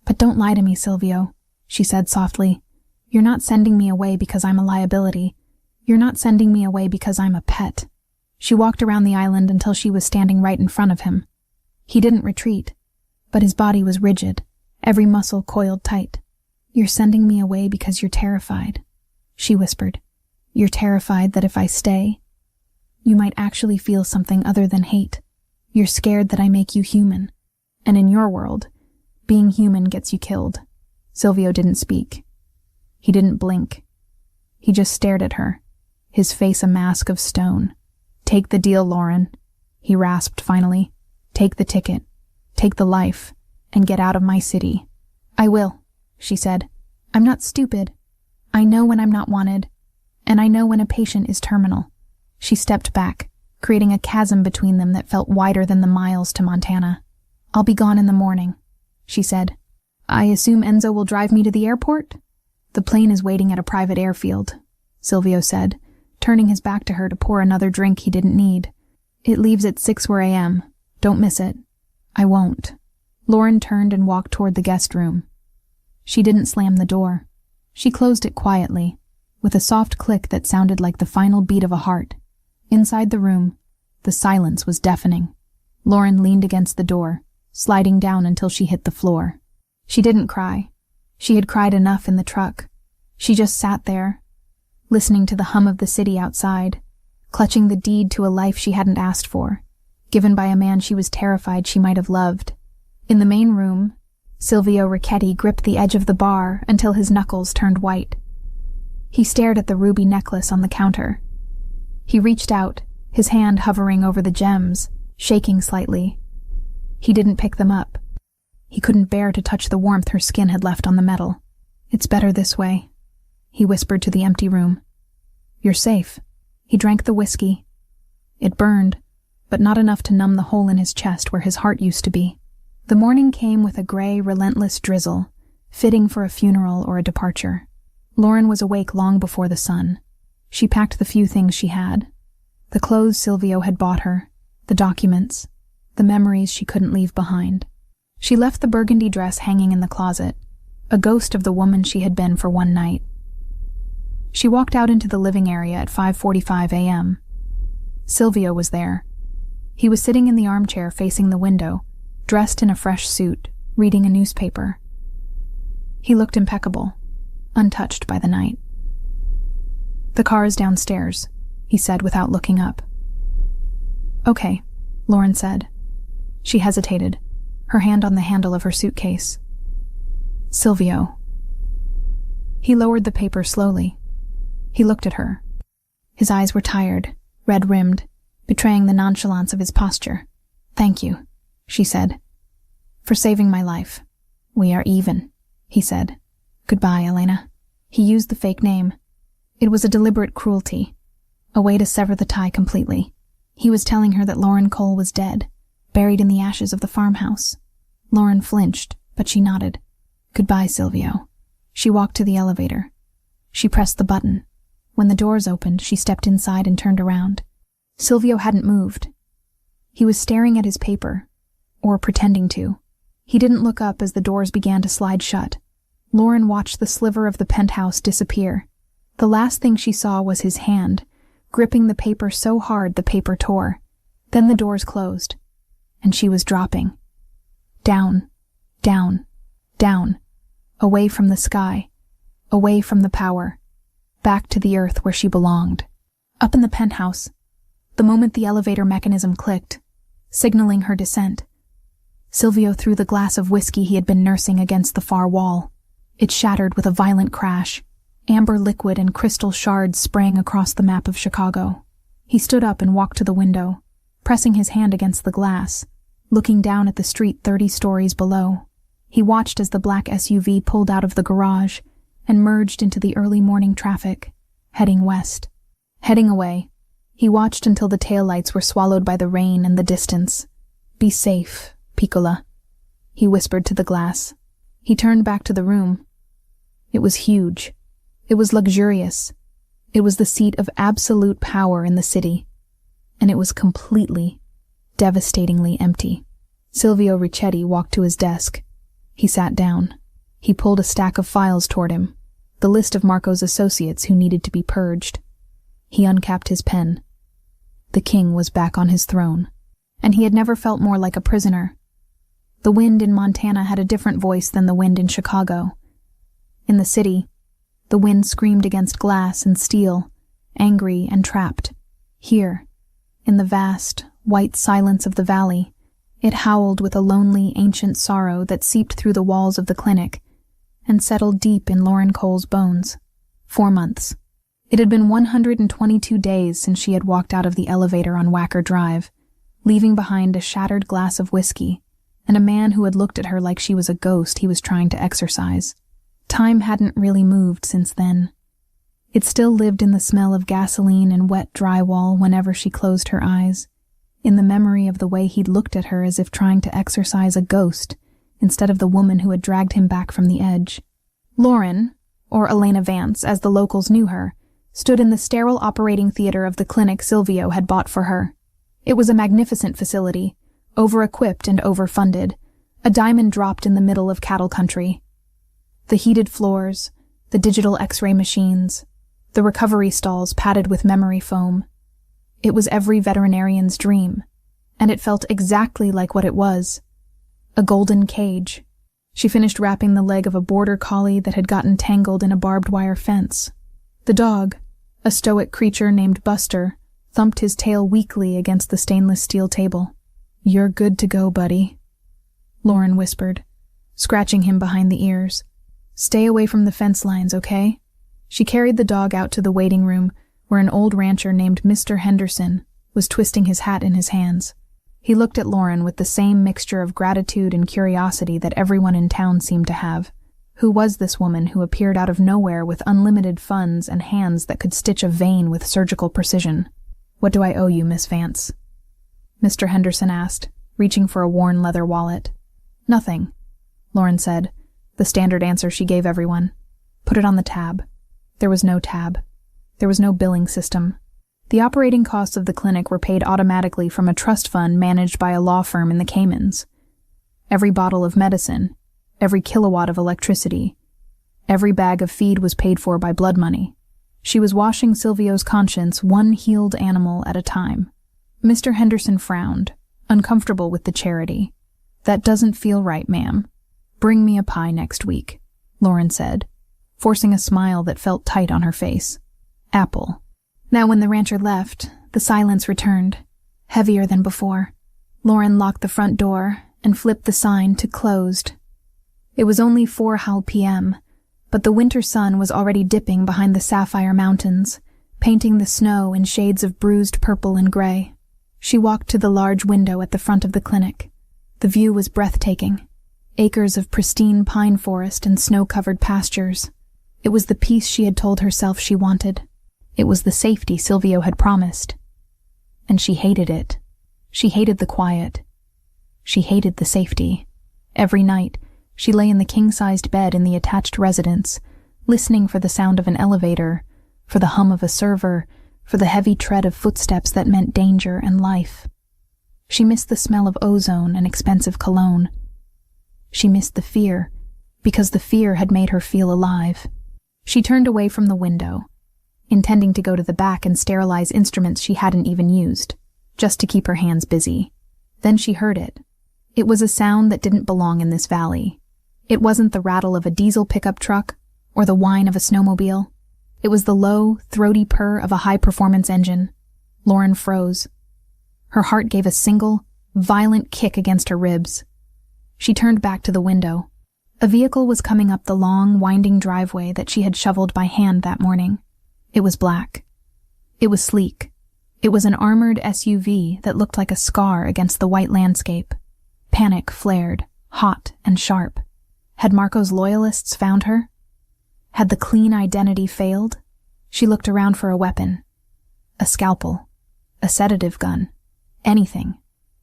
But don't lie to me, Silvio, she said softly. You're not sending me away because I'm a liability. You're not sending me away because I'm a pet. She walked around the island until she was standing right in front of him. He didn't retreat, but his body was rigid, every muscle coiled tight. You're sending me away because you're terrified, she whispered. You're terrified that if I stay, you might actually feel something other than hate. You're scared that I make you human, and in your world, being human gets you killed. Silvio didn't speak. He didn't blink. He just stared at her, his face a mask of stone. Take the deal, Lauren, he rasped finally. Take the ticket, take the life, and get out of my city. I will, she said. I'm not stupid. I know when I'm not wanted, And I know when a patient is terminal." She stepped back, creating a chasm between them that felt wider than the miles to Montana. "I'll be gone in the morning," she said. "I assume Enzo will drive me to the airport?" "The plane is waiting at a private airfield," Silvio said, turning his back to her to pour another drink he didn't need. "It leaves at 6 a.m. Don't miss it." "I won't." Lauren turned and walked toward the guest room. She didn't slam the door. She closed it quietly, with a soft click that sounded like the final beat of a heart. Inside the room, the silence was deafening. Lauren leaned against the door, sliding down until she hit the floor. She didn't cry. She had cried enough in the truck. She just sat there, listening to the hum of the city outside, clutching the deed to a life she hadn't asked for, given by a man she was terrified she might have loved. In the main room, Silvio Ricchetti gripped the edge of the bar until his knuckles turned white. He stared at the ruby necklace on the counter. He reached out, his hand hovering over the gems, shaking slightly. He didn't pick them up. He couldn't bear to touch the warmth her skin had left on the metal. "It's better this way," he whispered to the empty room. "You're safe." He drank the whiskey. It burned, but not enough to numb the hole in his chest where his heart used to be. The morning came with a gray, relentless drizzle, fitting for a funeral or a departure. Lauren was awake long before the sun. She packed the few things she had. The clothes Silvio had bought her, the documents, the memories she couldn't leave behind. She left the burgundy dress hanging in the closet, a ghost of the woman she had been for one night. She walked out into the living area at 5:45 a.m. Silvio was there. He was sitting in the armchair facing the window, dressed in a fresh suit, reading a newspaper. He looked impeccable, untouched by the night. "The car is downstairs," he said without looking up. "Okay," Lauren said. She hesitated, her hand on the handle of her suitcase. "Silvio." He lowered the paper slowly. He looked at her. His eyes were tired, red-rimmed, betraying the nonchalance of his posture. "Thank you," she said, "for saving my life." "We are even," he said. "Goodbye, Elena." He used the fake name. It was a deliberate cruelty, a way to sever the tie completely. He was telling her that Lauren Cole was dead, buried in the ashes of the farmhouse. Lauren flinched, but she nodded. "Goodbye, Silvio." She walked to the elevator. She pressed the button. When the doors opened, she stepped inside and turned around. Silvio hadn't moved. He was staring at his paper, or pretending to. He didn't look up as the doors began to slide shut. Lauren watched the sliver of the penthouse disappear. The last thing she saw was his hand, gripping the paper so hard the paper tore. Then the doors closed, and she was dropping. Down, down, down, away from the sky, away from the power, back to the earth where she belonged. Up in the penthouse, the moment the elevator mechanism clicked, signaling her descent, Silvio threw the glass of whiskey he had been nursing against the far wall. It shattered with a violent crash. Amber liquid and crystal shards sprang across the map of Chicago. He stood up and walked to the window, pressing his hand against the glass, looking down at the street 30 stories below. He watched as the black SUV pulled out of the garage and merged into the early morning traffic, heading west. Heading away, he watched until the taillights were swallowed by the rain and the distance. "Be safe, Piccola," he whispered to the glass. He turned back to the room. It was huge. It was luxurious. It was the seat of absolute power in the city. And it was completely, devastatingly empty. Silvio Ricchetti walked to his desk. He sat down. He pulled a stack of files toward him, the list of Marco's associates who needed to be purged. He uncapped his pen. The king was back on his throne, and he had never felt more like a prisoner. The wind in Montana had a different voice than the wind in Chicago. In the city, the wind screamed against glass and steel, angry and trapped. Here, in the vast, white silence of the valley, it howled with a lonely, ancient sorrow that seeped through the walls of the clinic and settled deep in Lauren Cole's bones. 4 months. It had been 122 days since she had walked out of the elevator on Wacker Drive, leaving behind a shattered glass of whiskey and a man who had looked at her like she was a ghost he was trying to exorcise. Time hadn't really moved since then. It still lived in the smell of gasoline and wet drywall whenever she closed her eyes, in the memory of the way he'd looked at her as if trying to exorcise a ghost instead of the woman who had dragged him back from the edge. Lauren, or Elena Vance as the locals knew her, stood in the sterile operating theater of the clinic Silvio had bought for her. It was a magnificent facility, over-equipped and overfunded, a diamond dropped in the middle of cattle country. The heated floors, the digital X-ray machines, the recovery stalls padded with memory foam. It was every veterinarian's dream, and it felt exactly like what it was. A golden cage. She finished wrapping the leg of a border collie that had gotten tangled in a barbed wire fence. The dog, a stoic creature named Buster, thumped his tail weakly against the stainless steel table. "You're good to go, buddy," Lauren whispered, scratching him behind the ears. "Stay away from the fence lines, okay?" She carried the dog out to the waiting room where an old rancher named Mr. Henderson was twisting his hat in his hands. He looked at Lauren with the same mixture of gratitude and curiosity that everyone in town seemed to have. Who was this woman who appeared out of nowhere with unlimited funds and hands that could stitch a vein with surgical precision? "What do I owe you, Miss Vance?" Mr. Henderson asked, reaching for a worn leather wallet. "Nothing," Lauren said, the standard answer she gave everyone. "Put it on the tab." There was no tab. There was no billing system. The operating costs of the clinic were paid automatically from a trust fund managed by a law firm in the Caymans. Every bottle of medicine, every kilowatt of electricity, every bag of feed was paid for by blood money. She was washing Silvio's conscience one healed animal at a time. Mr. Henderson frowned, uncomfortable with the charity. "That doesn't feel right, ma'am. Bring me a pie next week," Lauren said, forcing a smile that felt tight on her face. "Apple." Now when the rancher left, the silence returned, heavier than before. Lauren locked the front door and flipped the sign to closed. It was only 4 p.m., but the winter sun was already dipping behind the sapphire mountains, painting the snow in shades of bruised purple and gray. She walked to the large window at the front of the clinic. The view was breathtaking. Acres of pristine pine forest and snow-covered pastures. It was the peace she had told herself she wanted. It was the safety Silvio had promised. And she hated it. She hated the quiet. She hated the safety. Every night, she lay in the king-sized bed in the attached residence, listening for the sound of an elevator, for the hum of a server, for the heavy tread of footsteps that meant danger and life. She missed the smell of ozone and expensive cologne. She missed the fear, because the fear had made her feel alive. She turned away from the window, intending to go to the back and sterilize instruments she hadn't even used, just to keep her hands busy. Then she heard it. It was a sound that didn't belong in this valley. It wasn't the rattle of a diesel pickup truck or the whine of a snowmobile. It was the low, throaty purr of a high-performance engine. Lauren froze. Her heart gave a single, violent kick against her ribs. She turned back to the window. A vehicle was coming up the long, winding driveway that she had shoveled by hand that morning. It was black. It was sleek. It was an armored SUV that looked like a scar against the white landscape. Panic flared, hot and sharp. Had Marco's loyalists found her? Had the clean identity failed? She looked around for a weapon. A scalpel. A sedative gun. Anything.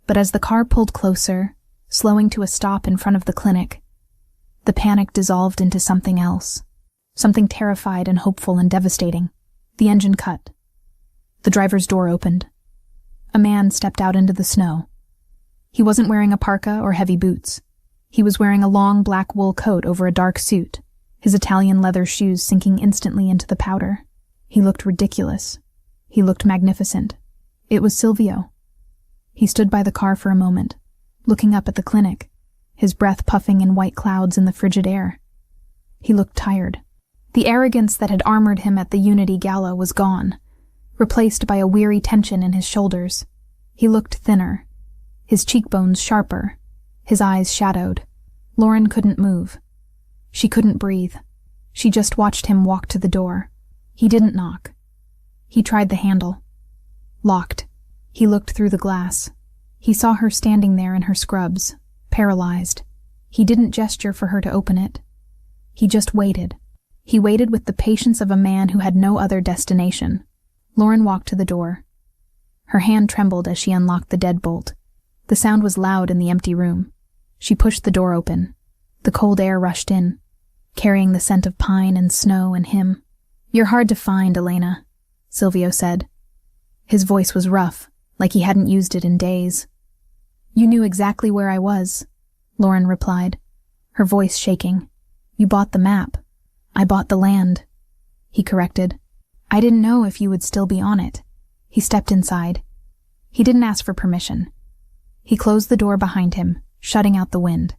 But as the car pulled closer, slowing to a stop in front of the clinic, the panic dissolved into something else. Something terrified and hopeful and devastating. The engine cut. The driver's door opened. A man stepped out into the snow. He wasn't wearing a parka or heavy boots. He was wearing a long black wool coat over a dark suit, his Italian leather shoes sinking instantly into the powder. He looked ridiculous. He looked magnificent. It was Silvio. He stood by the car for a moment, looking up at the clinic, his breath puffing in white clouds in the frigid air. He looked tired. The arrogance that had armored him at the Unity Gala was gone, replaced by a weary tension in his shoulders. He looked thinner, his cheekbones sharper, his eyes shadowed. Lauren couldn't move. She couldn't breathe. She just watched him walk to the door. He didn't knock. He tried the handle. Locked. He looked through the glass. He saw her standing there in her scrubs, paralyzed. He didn't gesture for her to open it. He just waited. He waited with the patience of a man who had no other destination. Lauren walked to the door. Her hand trembled as she unlocked the deadbolt. The sound was loud in the empty room. She pushed the door open. The cold air rushed in, carrying the scent of pine and snow and him. "You're hard to find, Elena," Silvio said. His voice was rough, like he hadn't used it in days. "You knew exactly where I was," Lauren replied, her voice shaking. "You bought the map. I bought the land," he corrected. "I didn't know if you would still be on it." He stepped inside. He didn't ask for permission. He closed the door behind him, shutting out the wind.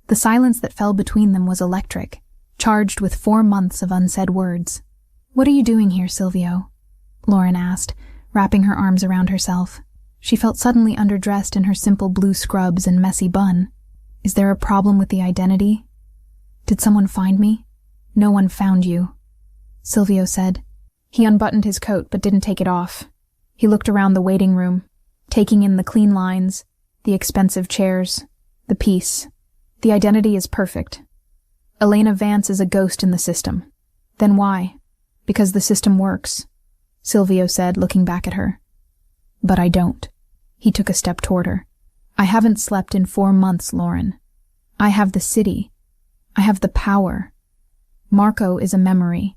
The silence that fell between them was electric, charged with 4 months of unsaid words. "What are you doing here, Silvio?" Lauren asked, wrapping her arms around herself. She felt suddenly underdressed in her simple blue scrubs and messy bun. "Is there a problem with the identity? Did someone find me?" "No one found you," Silvio said. He unbuttoned his coat but didn't take it off. He looked around the waiting room, taking in the clean lines, the expensive chairs, the peace. "The identity is perfect. Elena Vance is a ghost in the system." "Then why?" "Because the system works," Silvio said, looking back at her. "But I don't." He took a step toward her. "I haven't slept in 4 months, Lauren. I have the city. I have the power. Marco is a memory.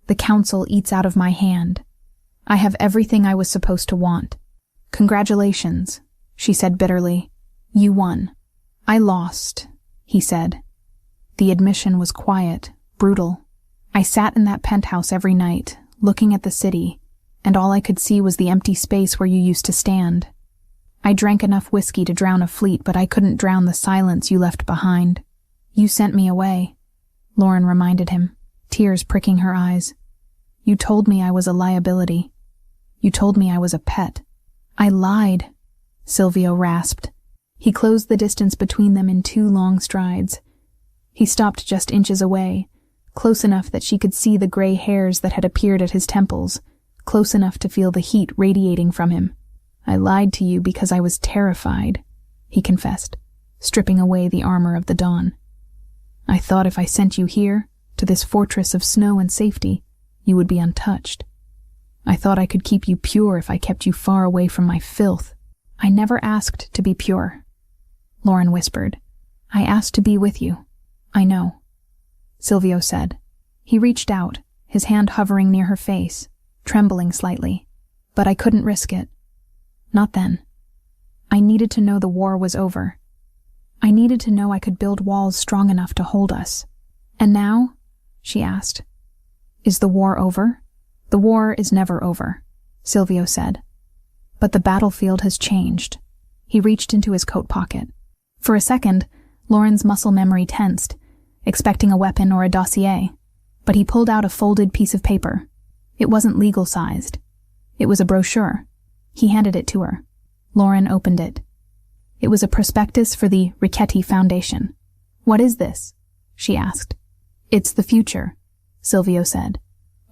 The council eats out of my hand. I have everything I was supposed to want." "Congratulations," she said bitterly. "You won." "I lost," he said. The admission was quiet, brutal. "I sat in that penthouse every night, looking at the city, and all I could see was the empty space where you used to stand. I drank enough whiskey to drown a fleet, but I couldn't drown the silence you left behind. You sent me away," Lauren reminded him, tears pricking her eyes. "You told me I was a liability. You told me I was a pet." "I lied," Silvio rasped. He closed the distance between them in 2 long strides. He stopped just inches away, close enough that she could see the gray hairs that had appeared at his temples, close enough to feel the heat radiating from him. "I lied to you because I was terrified," he confessed, stripping away the armor of the dawn. "I thought if I sent you here, to this fortress of snow and safety, you would be untouched. I thought I could keep you pure if I kept you far away from my filth." "I never asked to be pure," Lauren whispered. "I asked to be with you." "I know," Silvio said. He reached out, his hand hovering near her face, trembling slightly. "But I couldn't risk it. Not then. I needed to know the war was over. I needed to know I could build walls strong enough to hold us." "And now?" she asked. "Is the war over?" "The war is never over," Silvio said. "But the battlefield has changed." He reached into his coat pocket. For a second, Lauren's muscle memory tensed, expecting a weapon or a dossier, but he pulled out a folded piece of paper. It wasn't legal-sized. It was a brochure. He handed it to her. Lauren opened it. It was a prospectus for the Richetti Foundation. "What is this?" she asked. "It's the future," Silvio said.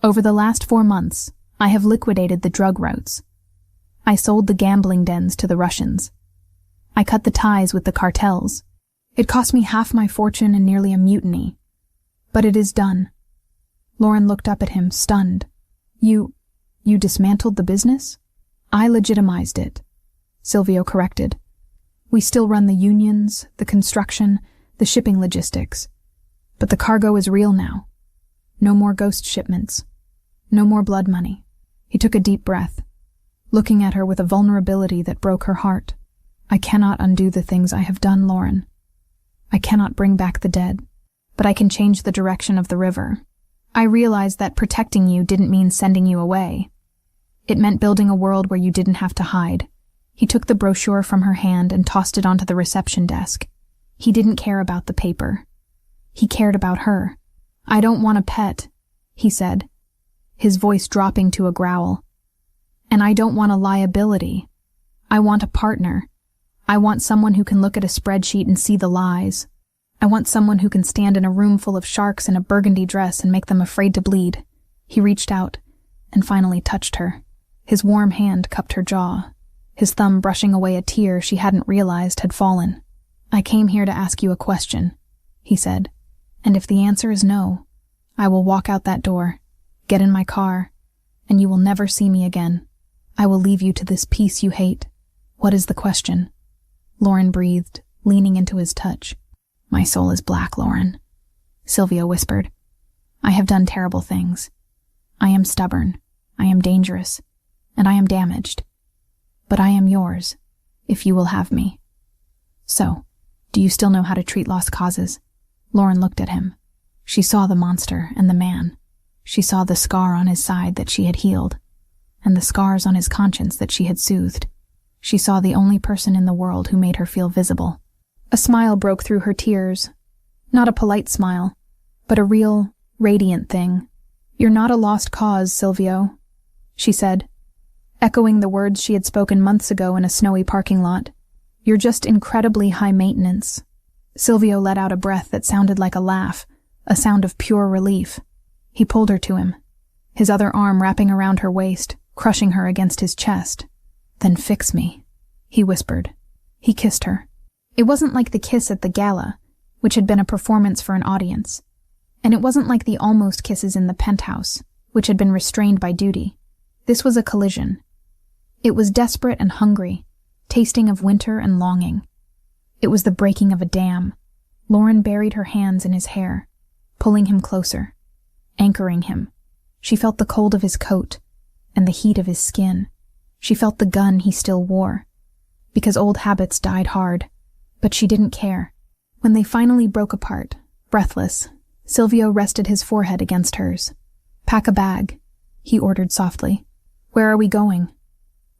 "Over the last 4 months, I have liquidated the drug routes. I sold the gambling dens to the Russians. I cut the ties with the cartels. It cost me half my fortune and nearly a mutiny. But it is done." Lauren looked up at him, stunned. You dismantled the business?" "I legitimized it," Silvio corrected. "We still run the unions, the construction, the shipping logistics. But the cargo is real now. No more ghost shipments. No more blood money." He took a deep breath, looking at her with a vulnerability that broke her heart. "I cannot undo the things I have done, Lauren. I cannot bring back the dead, but I can change the direction of the river. I realized that protecting you didn't mean sending you away. It meant building a world where you didn't have to hide." He took the brochure from her hand and tossed it onto the reception desk. He didn't care about the paper. He cared about her. "I don't want a pet," he said, his voice dropping to a growl. "And I don't want a liability. I want a partner. I want someone who can look at a spreadsheet and see the lies. I want someone who can stand in a room full of sharks in a burgundy dress and make them afraid to bleed." He reached out and finally touched her. His warm hand cupped her jaw, his thumb brushing away a tear she hadn't realized had fallen. "I came here to ask you a question," he said, "and if the answer is no, I will walk out that door, get in my car, and you will never see me again. I will leave you to this peace you hate. What is the question? Lauren breathed, leaning into his touch. My soul is black, Lauren, Silvio whispered. I have done terrible things. I am stubborn, I am dangerous, and I am damaged. But I am yours, if you will have me. So, do you still know how to treat lost causes? Lauren looked at him. She saw the monster and the man. She saw the scar on his side that she had healed, and the scars on his conscience that she had soothed. She saw the only person in the world who made her feel visible. A smile broke through her tears. Not a polite smile, but a real, radiant thing. You're not a lost cause, Silvio, she said, echoing the words she had spoken months ago in a snowy parking lot. You're just incredibly high maintenance. Silvio let out a breath that sounded like a laugh, a sound of pure relief. He pulled her to him, his other arm wrapping around her waist, crushing her against his chest. Then fix me, he whispered. He kissed her. It wasn't like the kiss at the gala, which had been a performance for an audience. And it wasn't like the almost kisses in the penthouse, which had been restrained by duty. This was a collision. It was desperate and hungry, tasting of winter and longing. It was the breaking of a dam. Lauren buried her hands in his hair, pulling him closer, anchoring him. She felt the cold of his coat and the heat of his skin. She felt the gun he still wore, because old habits died hard, but she didn't care. When they finally broke apart, breathless, Silvio rested his forehead against hers. Pack a bag, he ordered softly. Where are we going?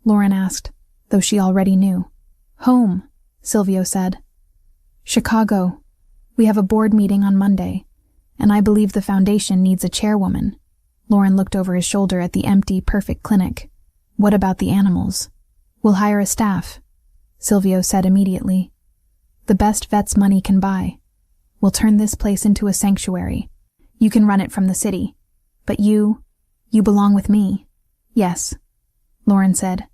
Lauren asked, though she already knew. Home, Silvio said. Chicago. We have a board meeting on Monday, and I believe the foundation needs a chairwoman. Lauren looked over his shoulder at the empty, perfect clinic. What about the animals? We'll hire a staff, Silvio said immediately. The best vets money can buy. We'll turn this place into a sanctuary. You can run it from the city. But you belong with me. Yes, Lauren said.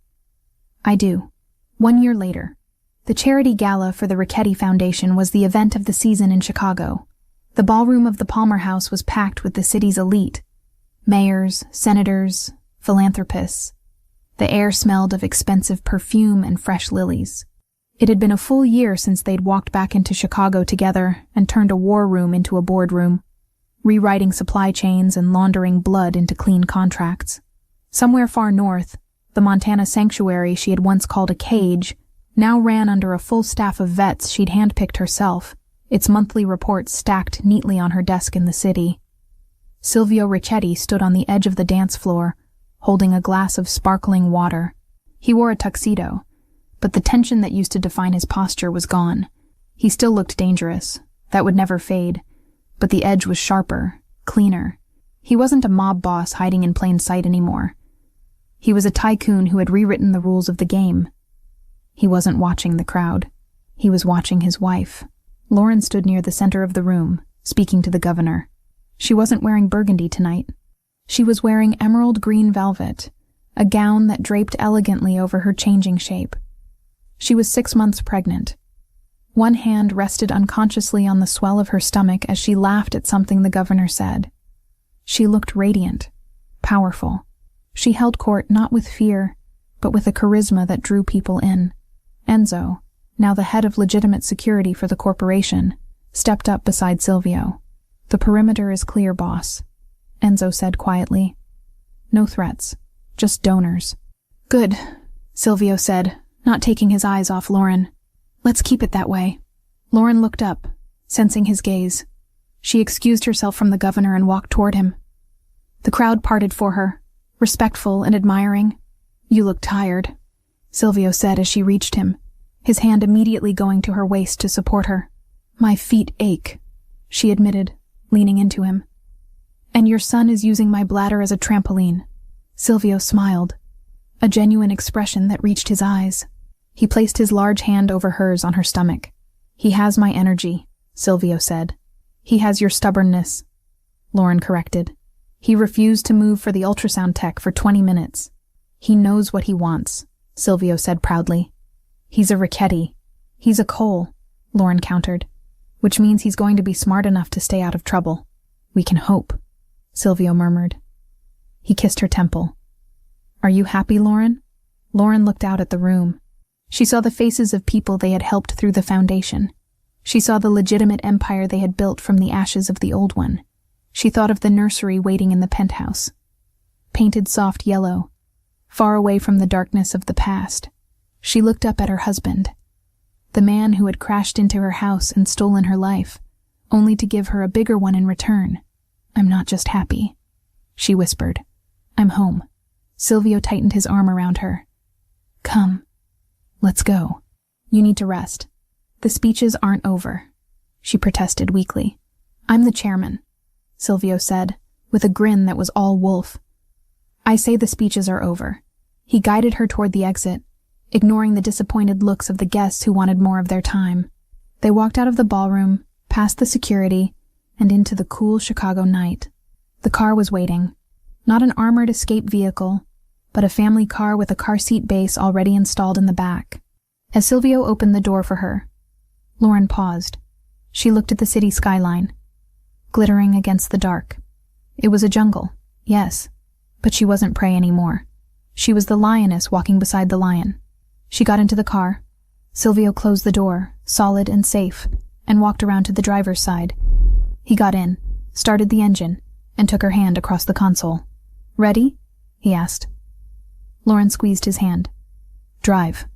I do. 1 year later, the charity gala for the Richetti Foundation was the event of the season in Chicago. The ballroom of the Palmer House was packed with the city's elite. Mayors, senators, philanthropists. The air smelled of expensive perfume and fresh lilies. It had been a full year since they'd walked back into Chicago together and turned a war room into a boardroom, rewriting supply chains and laundering blood into clean contracts. Somewhere far north, the Montana sanctuary she had once called a cage now ran under a full staff of vets she'd handpicked herself, its monthly reports stacked neatly on her desk in the city. Silvio Richetti stood on the edge of the dance floor, holding a glass of sparkling water. He wore a tuxedo, but the tension that used to define his posture was gone. He still looked dangerous. That would never fade. But the edge was sharper, cleaner. He wasn't a mob boss hiding in plain sight anymore. He was a tycoon who had rewritten the rules of the game. He wasn't watching the crowd. He was watching his wife. Lauren stood near the center of the room, speaking to the governor. She wasn't wearing burgundy tonight. She was wearing emerald green velvet, a gown that draped elegantly over her changing shape. She was 6 months pregnant. One hand rested unconsciously on the swell of her stomach as she laughed at something the governor said. She looked radiant, powerful. She held court not with fear, but with a charisma that drew people in. Enzo, now the head of legitimate security for the corporation, stepped up beside Silvio. The perimeter is clear, boss, Enzo said quietly. No threats, just donors. Good, Silvio said, not taking his eyes off Lauren. Let's keep it that way. Lauren looked up, sensing his gaze. She excused herself from the governor and walked toward him. The crowd parted for her, respectful and admiring. You look tired, Silvio said as she reached him, his hand immediately going to her waist to support her. My feet ache, she admitted, leaning into him. And your son is using my bladder as a trampoline. Silvio smiled, a genuine expression that reached his eyes. He placed his large hand over hers on her stomach. He has my energy, Silvio said. He has your stubbornness, Lauren corrected. He refused to move for the ultrasound tech for 20 minutes. He knows what he wants, Silvio said proudly. He's a Richetti. He's a Cole, Lauren countered, which means he's going to be smart enough to stay out of trouble. We can hope. Silvio murmured. He kissed her temple. Are you happy, Lauren? Lauren looked out at the room. She saw the faces of people they had helped through the foundation. She saw the legitimate empire they had built from the ashes of the old one. She thought of the nursery waiting in the penthouse. Painted soft yellow, far away from the darkness of the past. She looked up at her husband, the man who had crashed into her house and stolen her life, only to give her a bigger one in return. I'm not just happy, she whispered. I'm home. Silvio tightened his arm around her. Come. Let's go. You need to rest. The speeches aren't over, she protested weakly. I'm the chairman, Silvio said, with a grin that was all wolf. I say the speeches are over. He guided her toward the exit, ignoring the disappointed looks of the guests who wanted more of their time. They walked out of the ballroom, past the security, and into the cool Chicago night. The car was waiting. Not an armored escape vehicle, but a family car with a car seat base already installed in the back. As Silvio opened the door for her, Lauren paused. She looked at the city skyline, glittering against the dark. It was a jungle, yes, but she wasn't prey anymore. She was the lioness walking beside the lion. She got into the car. Silvio closed the door, solid and safe, and walked around to the driver's side. He got in, started the engine, and took her hand across the console. Ready? He asked. Lauren squeezed his hand. Drive.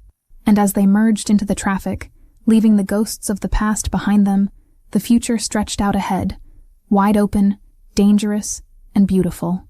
And as they merged into the traffic, leaving the ghosts of the past behind them, the future stretched out ahead, wide open, dangerous, and beautiful.